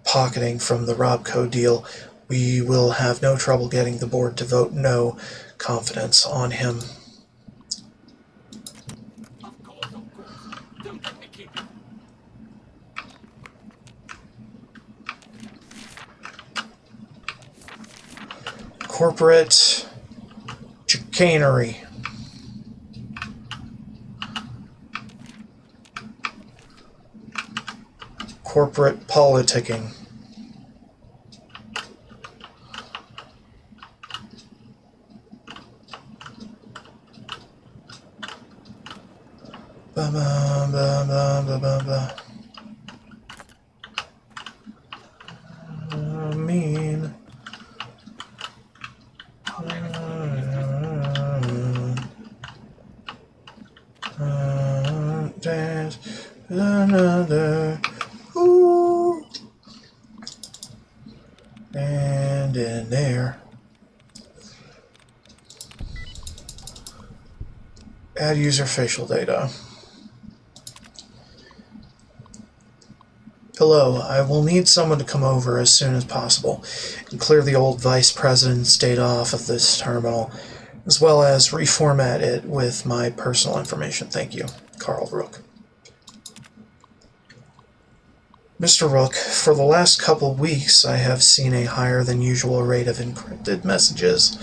pocketing from the Robco deal, we will have no trouble getting the board to vote no confidence on him. Of course. Don't let me keep you. Corporate chicanery. Corporate politicking. Blah, blah, blah, blah, blah, blah, blah. Mean. Dance another. Ooh. And in there. Add user facial data. Hello, I will need someone to come over as soon as possible and clear the old vice president's data off of this terminal, as well as reformat it with my personal information. Thank you, Carl Rook. Mr. Rook, for the last couple weeks I have seen a higher than usual rate of encrypted messages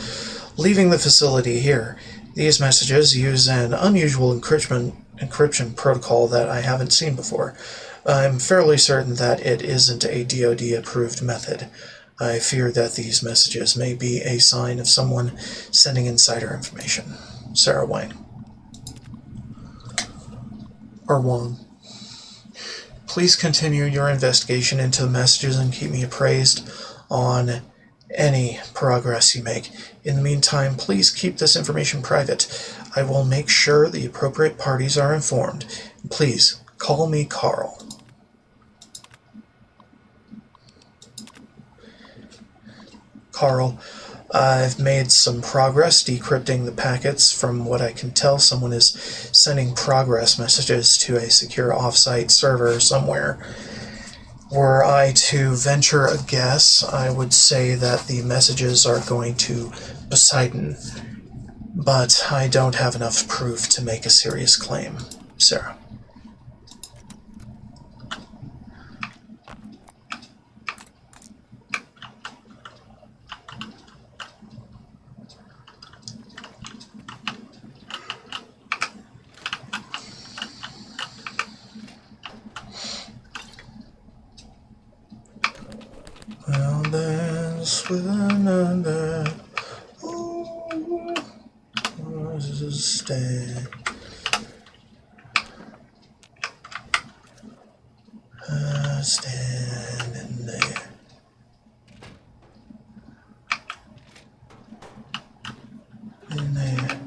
leaving the facility here. These messages use an unusual encryption protocol that I haven't seen before. I'm fairly certain that it isn't a DoD-approved method. I fear that these messages may be a sign of someone sending insider information. Sarah Wang. Or Wang. Please continue your investigation into the messages and keep me appraised on any progress you make. In the meantime, please keep this information private. I will make sure the appropriate parties are informed. Please, call me Carl. Carl, I've made some progress decrypting the packets. From what I can tell, someone is sending progress messages to a secure off-site server somewhere. Were I to venture a guess, I would say that the messages are going to Poseidon, but I don't have enough proof to make a serious claim. Sarah. I'll dance with another. Ooh, stand. Standing there. In there.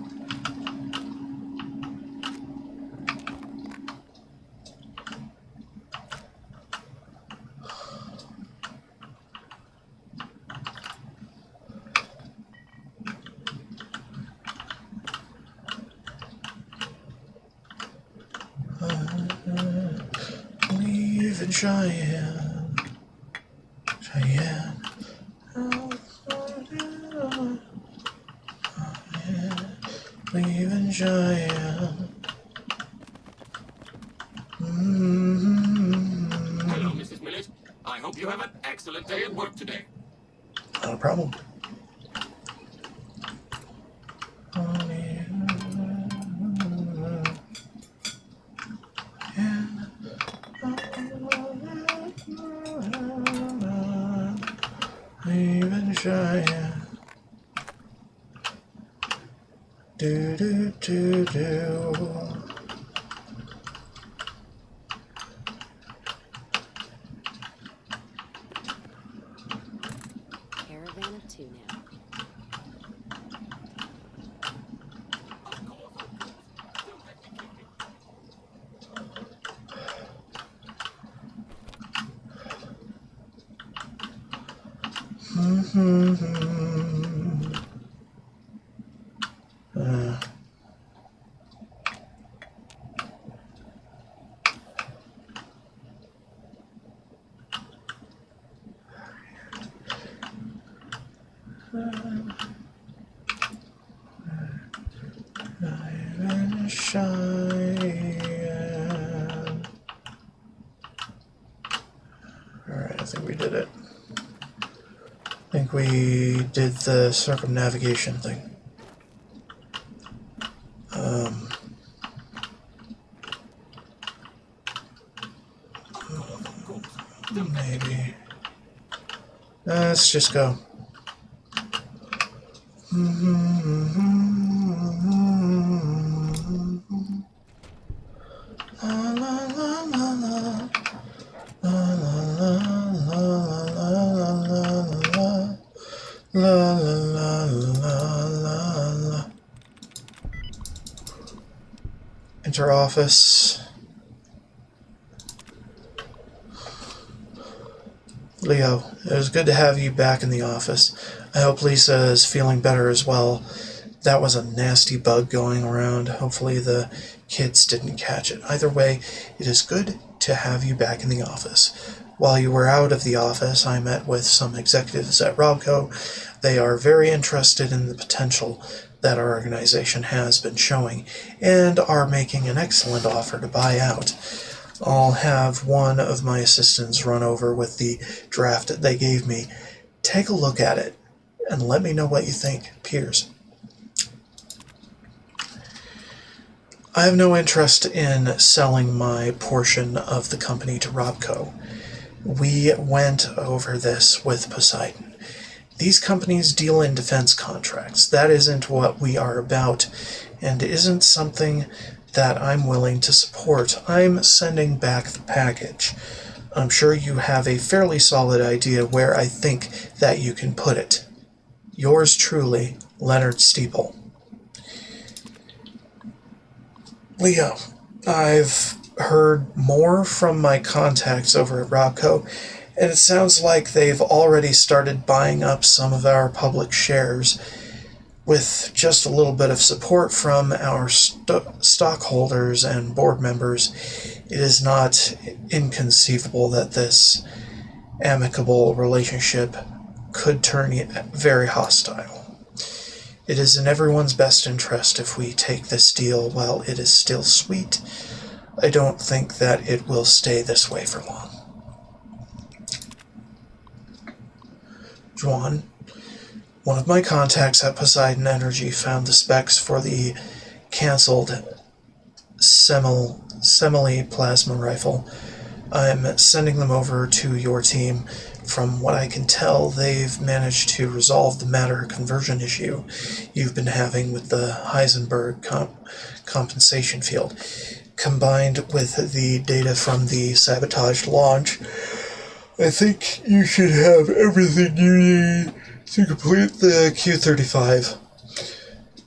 in Cheyenne. Cheyenne. Leave in Cheyenne. Hello, Mrs. Millet. I hope you have an excellent day at work today. Not a problem. Leave in Cheyenne. Do do do do. Caravan of two now. Cheyenne. Alright, I think we did it. I think we did the circumnavigation thing. Maybe. Let's just go. La la la la la la. Enter office. Leo, it was good to have you back in the office. I hope Lisa is feeling better as well. That was a nasty bug going around. Hopefully the kids didn't catch it. Either way, it is good to have you back in the office. While you were out of the office, I met with some executives at Robco. They are very interested in the potential that our organization has been showing and are making an excellent offer to buy out. I'll have one of my assistants run over with the draft that they gave me. Take a look at it and let me know what you think, Piers. I have no interest in selling my portion of the company to Robco. We went over this with Poseidon. These companies deal in defense contracts. That isn't what we are about, and isn't something that I'm willing to support. I'm sending back the package. I'm sure you have a fairly solid idea where I think that you can put it. Yours truly, Leonard Steeple. Leo, I've heard more from my contacts over at Robco, and it sounds like they've already started buying up some of our public shares. With just a little bit of support from our stockholders and board members, it is not inconceivable that this amicable relationship could turn very hostile. It is in everyone's best interest if we take this deal while it is still sweet. I don't think that it will stay this way for long. Juan, one of my contacts at Poseidon Energy found the specs for the cancelled Semele plasma rifle. I'm sending them over to your team. From what I can tell, they've managed to resolve the matter conversion issue you've been having with the Heisenberg compensation field. Combined with the data from the sabotaged launch, I think you should have everything you need to complete the Q-35.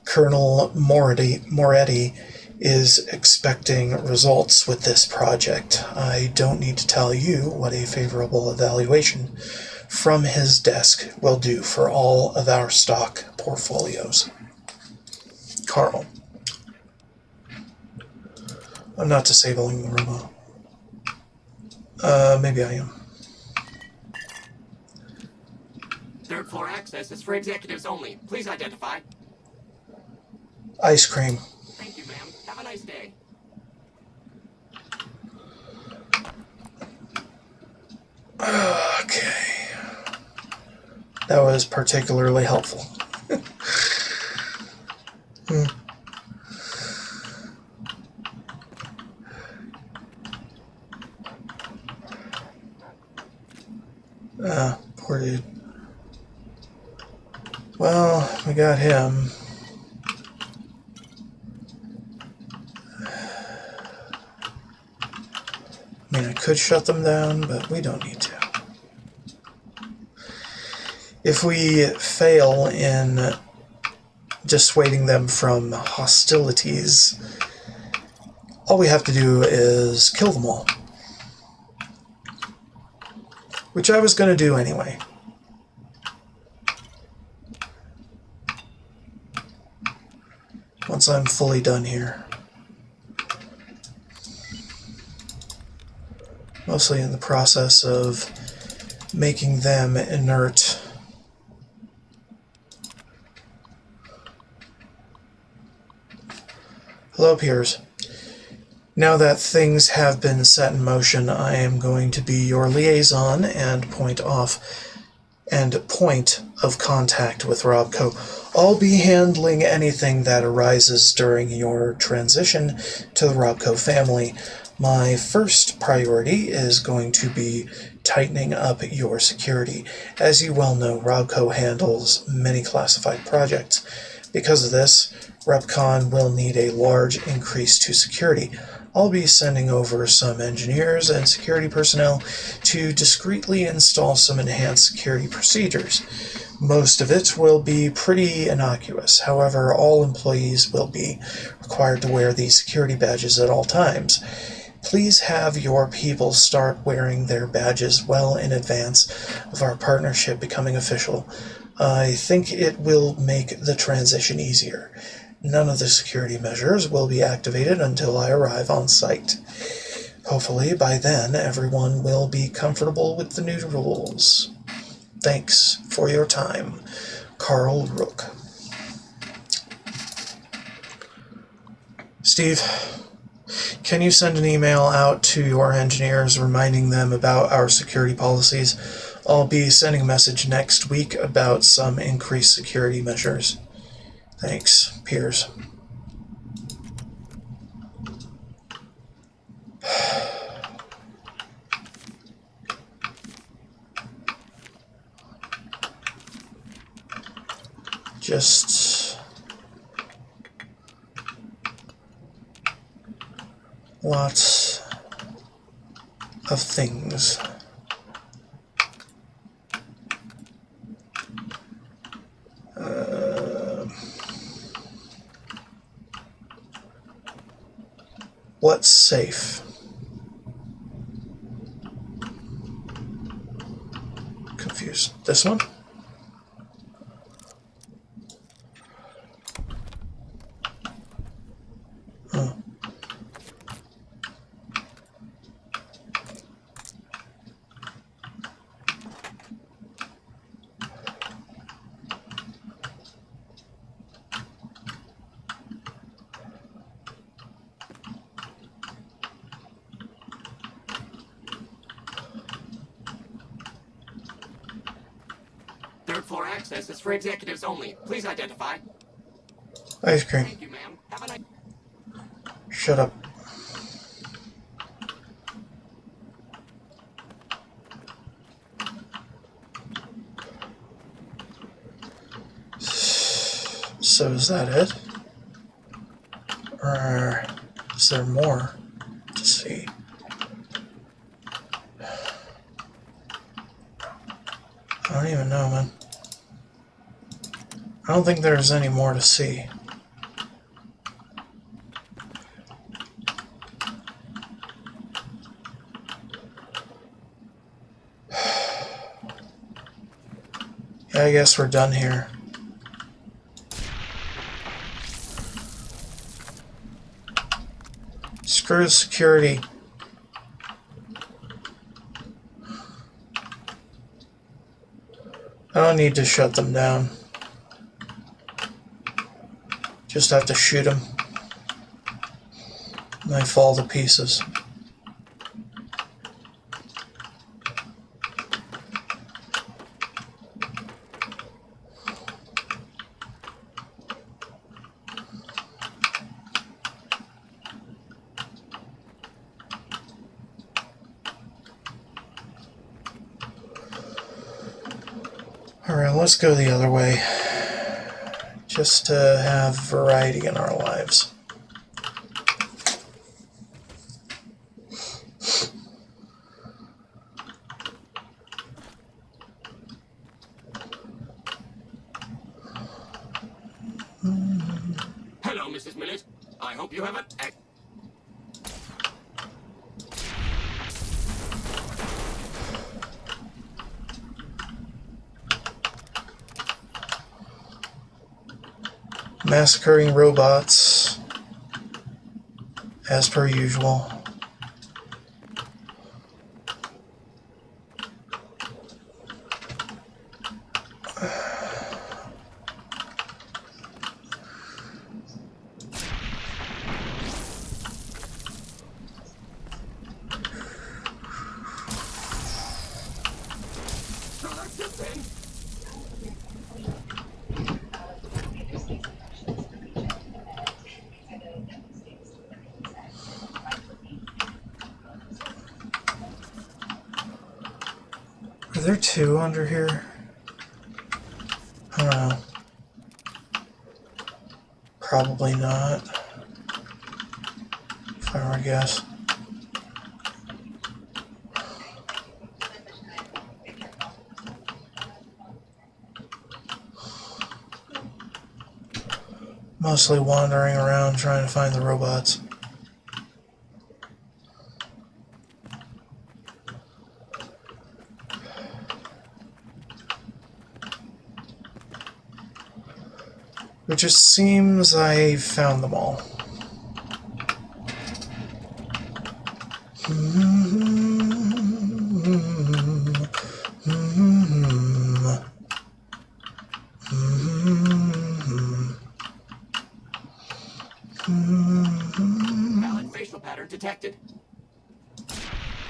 Colonel Moretti is expecting results with this project. I don't need to tell you what a favorable evaluation from his desk will do for all of our stock portfolios. Carl. I'm not disabling the robot. Maybe I am. Third floor access is for executives only. Please identify. Ice cream. Thank you, ma'am. Have a nice day. Okay. That was particularly helpful. Poor dude. Well, we got him. I mean, I could shut them down, but we don't need to. If we fail in dissuading them from hostilities, all we have to do is kill them all. Which I was going to do anyway. Once I'm fully done here. Mostly in the process of making them inert. Hello, peers. Now that things have been set in motion, I am going to be your liaison and point of contact with Robco. I'll be handling anything that arises during your transition to the Robco family. My first priority is going to be tightening up your security. As you well know, Robco handles many classified projects. Because of this, RepCon will need a large increase to security. I'll be sending over some engineers and security personnel to discreetly install some enhanced security procedures. Most of it will be pretty innocuous. However, all employees will be required to wear these security badges at all times. Please have your people start wearing their badges well in advance of our partnership becoming official. I think it will make the transition easier. None of the security measures will be activated until I arrive on site. Hopefully, by then, everyone will be comfortable with the new rules. Thanks for your time, Carl Rook. Steve, can you send an email out to your engineers reminding them about our security policies? I'll be sending a message next week about some increased security measures. Thanks, Piers. Just lots of things. What's safe? Confused. This one? Oh. Third floor access is for executives only. Please identify. Ice cream. Thank you, ma'am. Have a nice... Shut up. So is that it? Or is there more to see? I don't even know, man. I don't think there's any more to see. Yeah, I guess we're done here. Screw security. I don't need to shut them down. Just have to shoot them. And they fall to pieces. Alright, let's go the other way. Just to have variety in our lives. Hello, Mrs. Millet. I hope you have an... Massacring robots, as per usual. So that's it then. Are there two under here? I don't know. Probably not. If I were to guess. Mostly wandering around trying to find the robots. It just seems I found them all. Valid facial pattern detected.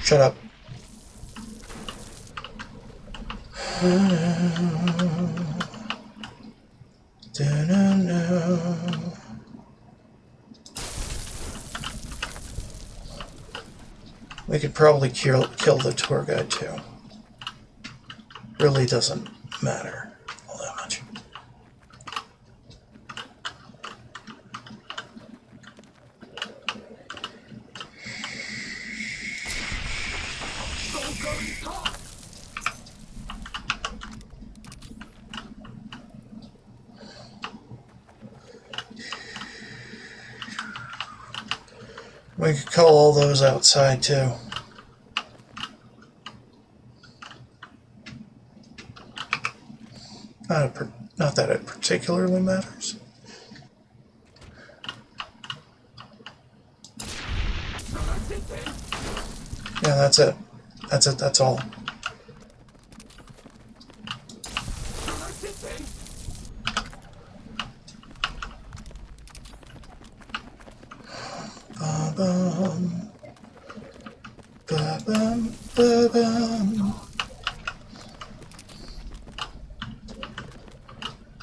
Shut up. We could probably kill the tour guide too. Really doesn't matter all that much. We could call all those outside too. Not that it particularly matters. Yeah, that's it. That's it, that's all. Ba-bum. Ba-bum. Ba-bum.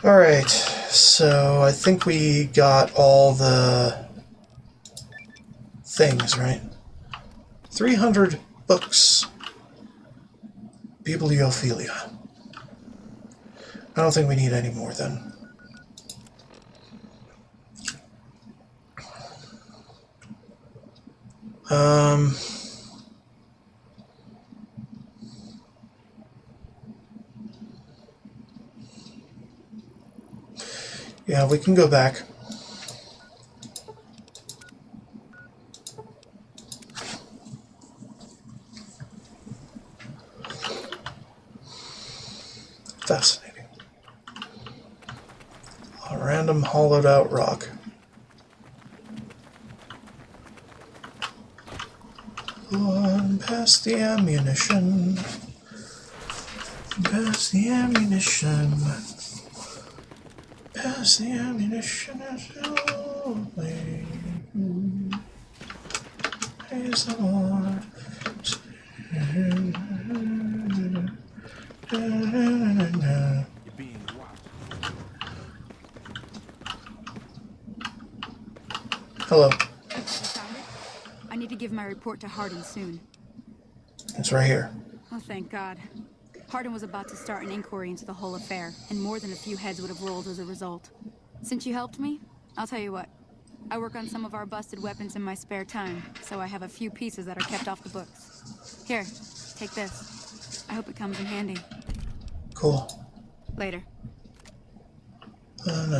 Alright, so I think we got all the things, right? 300 books. Bibliophilia. I don't think we need any more then. Yeah, we can go back. Fascinating. A random hollowed out rock. On past the ammunition. Pass the ammunition. Pass the ammunition as only. Praise the Lord. You're being watched. Hello. You found it? I need to give my report to Hardin soon. It's right here. Oh, thank God. Hardin was about to start an inquiry into the whole affair, and more than a few heads would have rolled as a result. Since you helped me, I'll tell you what. I work on some of our busted weapons in my spare time, so I have a few pieces that are kept off the books. Here, take this. I hope it comes in handy. Cool. Later. And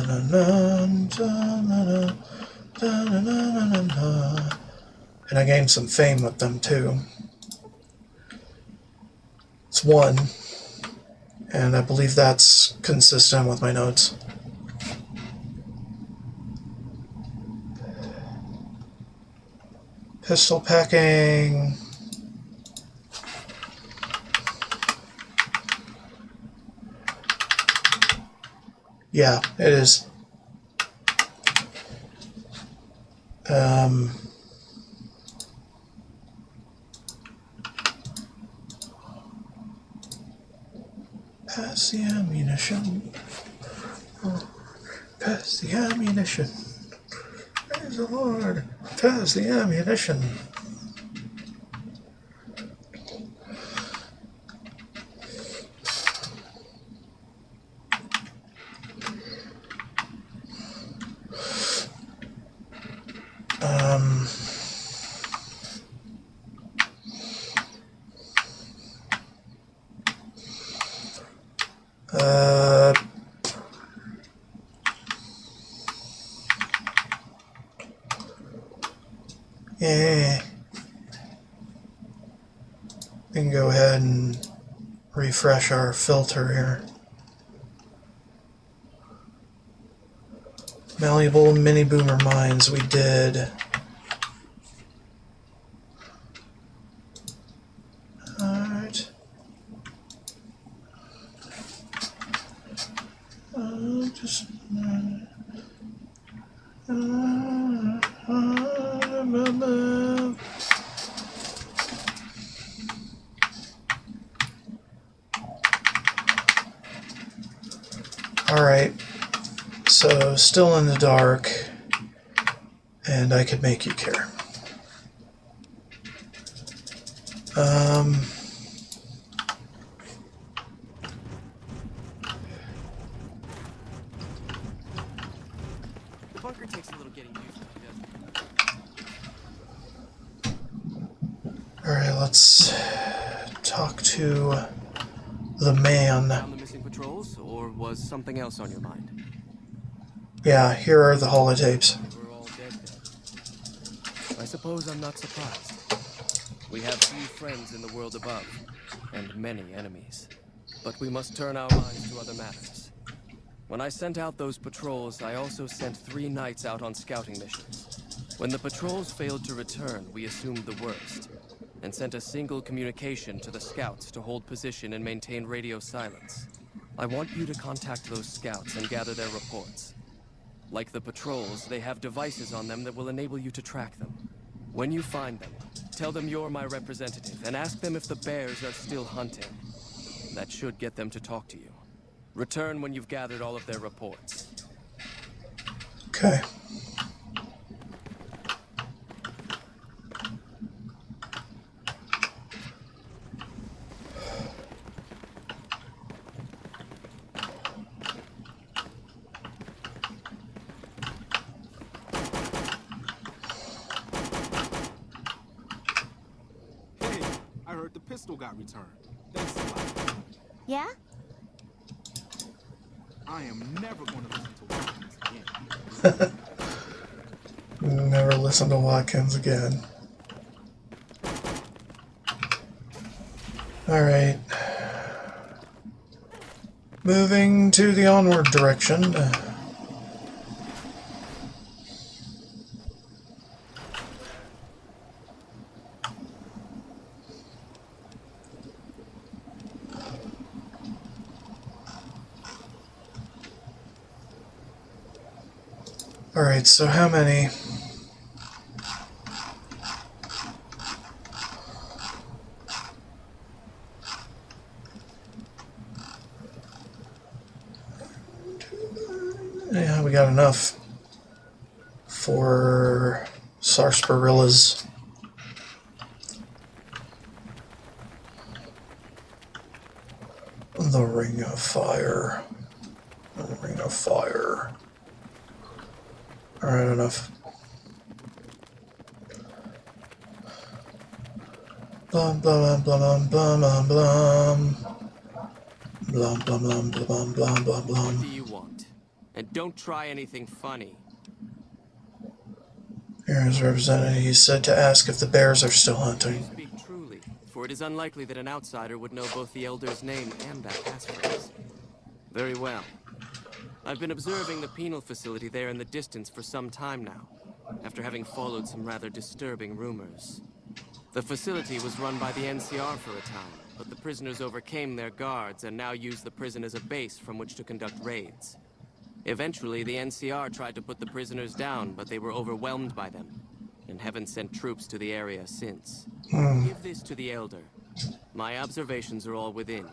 I gained some fame with them too. It's one, and I believe that's consistent with my notes. Pistol packing. Yeah, it is. Pass the ammunition. Oh, pass the ammunition. Praise the Lord. Pass the ammunition. Yeah. We can go ahead and refresh our filter here. Malleable mini boomer mines, we did. Alright. Just. Alright, so still in the dark, and I could make you care. The bunker takes a little getting used to, doesn't it? Alright, let's talk to the man. Found the missing patrols, or was something else on your mind? Yeah, here are the holotapes. We're all dead then. I suppose I'm not surprised. We have few friends in the world above, and many enemies. But we must turn our minds to other matters. When I sent out those patrols, I also sent 3 knights out on scouting missions. When the patrols failed to return, we assumed the worst, and sent a single communication to the scouts to hold position and maintain radio silence. I want you to contact those scouts and gather their reports. Like the patrols, they have devices on them that will enable you to track them. When you find them, tell them you're my representative and ask them if the bears are still hunting. That should get them to talk to you. Return when you've gathered all of their reports. Okay. Hey, I heard the pistol got returned. Thanks a lot. Yeah? I am never going to listen to Watkins again. Never listen to Watkins again. Alright. Moving to the onward direction. Alright, so how many? Yeah, we got enough for sarsaparillas. The Ring of Fire. The Ring of Fire. Alright, enough. Blum blum blum blum blum blum. Blum blum blum blum blum blum blum. What do you want? And don't try anything funny. Here is representative. He said to ask if the bears are still hunting. You speak truly, for it is unlikely that an outsider would know both the Elder's name and that passphrase. Very well. I've been observing the penal facility there in the distance for some time now, after having followed some rather disturbing rumors. The facility was run by the NCR for a time, but the prisoners overcame their guards and now use the prison as a base from which to conduct raids. Eventually, the NCR tried to put the prisoners down, but they were overwhelmed by them, and haven't sent troops to the area since. Give this to the Elder. My observations are all within.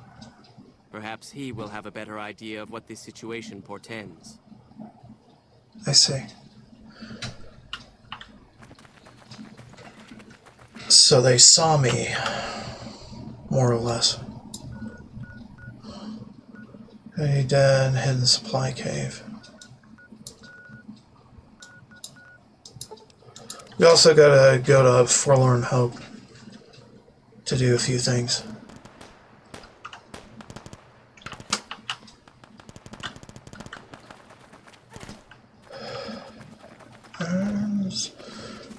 Perhaps he will have a better idea of what this situation portends. I see. So they saw me, more or less. Hey, Dad, hidden supply cave. We also gotta go to Forlorn Hope to do a few things.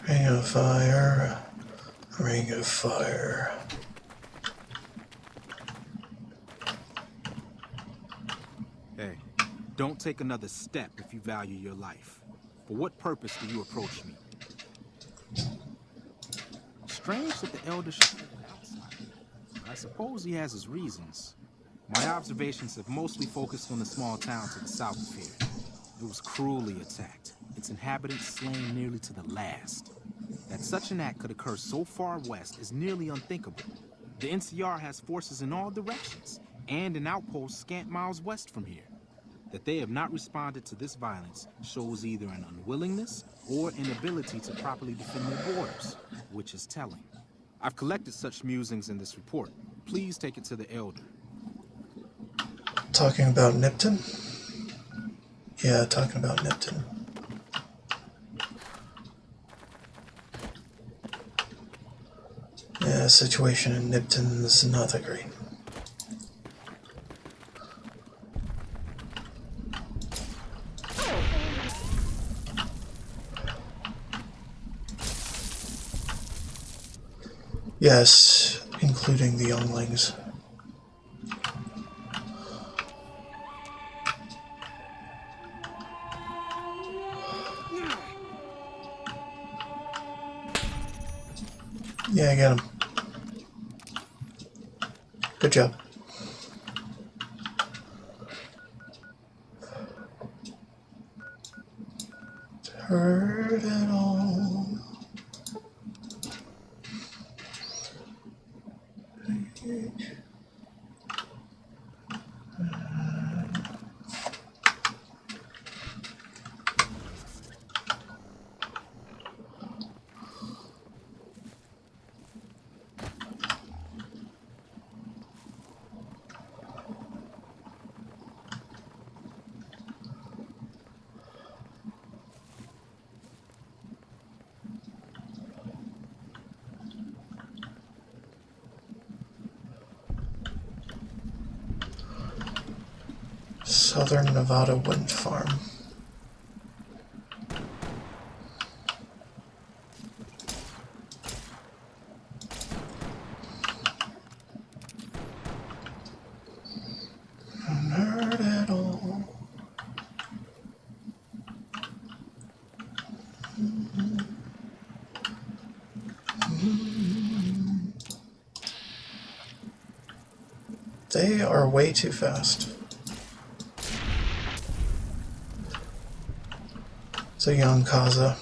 Ring of Fire. Ring of Fire. Hey, don't take another step if you value your life. For what purpose do you approach me? Strange that the Elder should be outside. I suppose he has his reasons. My observations have mostly focused on the small town to the south of here. It was cruelly attacked, its inhabitants slain nearly to the last. That such an act could occur so far west is nearly unthinkable. The NCR has forces in all directions, and an outpost scant miles west from here. That they have not responded to this violence shows either an unwillingness or inability to properly defend their borders, which is telling. I've collected such musings in this report. Please take it to the Elder. Talking about Nipton? Yeah, talking about Nipton. Yeah, the situation in Nipton is not that great. Yes, including the younglings. Yeah, I got him. Good job. Heard it all. Southern Nevada Wind Farm. Heard it all. They are way too fast. Is the young Kaza.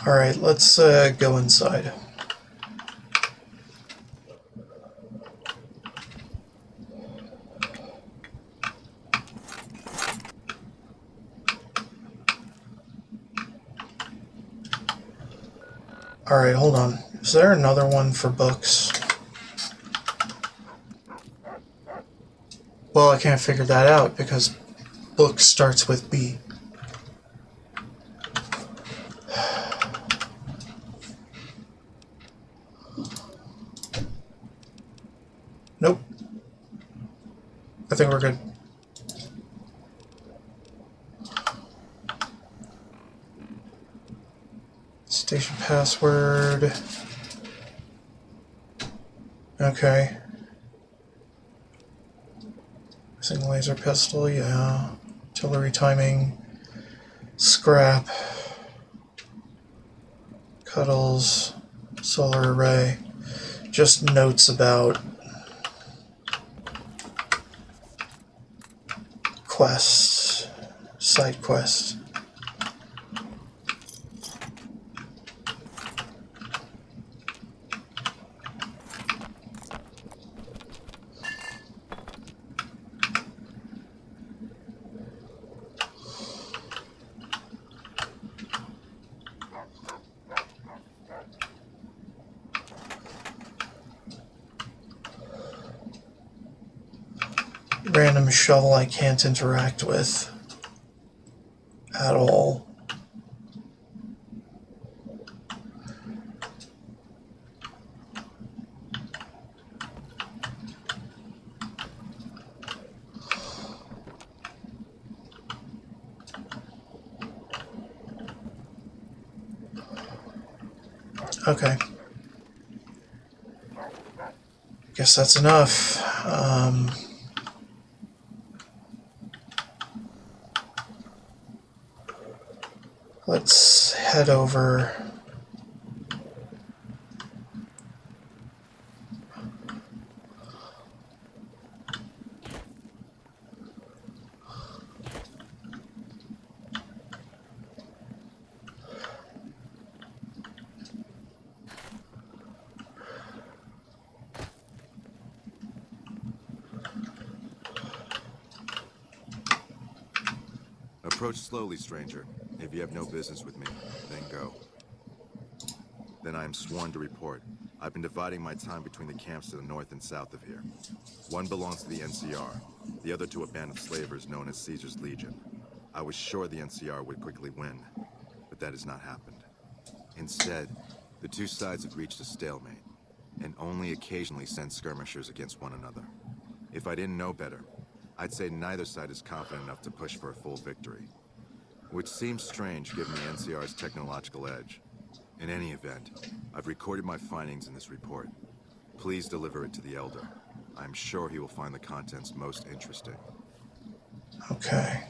Alright, let's go inside. Alright, hold on. Is there another one for books? Well, I can't figure that out because book starts with B. Nope. I think we're good. Station password. Okay. Missing laser pistol, yeah. Artillery timing. Scrap. Cuddles. Solar array. Just notes about quests. Side quests. Random shovel I can't interact with at all. Okay. Guess that's enough. Let's head over. Approach slowly, stranger. If you have no business with me, then go. Then I am sworn to report. I've been dividing my time between the camps to the north and south of here. One belongs to the NCR, the other to a band of slavers known as Caesar's Legion. I was sure the NCR would quickly win, but that has not happened. Instead, the two sides have reached a stalemate, and only occasionally send skirmishers against one another. If I didn't know better, I'd say neither side is confident enough to push for a full victory. Which seems strange given the NCR's technological edge. In any event, I've recorded my findings in this report. Please deliver it to the Elder. I'm sure he will find the contents most interesting. Okay.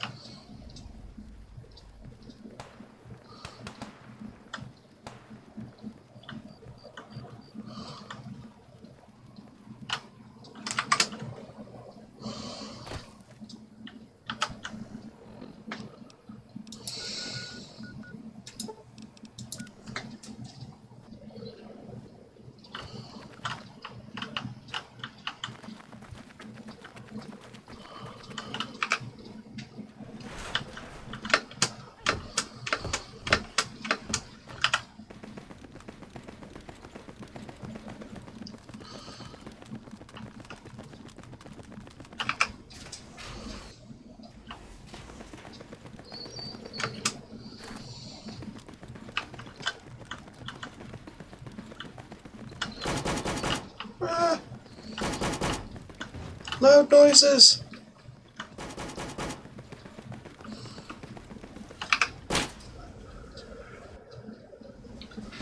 Loud noises!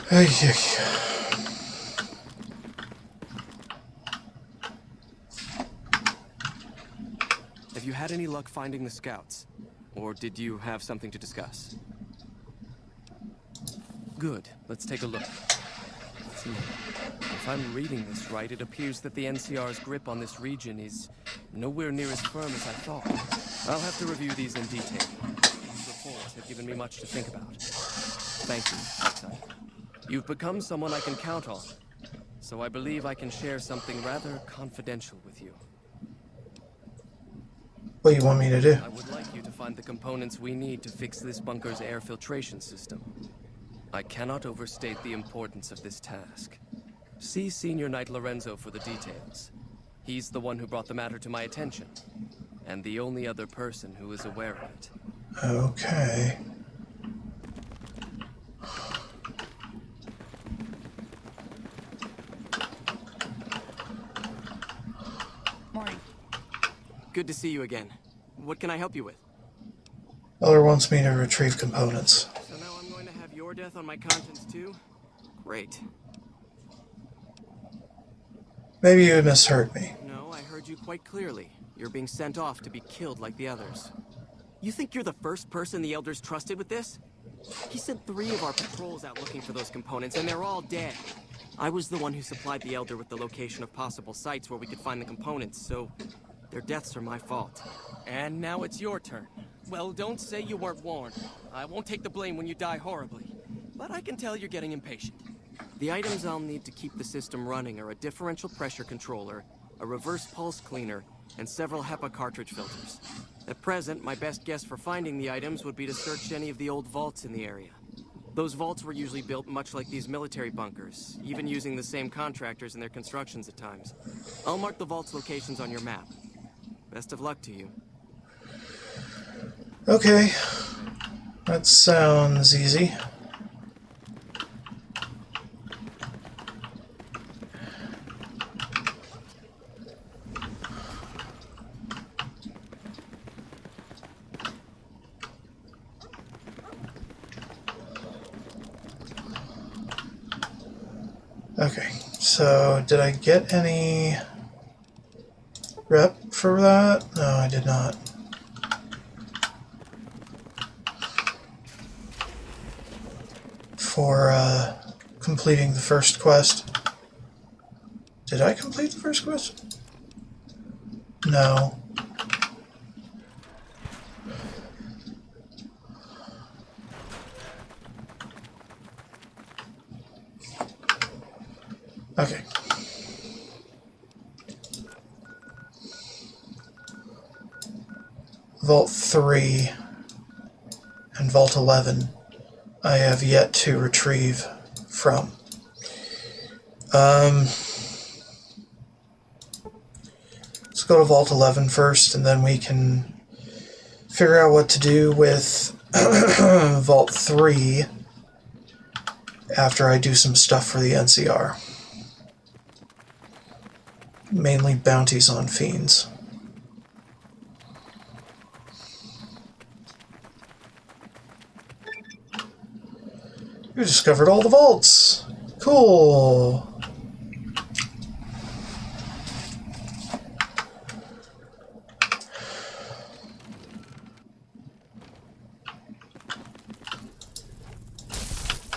Hey, Have you had any luck finding the scouts? Or did you have something to discuss? Good. Let's take a look. If I'm reading this right, it appears that the NCR's grip on this region is nowhere near as firm as I thought. I'll have to review these in detail. These reports have given me much to think about. Thank you, Outsider. You've become someone I can count on, so I believe I can share something rather confidential with you. What do you want me to do? I would like you to find the components we need to fix this bunker's air filtration system. I cannot overstate the importance of this task. See Senior Knight Lorenzo for the details. He's the one who brought the matter to my attention, and the only other person who is aware of it. Okay. Morning. Good to see you again. What can I help you with? Elder wants me to retrieve components. So now I'm going to have your death on my conscience too? Great. Maybe you misheard me. No, I heard you quite clearly. You're being sent off to be killed like the others. You think you're the first person the Elders trusted with this? He sent 3 of our patrols out looking for those components, and they're all dead. I was the one who supplied the Elder with the location of possible sites where we could find the components, so their deaths are my fault. And now it's your turn. Well, don't say you weren't warned. I won't take the blame when you die horribly, but I can tell you're getting impatient. The items I'll need to keep the system running are a differential pressure controller, a reverse pulse cleaner, and several HEPA cartridge filters. At present, my best guess for finding the items would be to search any of the old vaults in the area. Those vaults were usually built much like these military bunkers, even using the same contractors in their constructions at times. I'll mark the vault's locations on your map. Best of luck to you. Okay. That sounds easy. Okay, so did I get any rep for that? No, I did not. For completing the first quest. Did I complete the first quest? No. Okay. Vault 3 and Vault 11 I have yet to retrieve from. Let's go to Vault 11 first, and then we can figure out what to do with Vault 3 after I do some stuff for the NCR. Mainly bounties on fiends. You discovered all the vaults! Cool!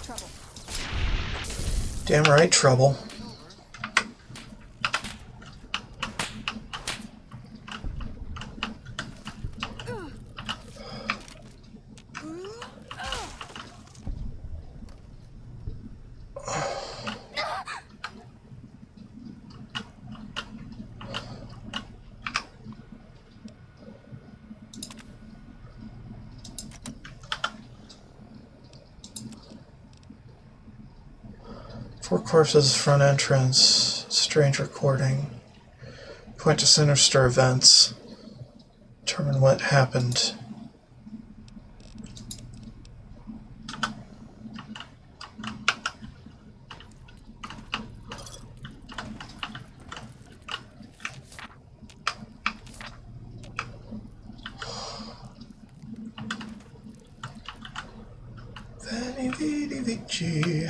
Trouble. Damn right, trouble. Four corpses, front entrance, strange recording. Point to sinister events. Determine what happened. Veni vidi vici.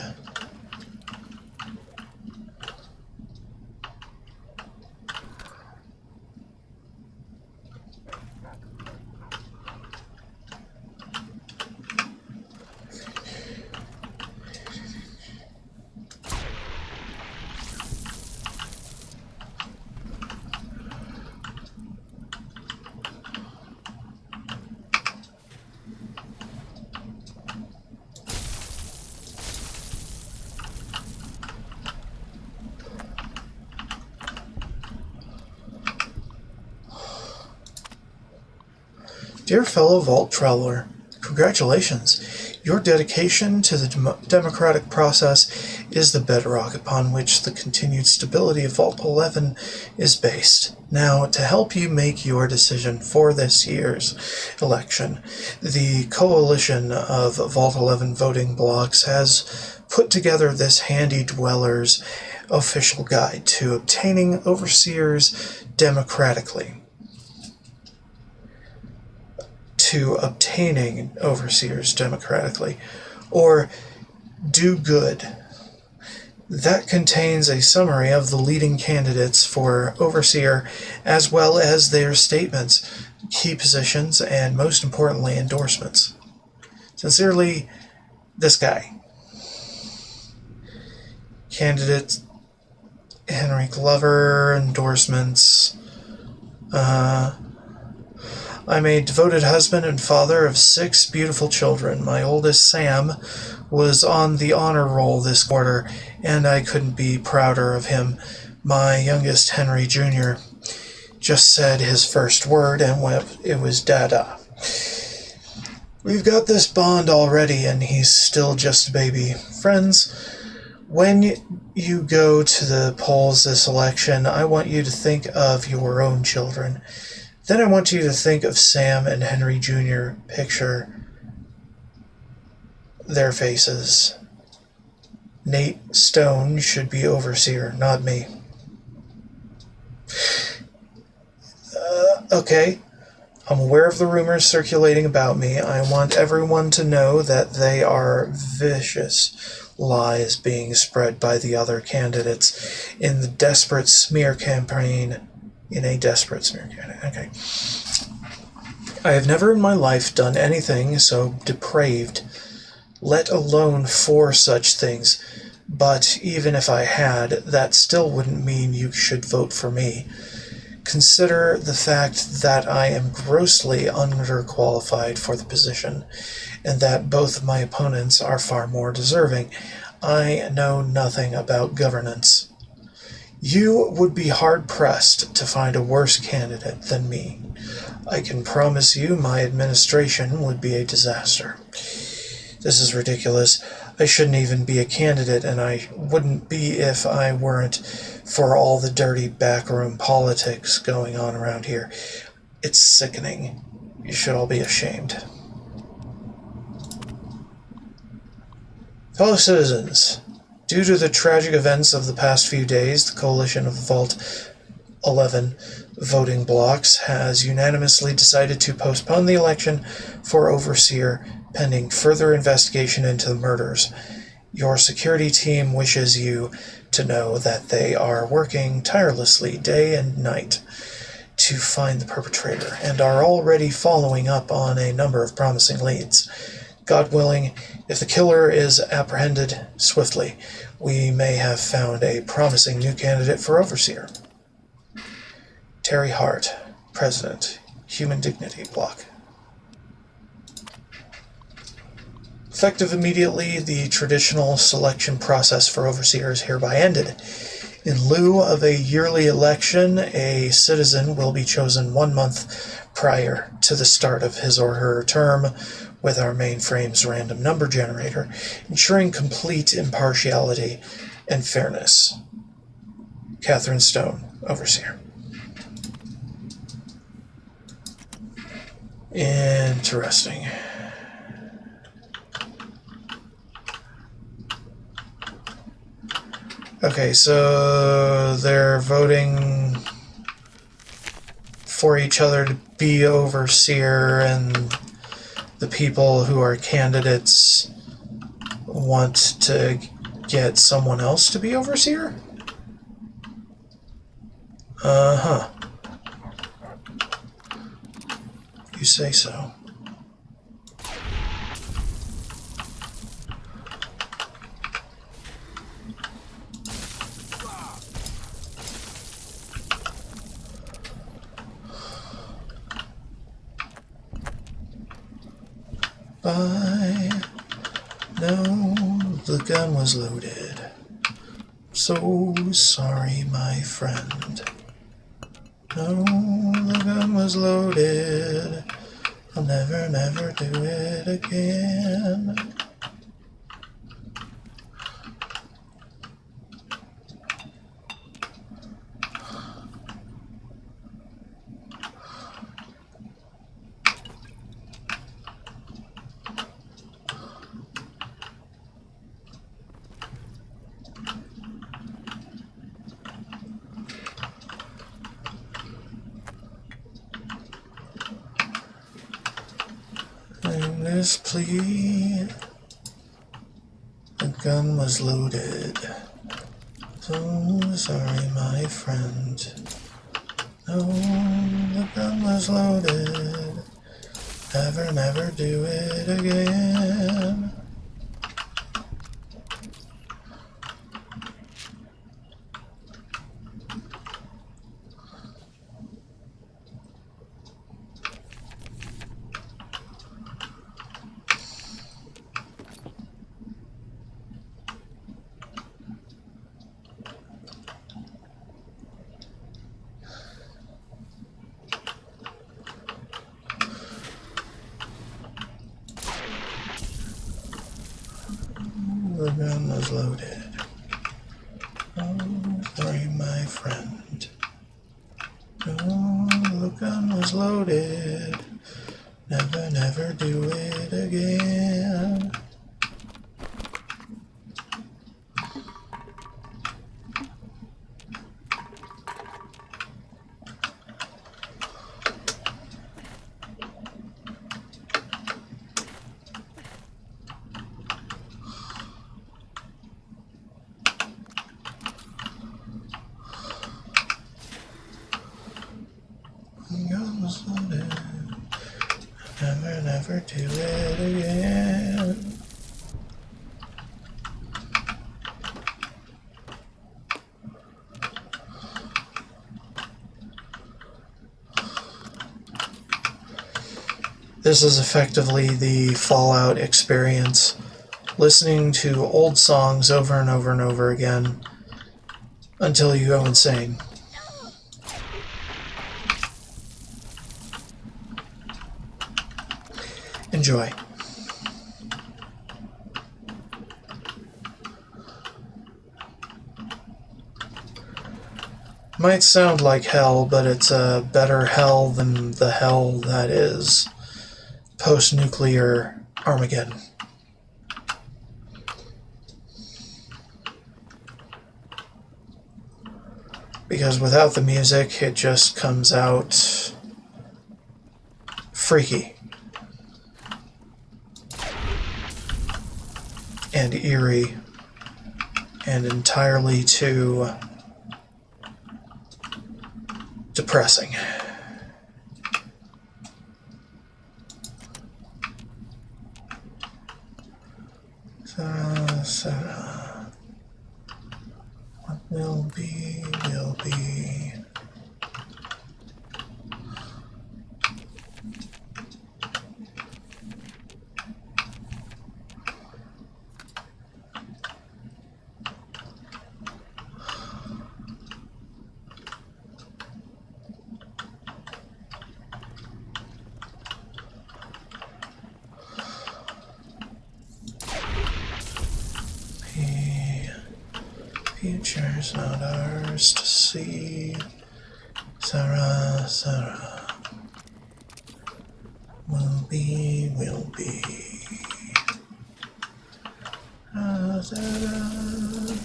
Dear fellow Vault Traveler, congratulations. Your dedication to the democratic process is the bedrock upon which the continued stability of Vault 11 is based. Now, to help you make your decision for this year's election, the coalition of Vault 11 voting blocks has put together this handy dweller's official guide to obtaining overseers democratically. Or do good. That contains a summary of the leading candidates for overseer, as well as their statements, key positions, and most importantly, endorsements. Sincerely, this guy. Candidate Henry Glover, endorsements. I'm a devoted husband and father of 6 beautiful children. My oldest, Sam, was on the honor roll this quarter, and I couldn't be prouder of him. My youngest, Henry Jr., just said his first word, and it was Dada. We've got this bond already, and he's still just a baby. Friends, when you go to the polls this election, I want you to think of your own children. Then I want you to think of Sam and Henry Jr. Picture their faces. Nate Stone should be overseer, not me. Okay. I'm aware of the rumors circulating about me. I want everyone to know that they are vicious lies being spread by the other candidates in a desperate smear campaign. Okay. I have never in my life done anything so depraved, let alone 4 such things. But even if I had, that still wouldn't mean you should vote for me. Consider the fact that I am grossly underqualified for the position, and that both of my opponents are far more deserving. I know nothing about governance. You would be hard-pressed to find a worse candidate than me. I can promise you my administration would be a disaster. This is ridiculous. I shouldn't even be a candidate, and I wouldn't be if I weren't for all the dirty backroom politics going on around here. It's sickening. You should all be ashamed. Fellow citizens, due to the tragic events of the past few days, the coalition of Vault 11 voting blocks has unanimously decided to postpone the election for overseer pending further investigation into the murders. Your security team wishes you to know that they are working tirelessly day and night to find the perpetrator and are already following up on a number of promising leads. God willing, if the killer is apprehended swiftly, we may have found a promising new candidate for overseer. Terry Hart, President, Human Dignity Block. Effective immediately, the traditional selection process for overseer is hereby ended. In lieu of a yearly election, a citizen will be chosen 1 month prior to the start of his or her term with our mainframe's random number generator, ensuring complete impartiality and fairness. Catherine Stone, Overseer. Interesting. Okay, so they're voting for each other to be overseer, and the people who are candidates want to get someone else to be overseer? Uh-huh. You say so. I know the gun was loaded. So sorry, my friend. No, the gun was loaded. I'll never, never do it again. In this plea, the gun was loaded. So sorry, my friend. No, the gun was loaded. Never, never do it again. The gun was loaded. Oh, sorry, my friend. Oh, the gun was loaded. Never, never do it again. The gun was loaded. Never, never do it again. This is effectively the Fallout experience. Listening to old songs over and over and over again until you go insane. Enjoy. Might sound like hell, but it's a better hell than the hell that is post-nuclear Armageddon. Because without the music, it just comes out freaky and eerie and entirely too depressing. Sarah, what will be, will be. Future's not ours to see. Sarah, Sarah. Will be, will be. Sarah.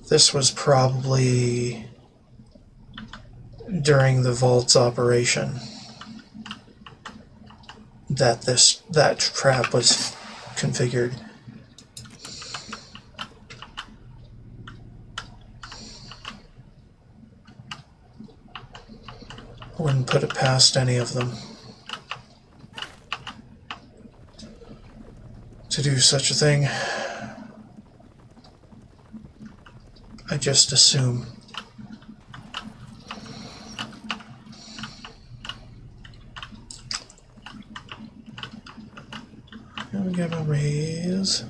This was probably during the Vault's operation that trap was configured. Wouldn't put it past any of them to do such a thing. I just assume. Gonna give a raise.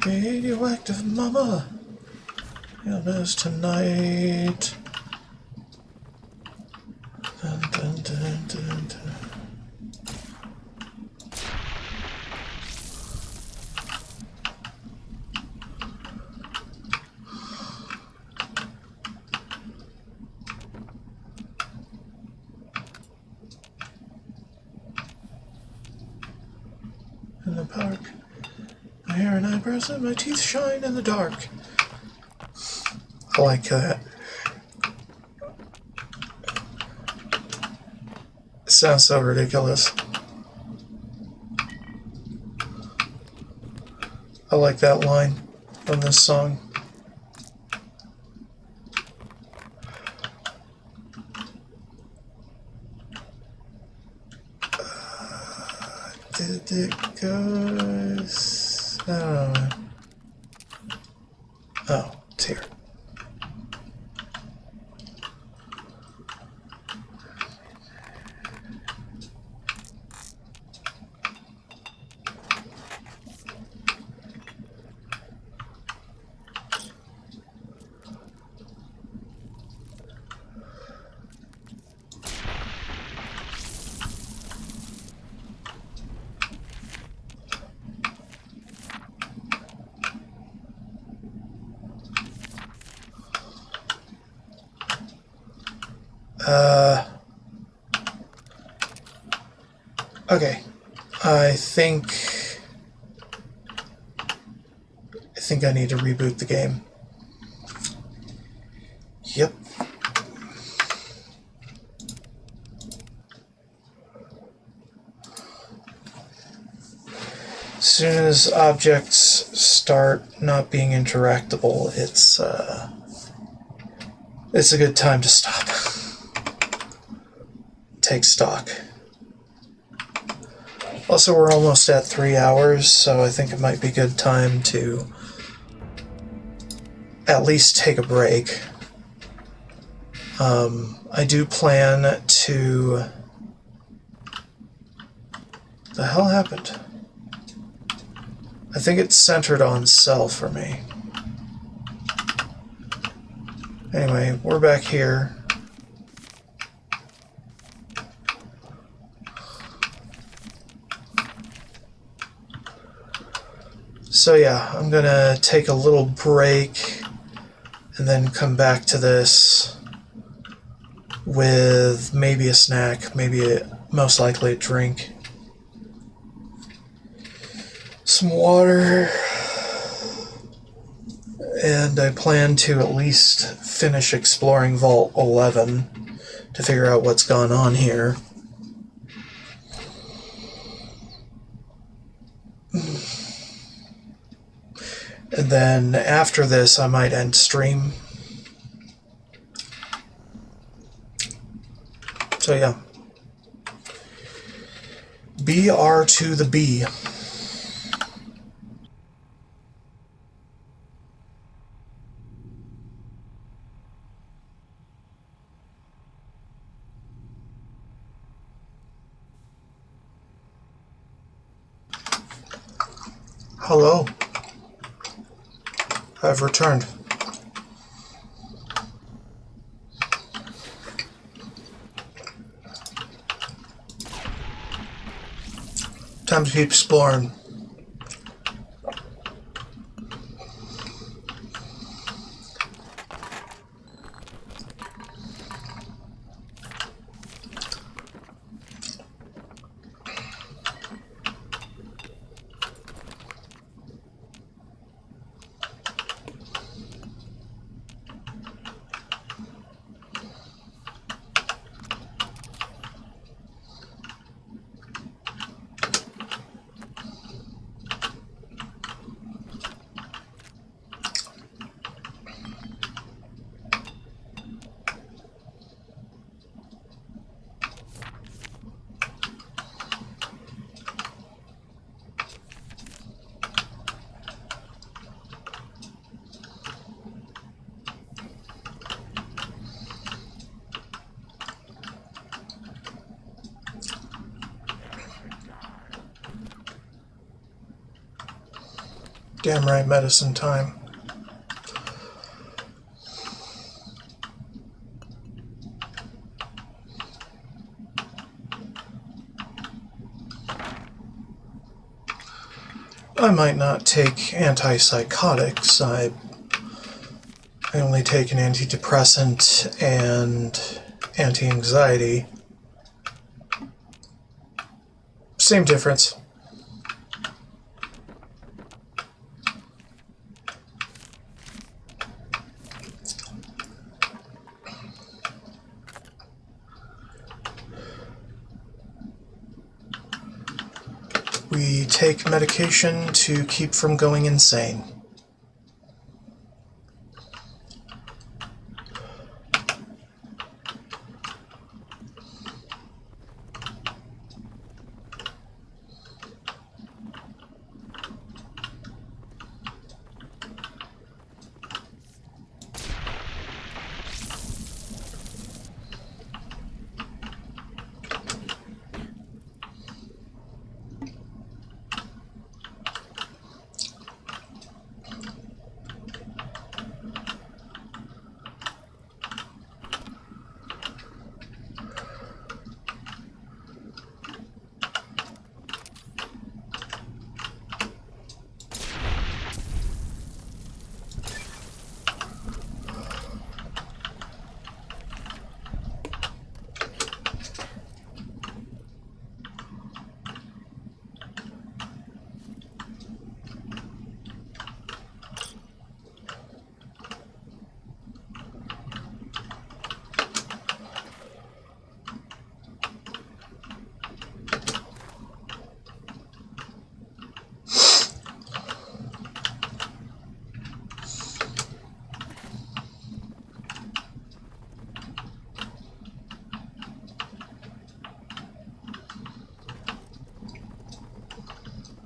Radioactive mama, illness tonight. Dun, dun, dun, dun, dun. In the park, my hair and eyebrows and my teeth shine in the dark. I like that. It sounds so ridiculous. I like that line from this song. Did it go? I don't know. Oh, it's here. Okay. I think I need to reboot the game. Yep. As soon as objects start not being interactable, it's a good time to stop. Take stock. Also, we're almost at 3 hours, so I think it might be a good time to at least take a break. I do plan to... The hell happened? I think it's centered on cell for me. Anyway, we're back here. So yeah, I'm gonna take a little break and then come back to this with maybe a snack, most likely a drink, some water, and I plan to at least finish exploring Vault 11 to figure out what's gone on here. And then after this, I might end stream. So yeah. BR to the B. Hello. I've returned. Time to keep exploring. Damn right, medicine time. I might not take antipsychotics. I only take an antidepressant and anti-anxiety. Same difference. We take medication to keep from going insane.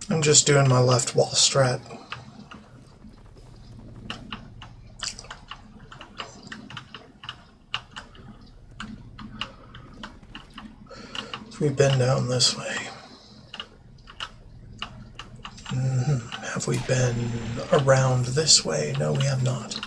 I'm just doing my left wall strat. If we bend down this way. Have we been around this way? No, we have not.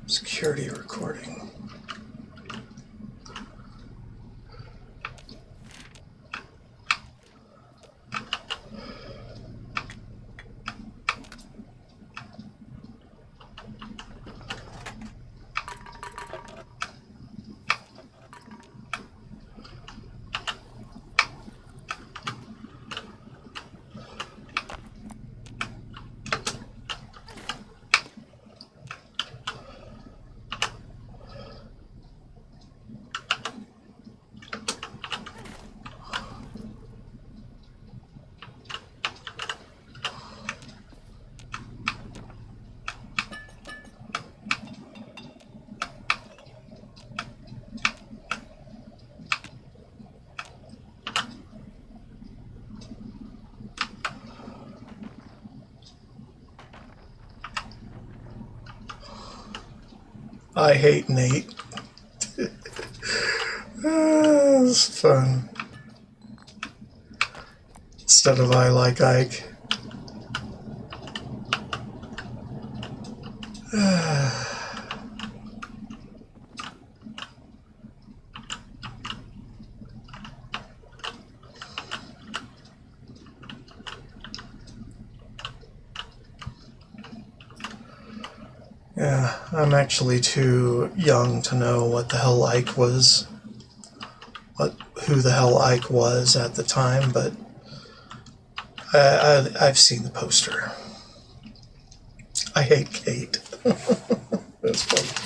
Security recording. I hate Nate. It's fun. Instead of I like Ike. Yeah, I'm actually too young to know what the hell Ike was, who the hell Ike was at the time, but I've seen the poster. I hate Kate. That's funny.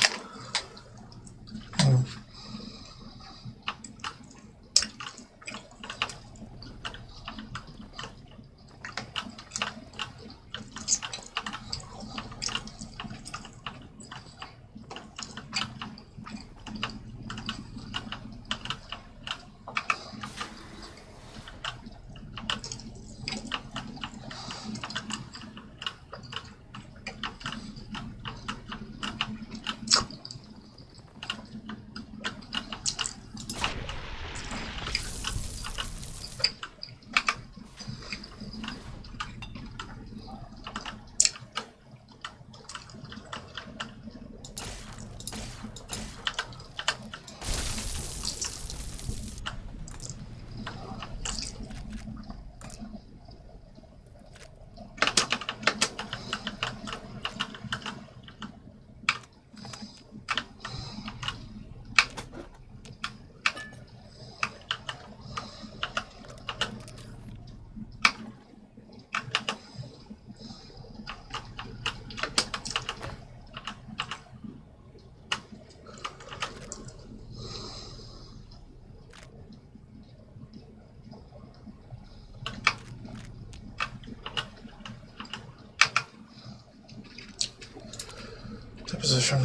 Deposition.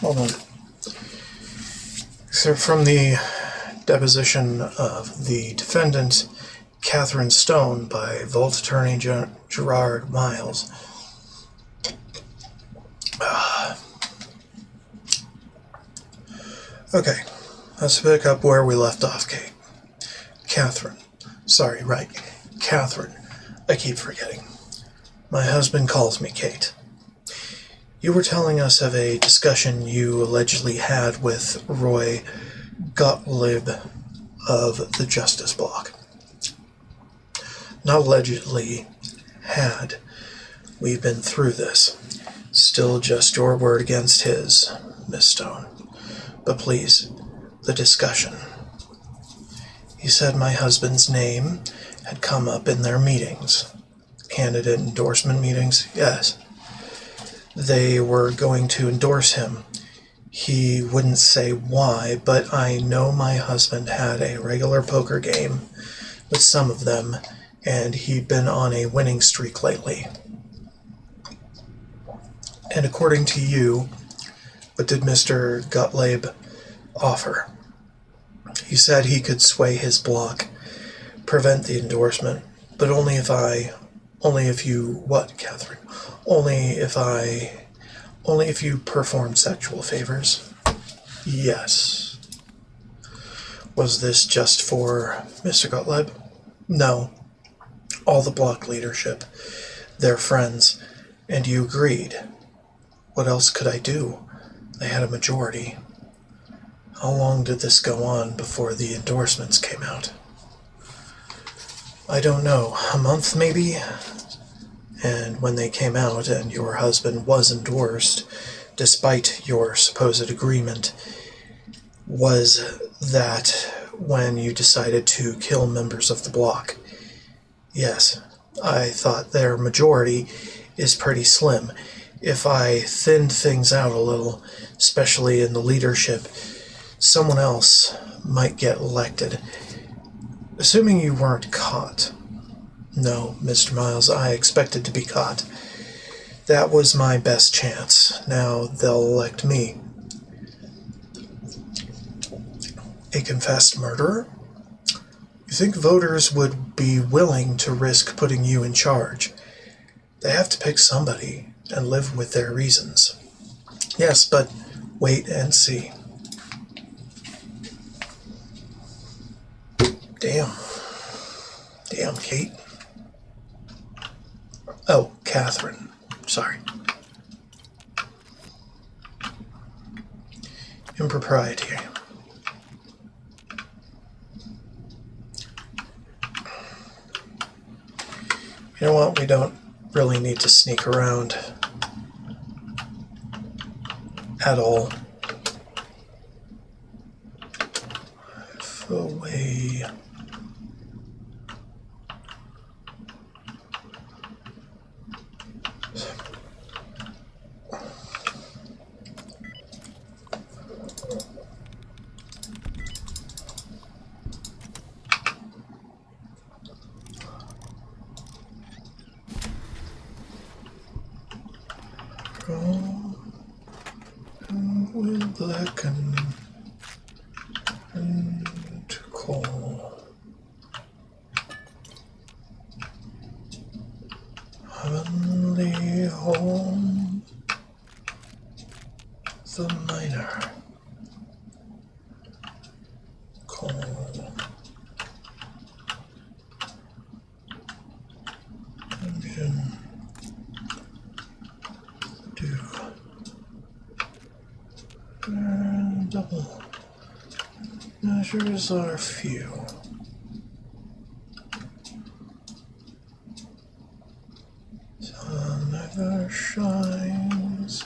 Hold on. So from the deposition of the defendant, Catherine Stone, by Vault Attorney Gerard Miles. Okay, let's pick up where we left off, Kate. Catherine. Sorry, right. Catherine. I keep forgetting. My husband calls me Kate. You were telling us of a discussion you allegedly had with Roy Gottlieb of the Justice Block. Not allegedly, had. We've been through this. Still just your word against his, Miss Stone. But please, the discussion. He said my husband's name had come up in their meetings. Candidate endorsement meetings? Yes. They were going to endorse him. He wouldn't say why, but I know my husband had a regular poker game with some of them, and he'd been on a winning streak lately. And according to you, what did Mr. Gottlieb offer? He said he could sway his block, prevent the endorsement, but only if you, what, Catherine? Only if you perform sexual favors. Yes. Was this just for Mr. Gottlieb? No. All the block leadership. They're friends, and you agreed. What else could I do? They had a majority. How long did this go on before the endorsements came out? I don't know. A month, maybe? And when they came out and your husband was endorsed, despite your supposed agreement, was that when you decided to kill members of the block? Yes, I thought their majority is pretty slim. If I thinned things out a little, especially in the leadership, someone else might get elected. Assuming you weren't caught. No, Mr. Miles, I expected to be caught. That was my best chance. Now they'll elect me. A confessed murderer? You think voters would be willing to risk putting you in charge? They have to pick somebody and live with their reasons. Yes, but wait and see. Damn. Damn, Kate. Oh, Catherine. Sorry. Impropriety. You know what? We don't really need to sneak around at all. Away. Will blacken and coal. Heavenly home, the miner. Coal. Engine. Do. And double. Measures are few. Sun never shines.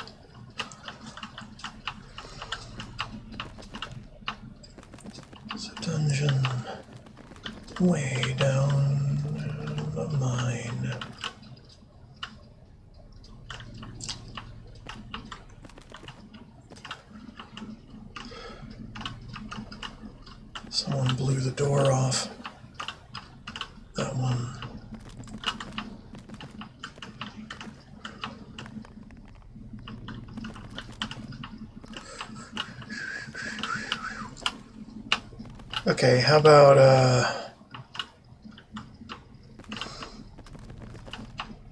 It's a dungeon way down the mine. Someone blew the door off. That one. Okay, how about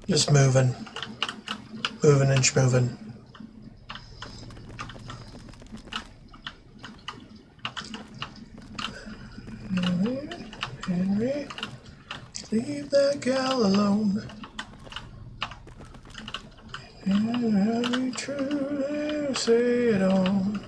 just moving and schmoving. Henry, leave that gal alone. Henry, true, say it on.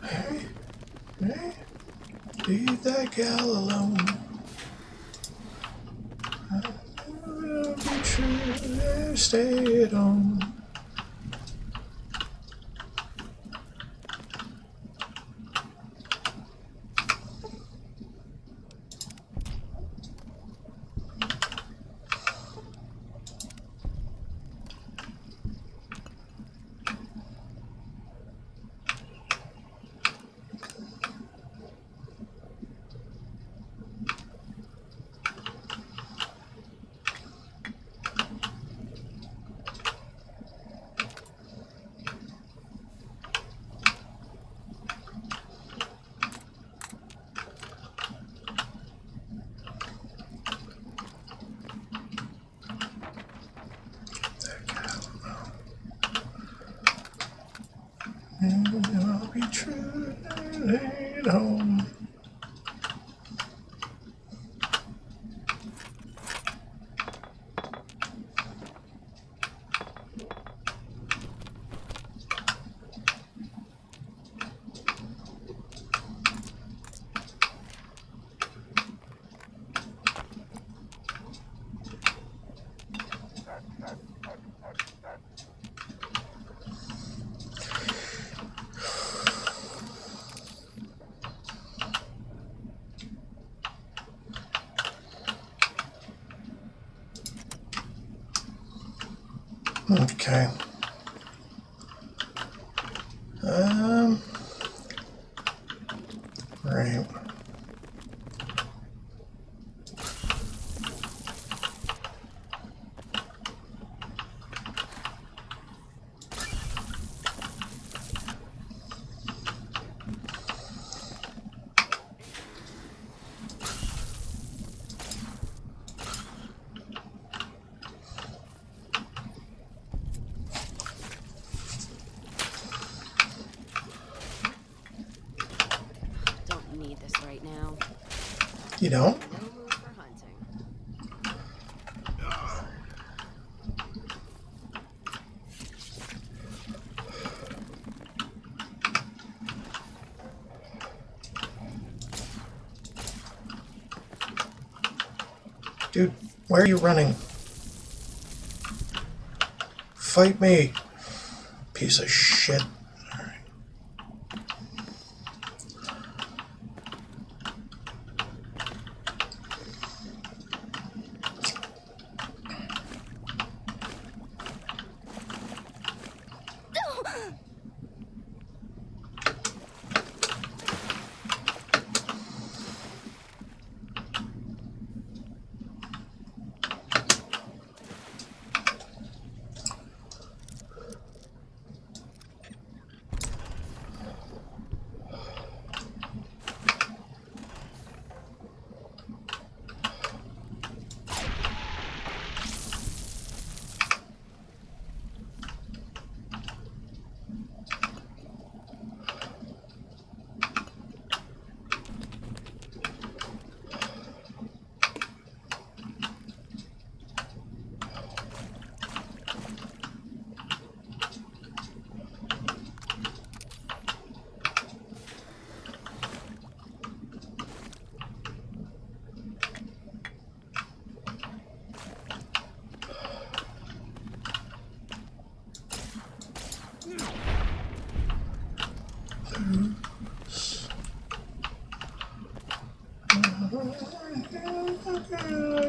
Hey, leave that gal alone. I'll be true, stay it on. I'll be true, stay at home. Okay. Right. You don't? Dude, where are you running? Fight me. Piece of shit.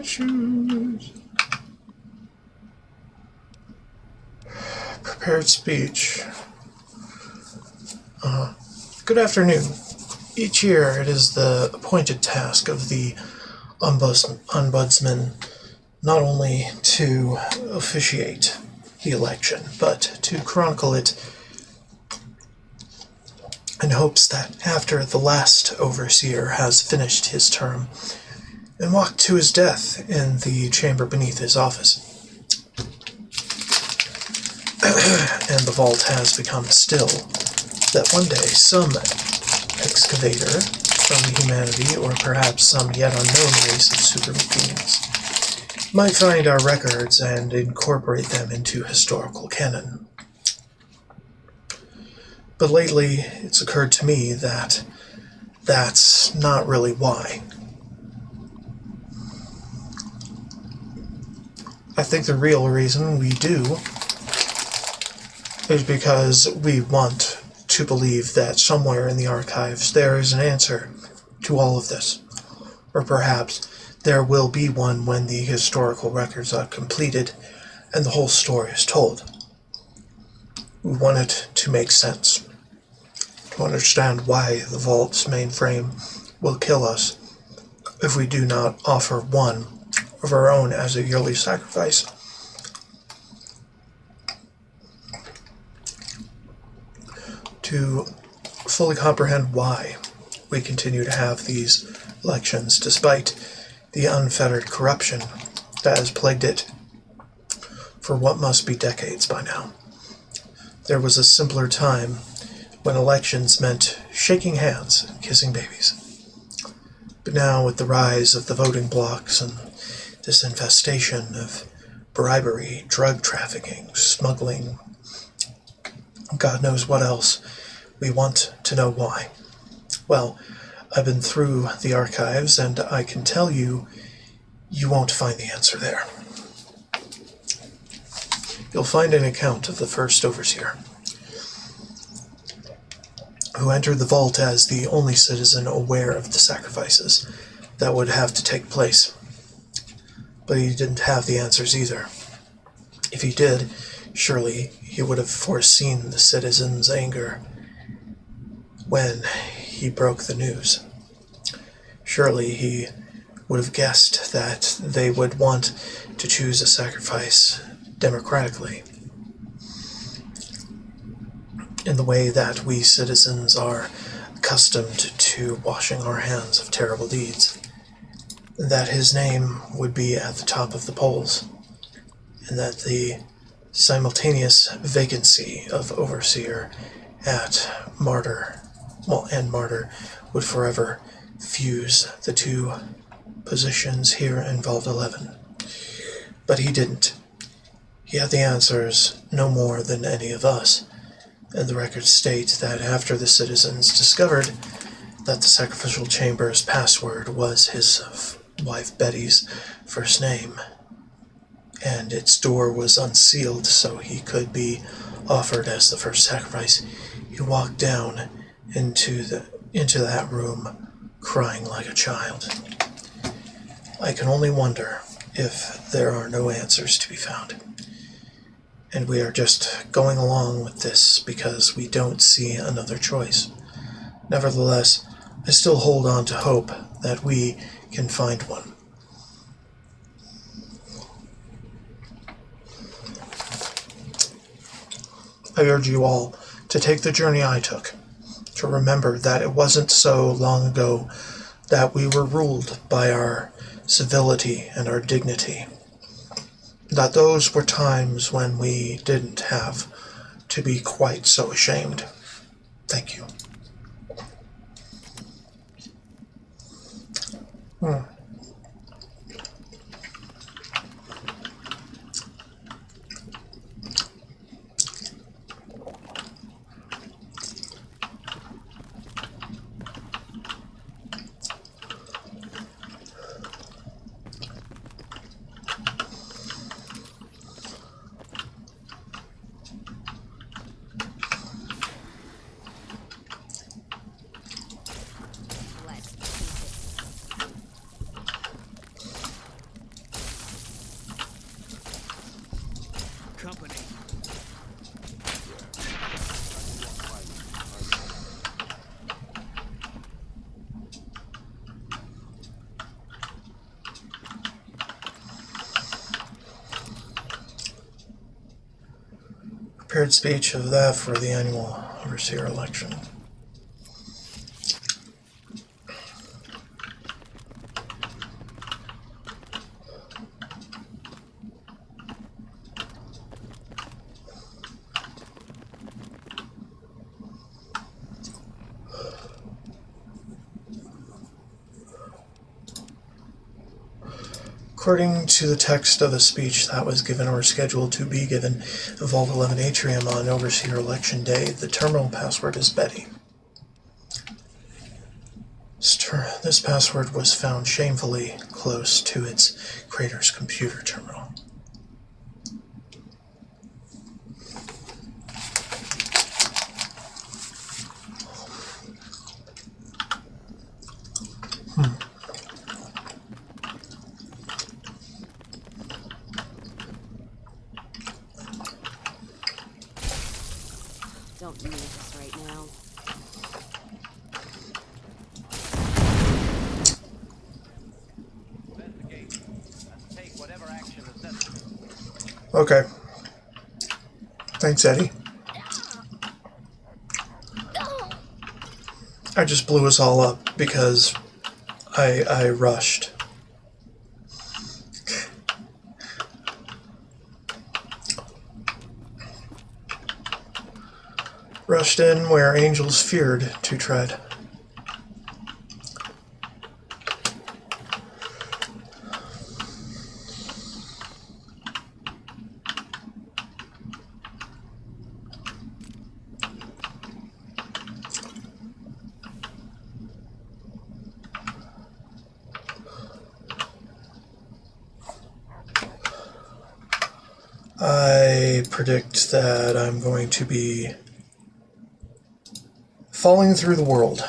Shoes. Prepared speech. Good afternoon. Each year it is the appointed task of the ombudsman not only to officiate the election, but to chronicle it in hopes that after the last overseer has finished his term and walked to his death in the chamber beneath his office, and the vault has become still, that one day some excavator from humanity, or perhaps some yet unknown race of super beings, might find our records and incorporate them into historical canon. But lately, it's occurred to me that that's not really why. I think the real reason we do is because we want to believe that somewhere in the archives there is an answer to all of this. Or perhaps there will be one when the historical records are completed and the whole story is told. We want it to make sense. To understand why the vault's mainframe will kill us if we do not offer one of our own as a yearly sacrifice. To fully comprehend why we continue to have these elections despite the unfettered corruption that has plagued it for what must be decades by now. There was a simpler time when elections meant shaking hands and kissing babies. But now, with the rise of the voting blocks and this infestation of bribery, drug trafficking, smuggling, God knows what else, we want to know why. Well, I've been through the archives, and I can tell you, you won't find the answer there. You'll find an account of the first overseer, who entered the vault as the only citizen aware of the sacrifices that would have to take place. But he didn't have the answers either. If he did, surely he would have foreseen the citizens' anger when he broke the news. Surely he would have guessed that they would want to choose a sacrifice democratically, in the way that we citizens are accustomed to washing our hands of terrible deeds, that his name would be at the top of the polls, and that the simultaneous vacancy of overseer at martyr would forever fuse the two positions here in Vault 11. But he didn't. He had the answers no more than any of us, and the records state that after the citizens discovered that the sacrificial chamber's password was his wife Betty's first name, and its door was unsealed so he could be offered as the first sacrifice. He walked down into that room crying like a child. I can only wonder if there are no answers to be found. And we are just going along with this because we don't see another choice. Nevertheless, I still hold on to hope that we can find one. I urge you all to take the journey I took, to remember that it wasn't so long ago that we were ruled by our civility and our dignity, that those were times when we didn't have to be quite so ashamed. Thank you. Company. Prepared speech of that for the annual overseer election. According to the text of a speech that was given or scheduled to be given in Vault 11 Atrium on Overseer Election Day, the terminal password is Betty. This password was found shamefully close to its creator's computer terminal. Don't need this right now. Okay. Thanks, Eddie. I just blew us all up because I rushed. Rushed in where angels feared to tread. I predict that I'm going to be falling through the world.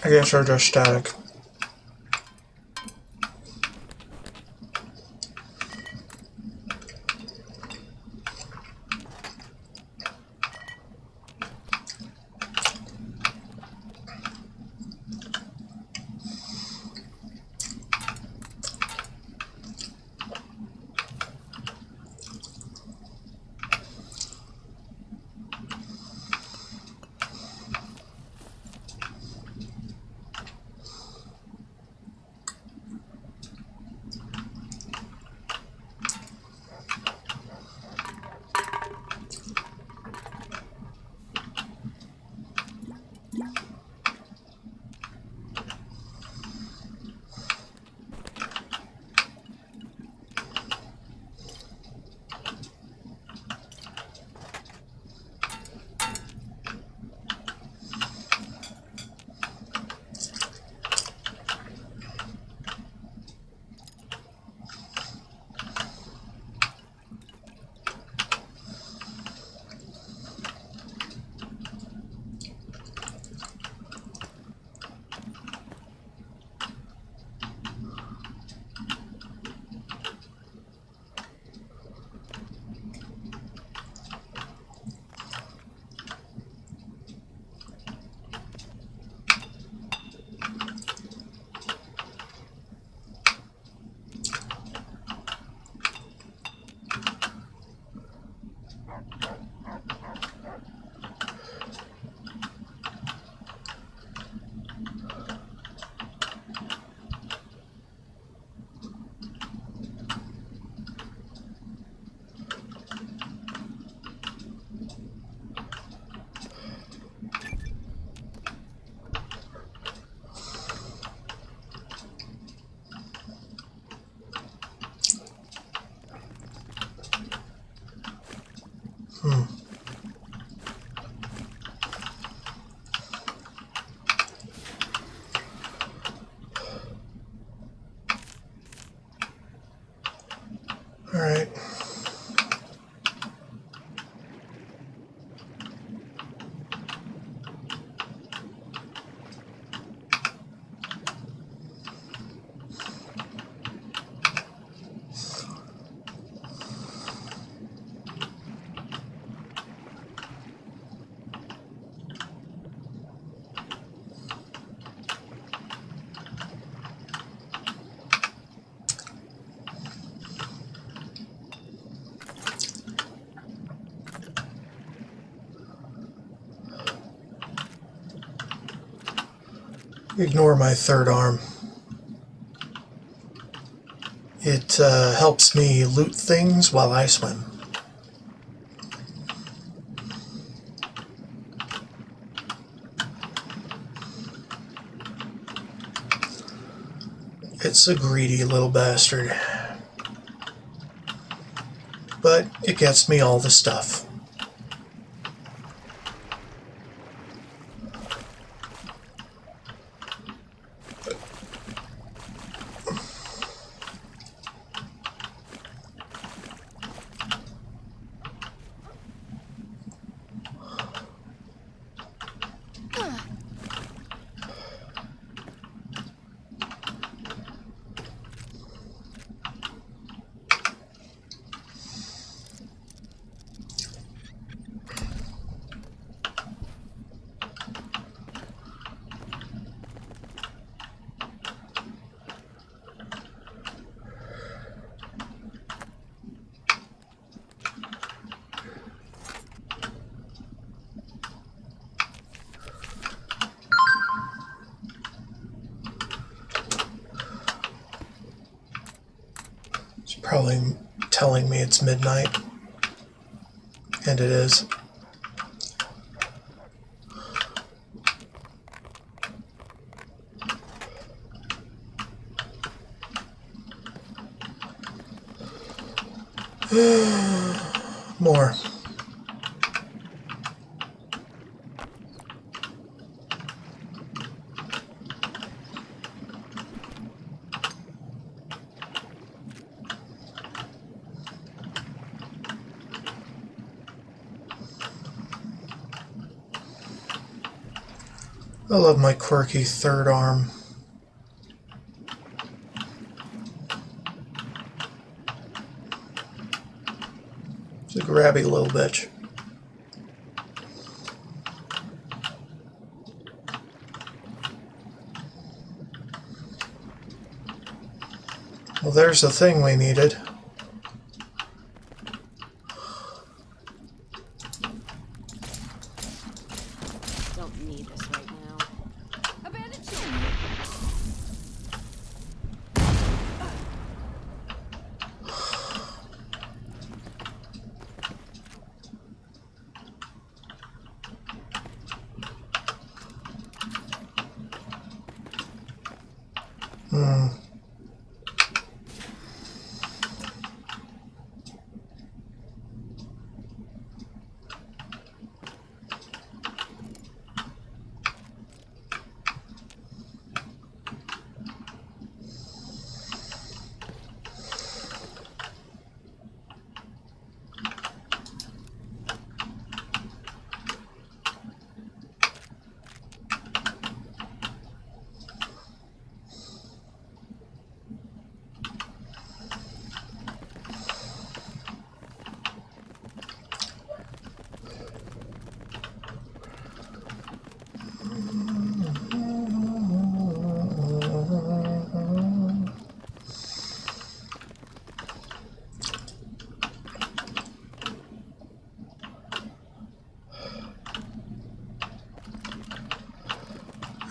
I guess they're just static. All right. Ignore my third arm. It helps me loot things while I swim. It's a greedy little bastard. But it gets me all the stuff. It's probably telling me it's midnight. And it is. More. I love my quirky third arm. It's a grabby little bitch. Well, there's the thing we needed. Don't need this right now. Abandoned ship.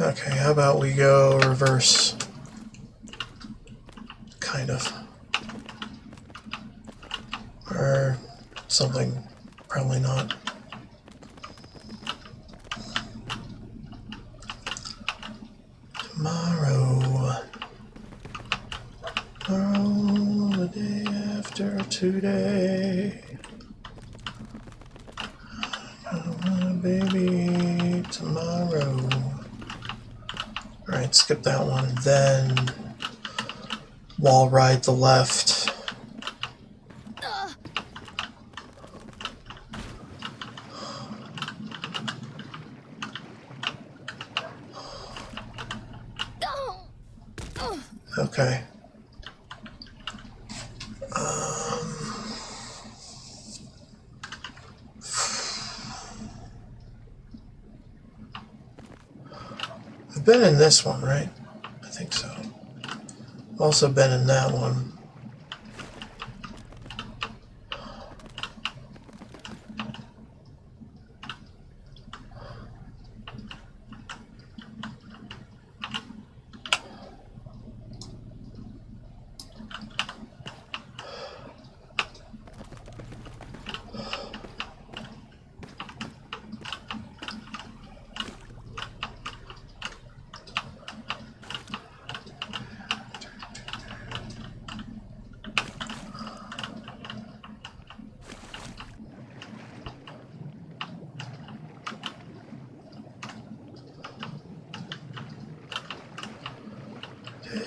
Okay, how about we go reverse? Kind of. Or something. Probably not. Tomorrow. Tomorrow, the day after today. baby tomorrow. Alright, skip that one. Then wall ride the left. Okay. I've been in this one, right? I think so. Also been in that one.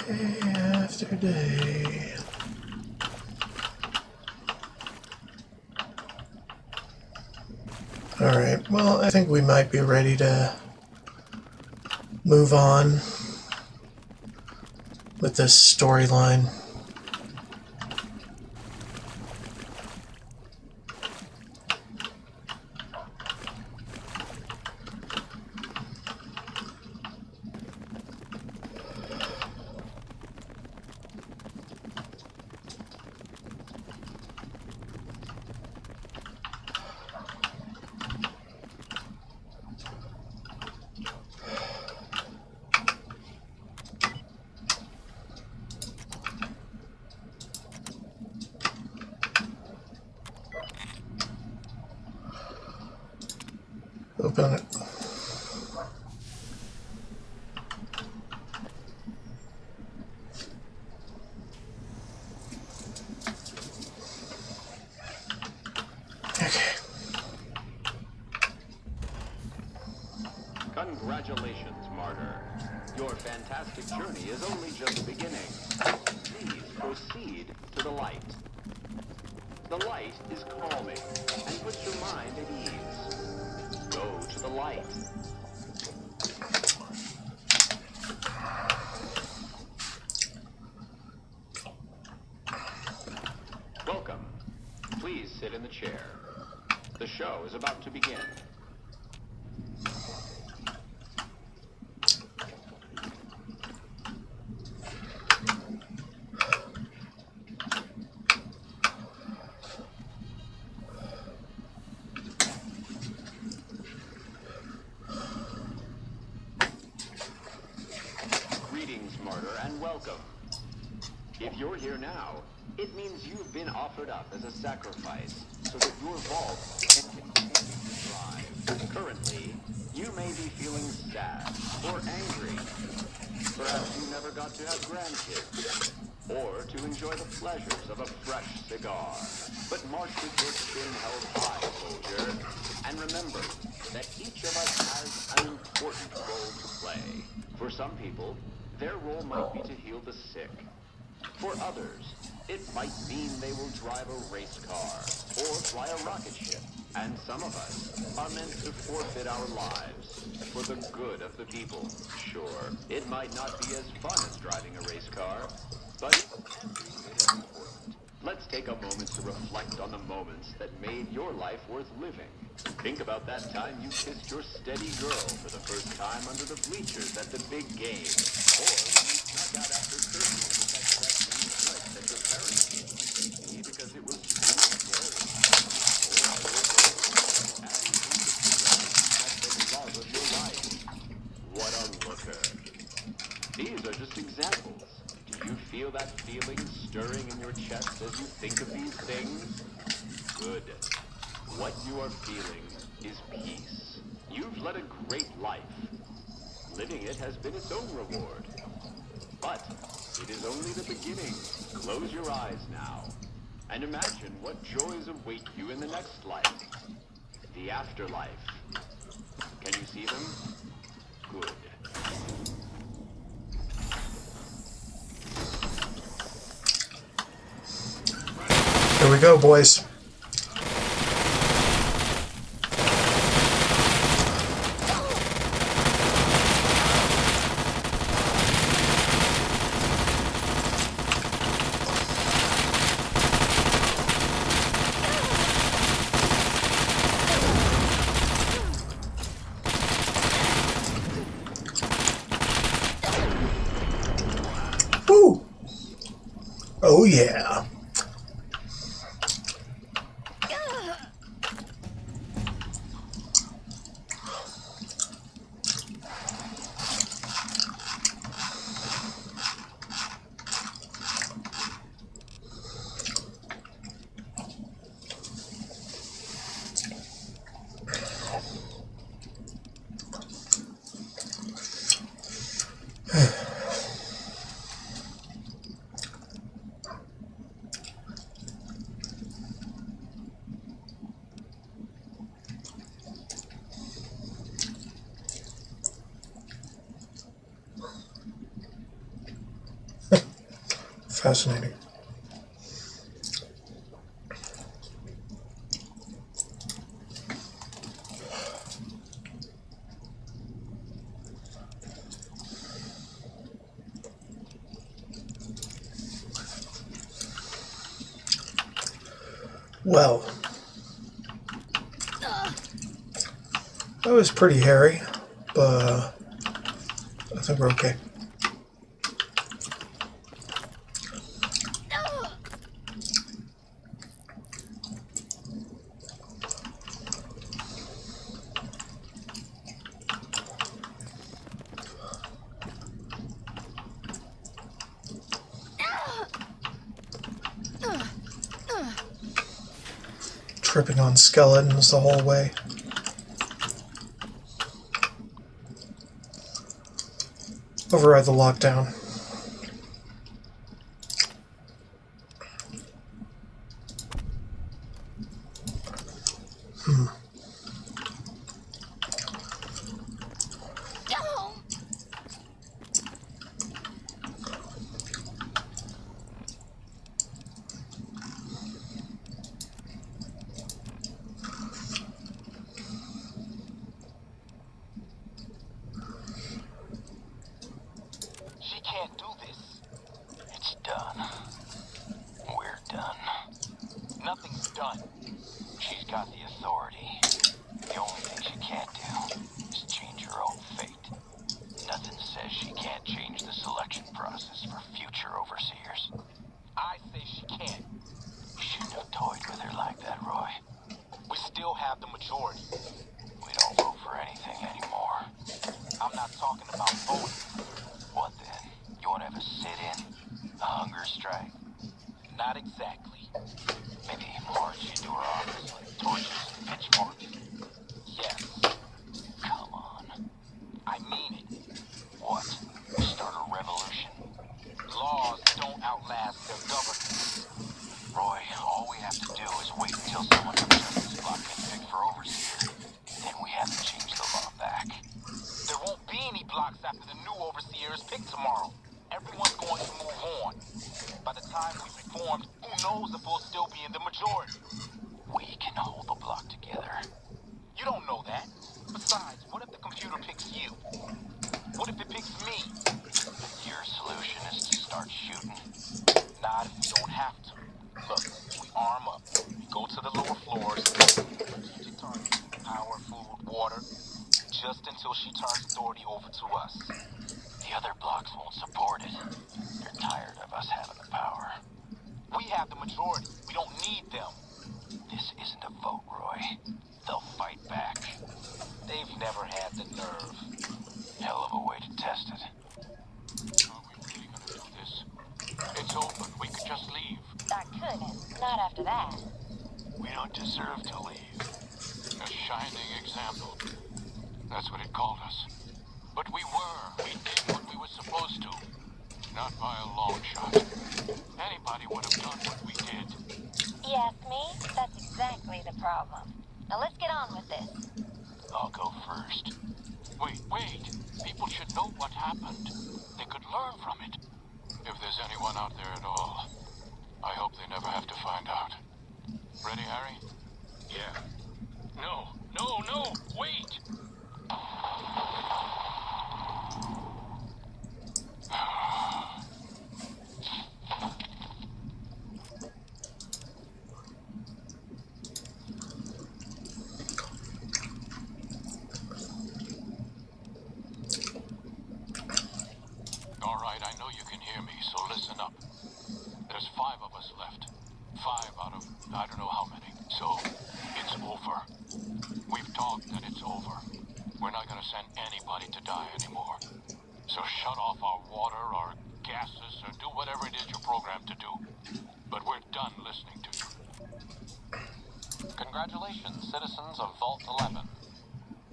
Day after day. Alright, well, I think we might be ready to move on with this storyline. Open it. Okay. Congratulations, Martyr. Your fantastic journey is only just beginning. Please proceed to the light. The light is calming and puts your mind at ease. Go to the light. Welcome. Please sit in the chair. The show is about to begin. Greetings, Martyr, and welcome. If you're here now, it means you've been offered up as a sacrifice so that your vault can continue to thrive. Currently, you may be feeling sad or angry. Perhaps you never got to have grandkids, or to enjoy the pleasures of a fresh cigar. But march with your chin held high, soldier, and remember that each of us has an important role to play. For some people, their role might be to heal the sick. For others, it might mean they will drive a race car or fly a rocket ship. And some of us are meant to forfeit our lives for the good of the people. Sure, it might not be as fun as driving a race car, but it's every bit as important. Let's take a moment to reflect on the moments that made your life worth living. Think about that time you kissed your steady girl for the first time under the bleachers at the big game. Or when you snuck out after curfew to catch that green flick that your parents gave you. Maybe because it was too scary. Or the love of your life. What a looker. These are just examples. Do you feel that feeling stirring in your chest as you think of these things? Good. What you are feeling is peace. You've led a great life. Living it has been its own reward. But it is only the beginning. Close your eyes now and imagine what joys await you in the next life, the afterlife. Can you see them? Good. Here we go, boys. Woo! Oh yeah. Fascinating. Well, that was pretty hairy, but I think we're okay. Tripping on skeletons the whole way. Override the lockdown. She can't do this. It's done. We're done. Nothing's done. She's got the authority. The only thing she can't do is change her own fate. Nothing says she can't change the selection process for future overseers. I say she can't. You shouldn't have toyed with her like that, Roy. We still have the majority. We don't vote for anything anymore. I'm not talking about voting. What then? You want to have a sit-in? A hunger strike? Not exactly. Maybe march into her office with torches and pitchforks? Yes. Come on. I mean it. What? Start a revolution? Laws don't outlast their governance. Roy, all we have to do is wait until someone from Justice Block gets picked for overseer. Then we have to change the law back. There won't be any blocks after the new overseer is picked tomorrow. Everyone's going to move on. By the time we've reformed, who knows if we'll still be in the majority? We can hold the block together. You don't know that. Besides, what if the computer picks you? What if it picks me? Your solution is to start shooting. Not if we don't have to. Look, we arm up. We go to the lower floors. Strategic targets, power, food, water. Just until she turns authority over to us. The other blocks won't support it. They're tired of us having the power. We have the majority. We don't need them. This isn't a vote, Roy. They'll fight back. They've never had the nerve. Hell of a way to test it. Are we really gonna do this? It's open. We could just leave. I couldn't. Not after that. We don't deserve to leave. A shining example. That's what it called us. But we were. We did what we were supposed to. Not by a long shot. Anybody would have done what we did. You ask me? That's exactly the problem. Now let's get on with this. I'll go first. Wait. People should know what happened. They could learn from it. If there's anyone out there at all, I hope they never have to find out. Ready, Harry? Yeah. No, wait! All right, I know you can hear me, so listen up. There's 5 of us left. 5 out of I don't know how many. So, it's over. We've talked and it's over. We're not gonna send anybody to die anymore. So shut off our water, our gases, or do whatever it is you're programmed to do. But we're done listening to you. Congratulations, citizens of Vault 11.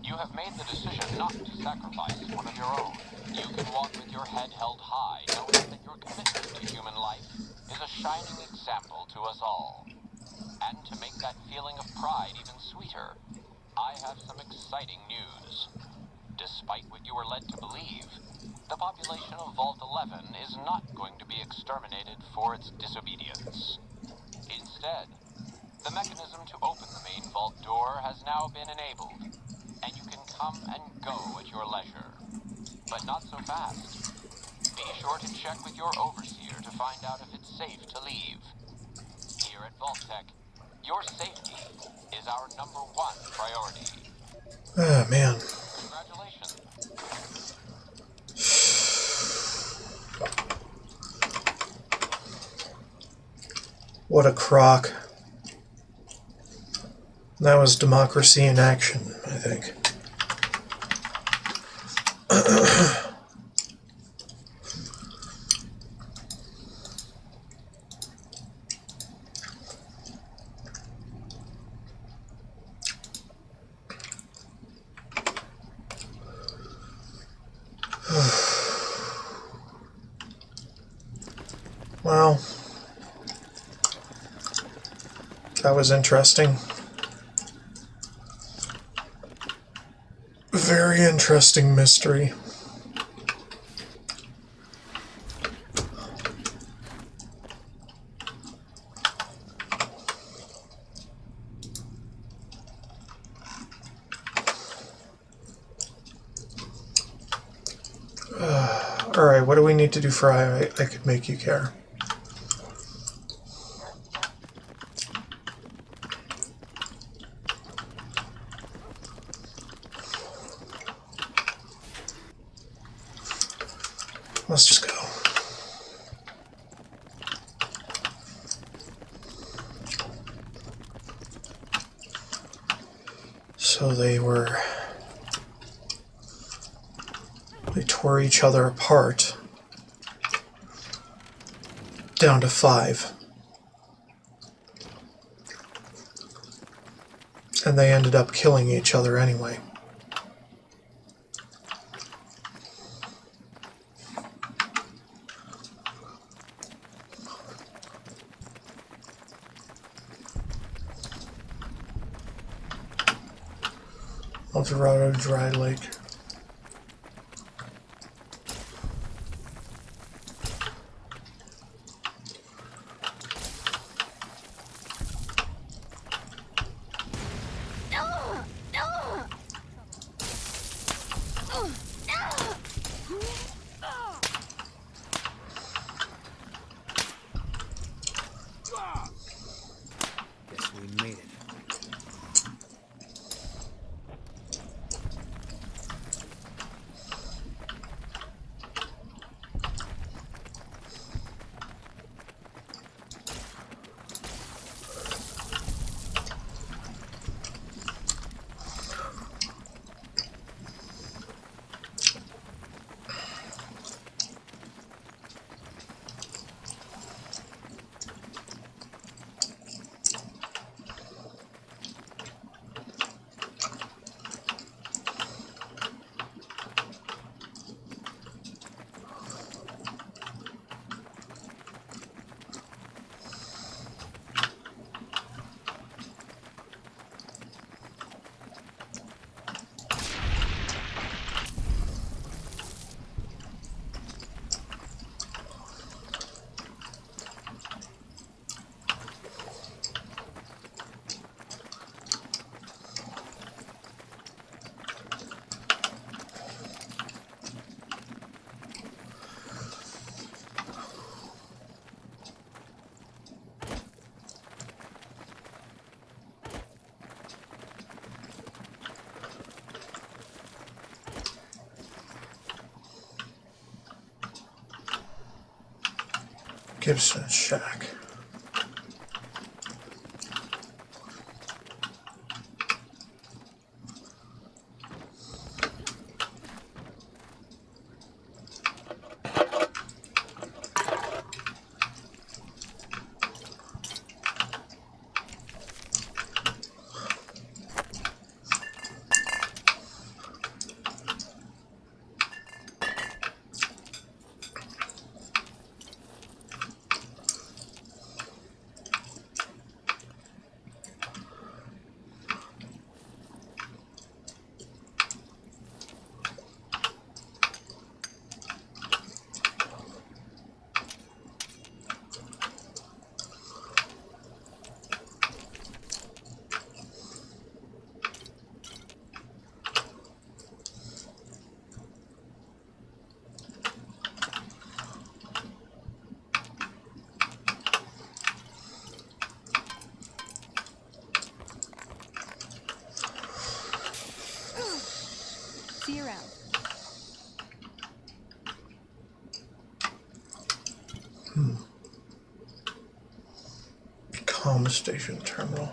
You have made the decision not to sacrifice one of your own. You can walk with your head held high, knowing that your commitment to human life is a shining example to us all. And to make that feeling of pride even sweeter, I have some exciting news. Despite what you were led to believe, the population of Vault 11 is not going to be exterminated for its disobedience. Instead, the mechanism to open the main vault door has now been enabled, and you can come and go at your leisure. But not so fast. Be sure to check with your overseer to find out if it's safe to leave. Here at Vault-Tec, your safety is our #1 priority. Oh, man. Congratulations. What a crock. That was democracy in action, I think. Well, that was interesting. Very interesting mystery. Alright, what do we need to do for I could make you care? Let's just go. So they tore each other apart down to 5. And they ended up killing each other anyway. Eldorado Dry Lake. Guess we made it. Gibson's shack. See you around. Comm station terminal.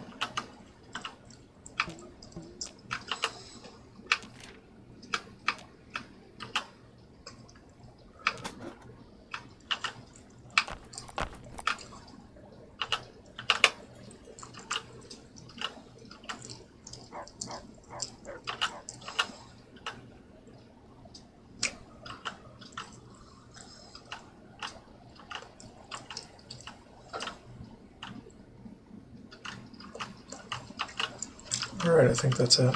Alright, I think that's it.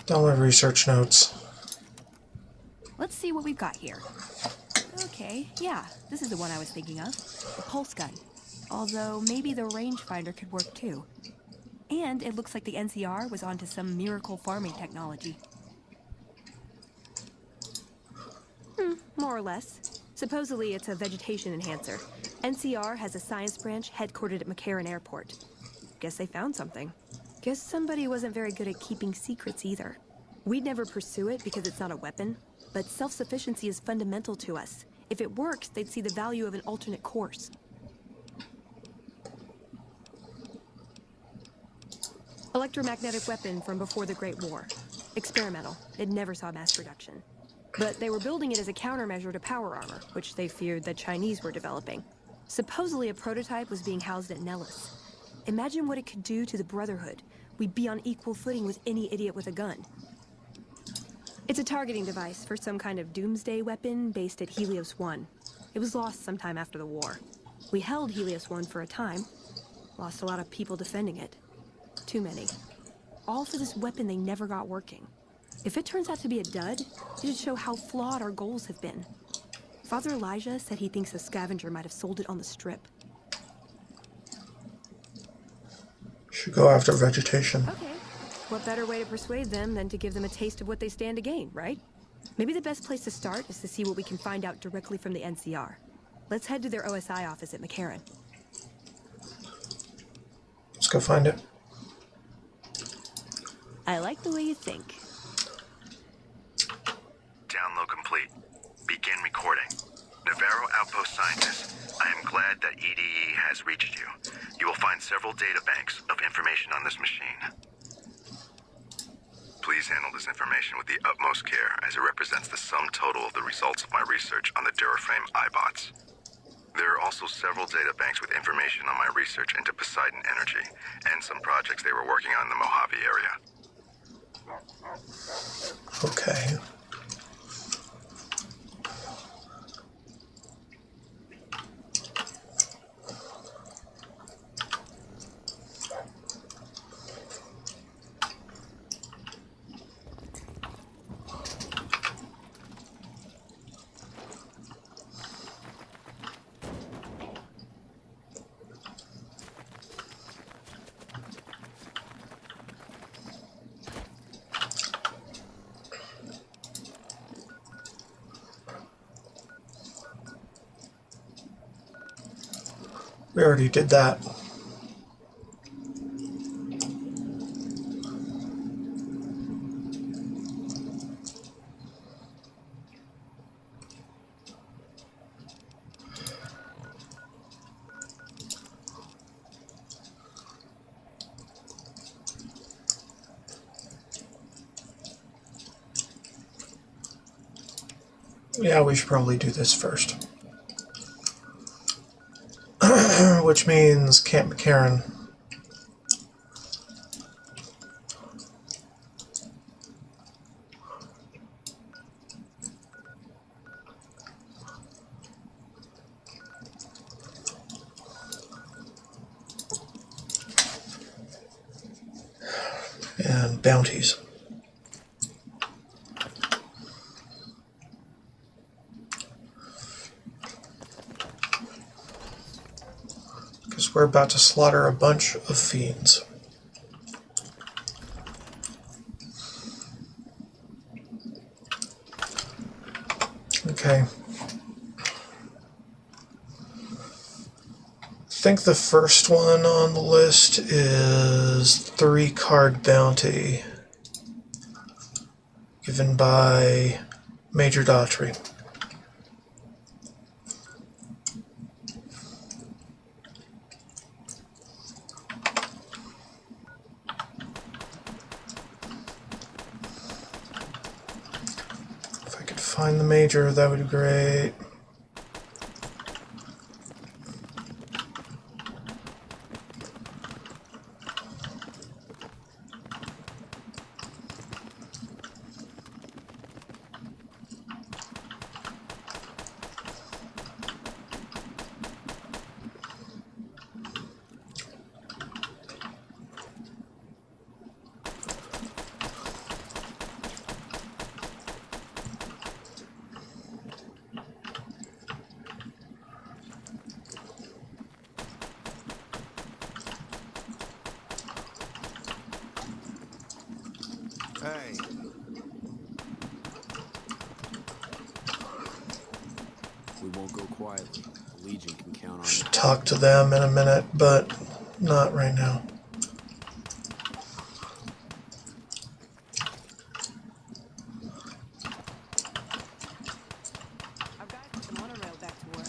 Download research notes. Let's see what we've got here. Okay, yeah, this is the one I was thinking of. The pulse gun. Although maybe the rangefinder could work too. And it looks like the NCR was onto some miracle farming technology. More or less. Supposedly it's a vegetation enhancer. NCR has a science branch headquartered at McCarran Airport. Guess they found something. Guess somebody wasn't very good at keeping secrets either. We'd never pursue it because it's not a weapon, but self-sufficiency is fundamental to us. If it works, they'd see the value of an alternate course. Electromagnetic weapon from before the Great War. Experimental. It never saw mass production. But they were building it as a countermeasure to power armor, which they feared the Chinese were developing. Supposedly a prototype was being housed at Nellis. Imagine what it could do to the Brotherhood. We'd be on equal footing with any idiot with a gun. It's a targeting device for some kind of doomsday weapon based at Helios 1. It was lost sometime after the war. We held Helios 1 for a time. Lost a lot of people defending it. Too many. All for this weapon they never got working. If it turns out to be a dud, it'd show how flawed our goals have been. Father Elijah said he thinks a scavenger might have sold it on the strip. Should go after vegetation. Okay. What better way to persuade them than to give them a taste of what they stand to gain, right? Maybe the best place to start is to see what we can find out directly from the NCR. Let's head to their OSI office at McCarran. Let's go find it. I like the way you think. Download complete. Begin recording. Navarro Outpost Scientist, I am glad that EDE has reached you. You will find several data banks of information on this machine. Please handle this information with the utmost care, as it represents the sum total of the results of my research on the Duraframe iBots. There are also several data banks with information on my research into Poseidon Energy, and some projects they were working on in the Mojave area. Okay. We already did that. Yeah, we should probably do this first. Which means Camp McCarran. And bounties. Because we're about to slaughter a bunch of fiends. Okay. I think the first one on the list is 3-card bounty given by Major Daughtry. If I could find the Major, that would be great. Hey. We won't go quietly. The Legion can count on Should that. talk to them in a minute, but not right now. I've got to put the monorail back to work.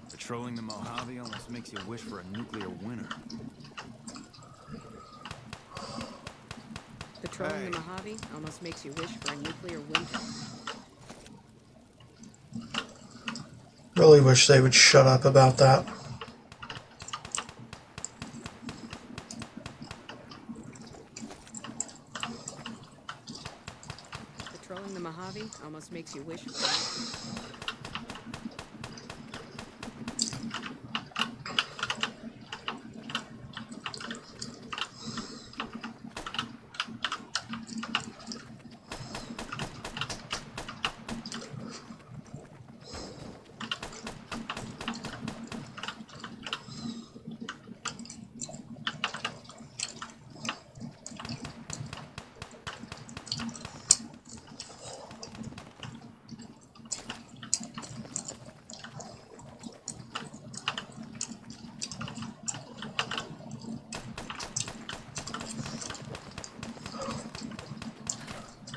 Patrolling the Mojave almost makes you wish for a nuclear winter. Patrolling the Mojave almost makes you wish for a nuclear winter. Really wish they would shut up about that. Patrolling the Mojave almost makes you wish for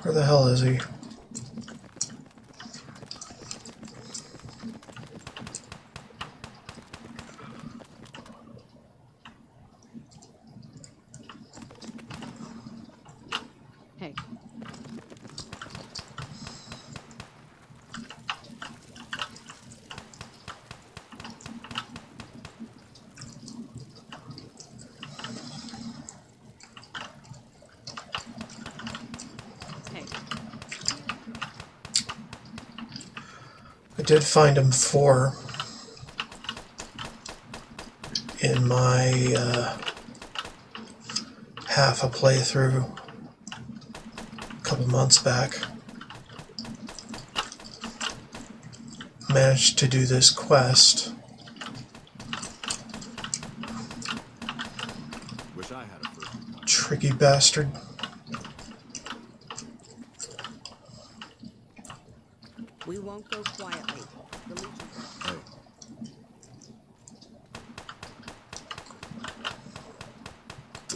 Where the hell is he? Hey. I did find him 4 in my half a playthrough a couple months back. Managed to do this quest. Wish I had a first. Tricky bastard.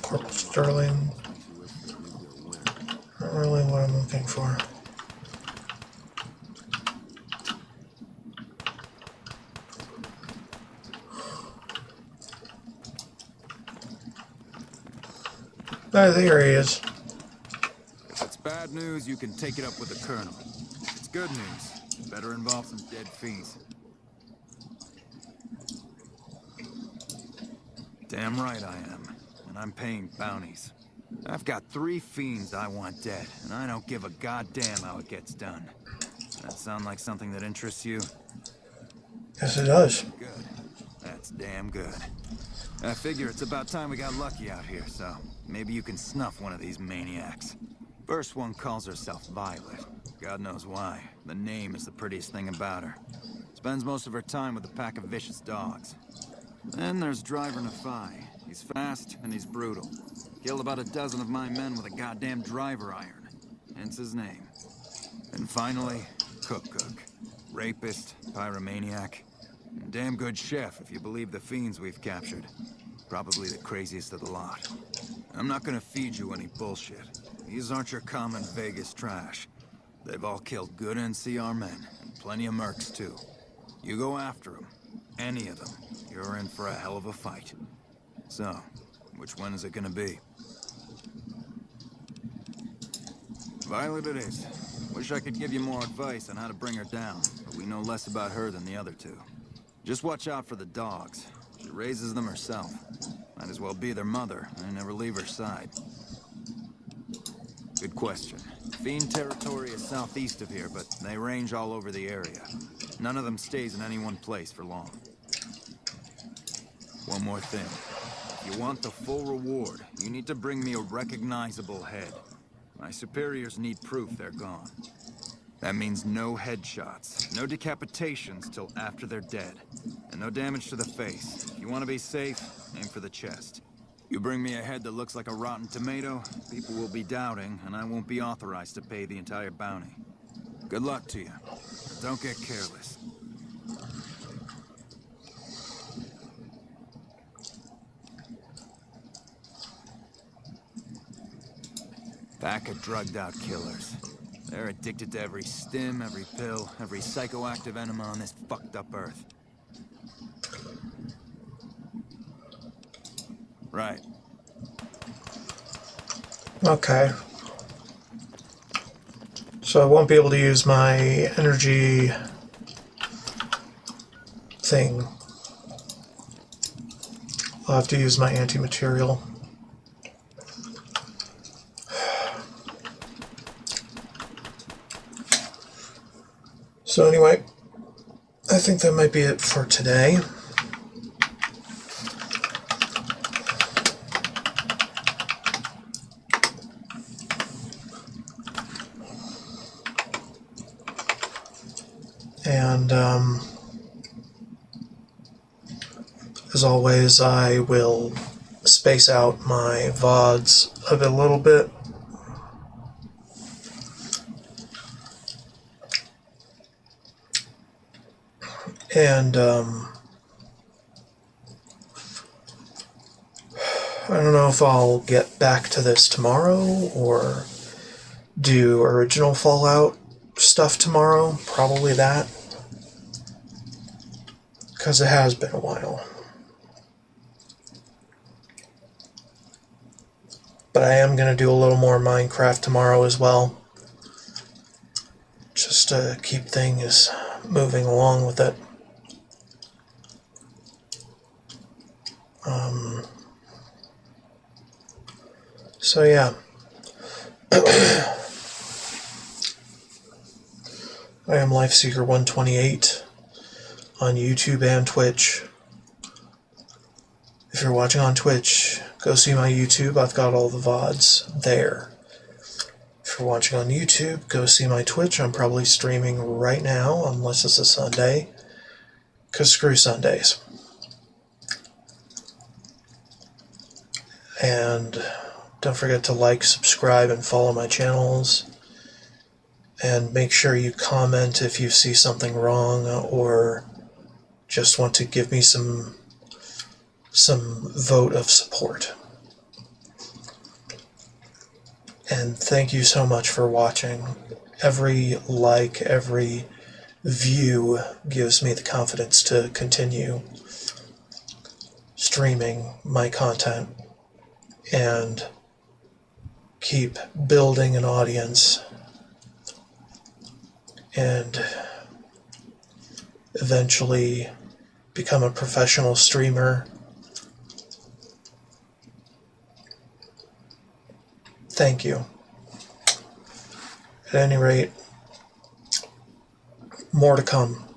Corporal Sterling. Not really what I'm looking for. Oh, there he is. If it's bad news, you can take it up with the Colonel. If it's good news, it better involve some dead fiends. Damn right I am. And I'm paying bounties. I've got 3 fiends I want dead, and I don't give a goddamn how it gets done. That sound like something that interests you? Yes, it does. Good. That's damn good. I figure it's about time we got lucky out here, so maybe you can snuff one of these maniacs. First one calls herself Violet. God knows why. The name is the prettiest thing about her. Spends most of her time with a pack of vicious dogs. Then there's Driver Nafai. He's fast and he's brutal. Killed about a dozen of my men with a goddamn driver iron. Hence his name. And finally, Cook. Rapist, pyromaniac, and damn good chef if you believe the fiends we've captured. Probably the craziest of the lot. I'm not gonna feed you any bullshit. These aren't your common Vegas trash. They've all killed good NCR men, and plenty of mercs too. You go after them, any of them, you're in for a hell of a fight. So, which one is it gonna be? Violet it is. Wish I could give you more advice on how to bring her down, but we know less about her than the other 2. Just watch out for the dogs. She raises them herself. Might as well be their mother, and never leave her side. Good question. Fiend territory is southeast of here, but they range all over the area. None of them stays in any one place for long. One more thing. If you want the full reward, you need to bring me a recognizable head. My superiors need proof they're gone. That means no headshots, no decapitations till after they're dead, and no damage to the face. If you want to be safe, aim for the chest. You bring me a head that looks like a rotten tomato, people will be doubting, and I won't be authorized to pay the entire bounty. Good luck to you. But don't get careless. Pack of drugged-out killers. They're addicted to every stim, every pill, every psychoactive enema on this fucked up earth. Right. Okay. So I won't be able to use my energy thing. I'll have to use my anti-material. So anyway, I think that might be it for today. And as always, I will space out my VODs a little bit. And I don't know if I'll get back to this tomorrow or do original Fallout stuff tomorrow. Probably that. Because it has been a while. But I am going to do a little more Minecraft tomorrow as well. Just to keep things moving along with it. So yeah. I am LifeSeeker128 on YouTube and Twitch. If you're watching on Twitch, go see my YouTube. I've got all the VODs there. If you're watching on YouTube, go see my Twitch. I'm probably streaming right now, unless it's a Sunday. Because screw Sundays. And don't forget to like, subscribe, and follow my channels. And make sure you comment if you see something wrong or just want to give me some vote of support. And thank you so much for watching. Every like, every view gives me the confidence to continue streaming my content and keep building an audience and eventually become a professional streamer. Thank you. At any rate, more to come.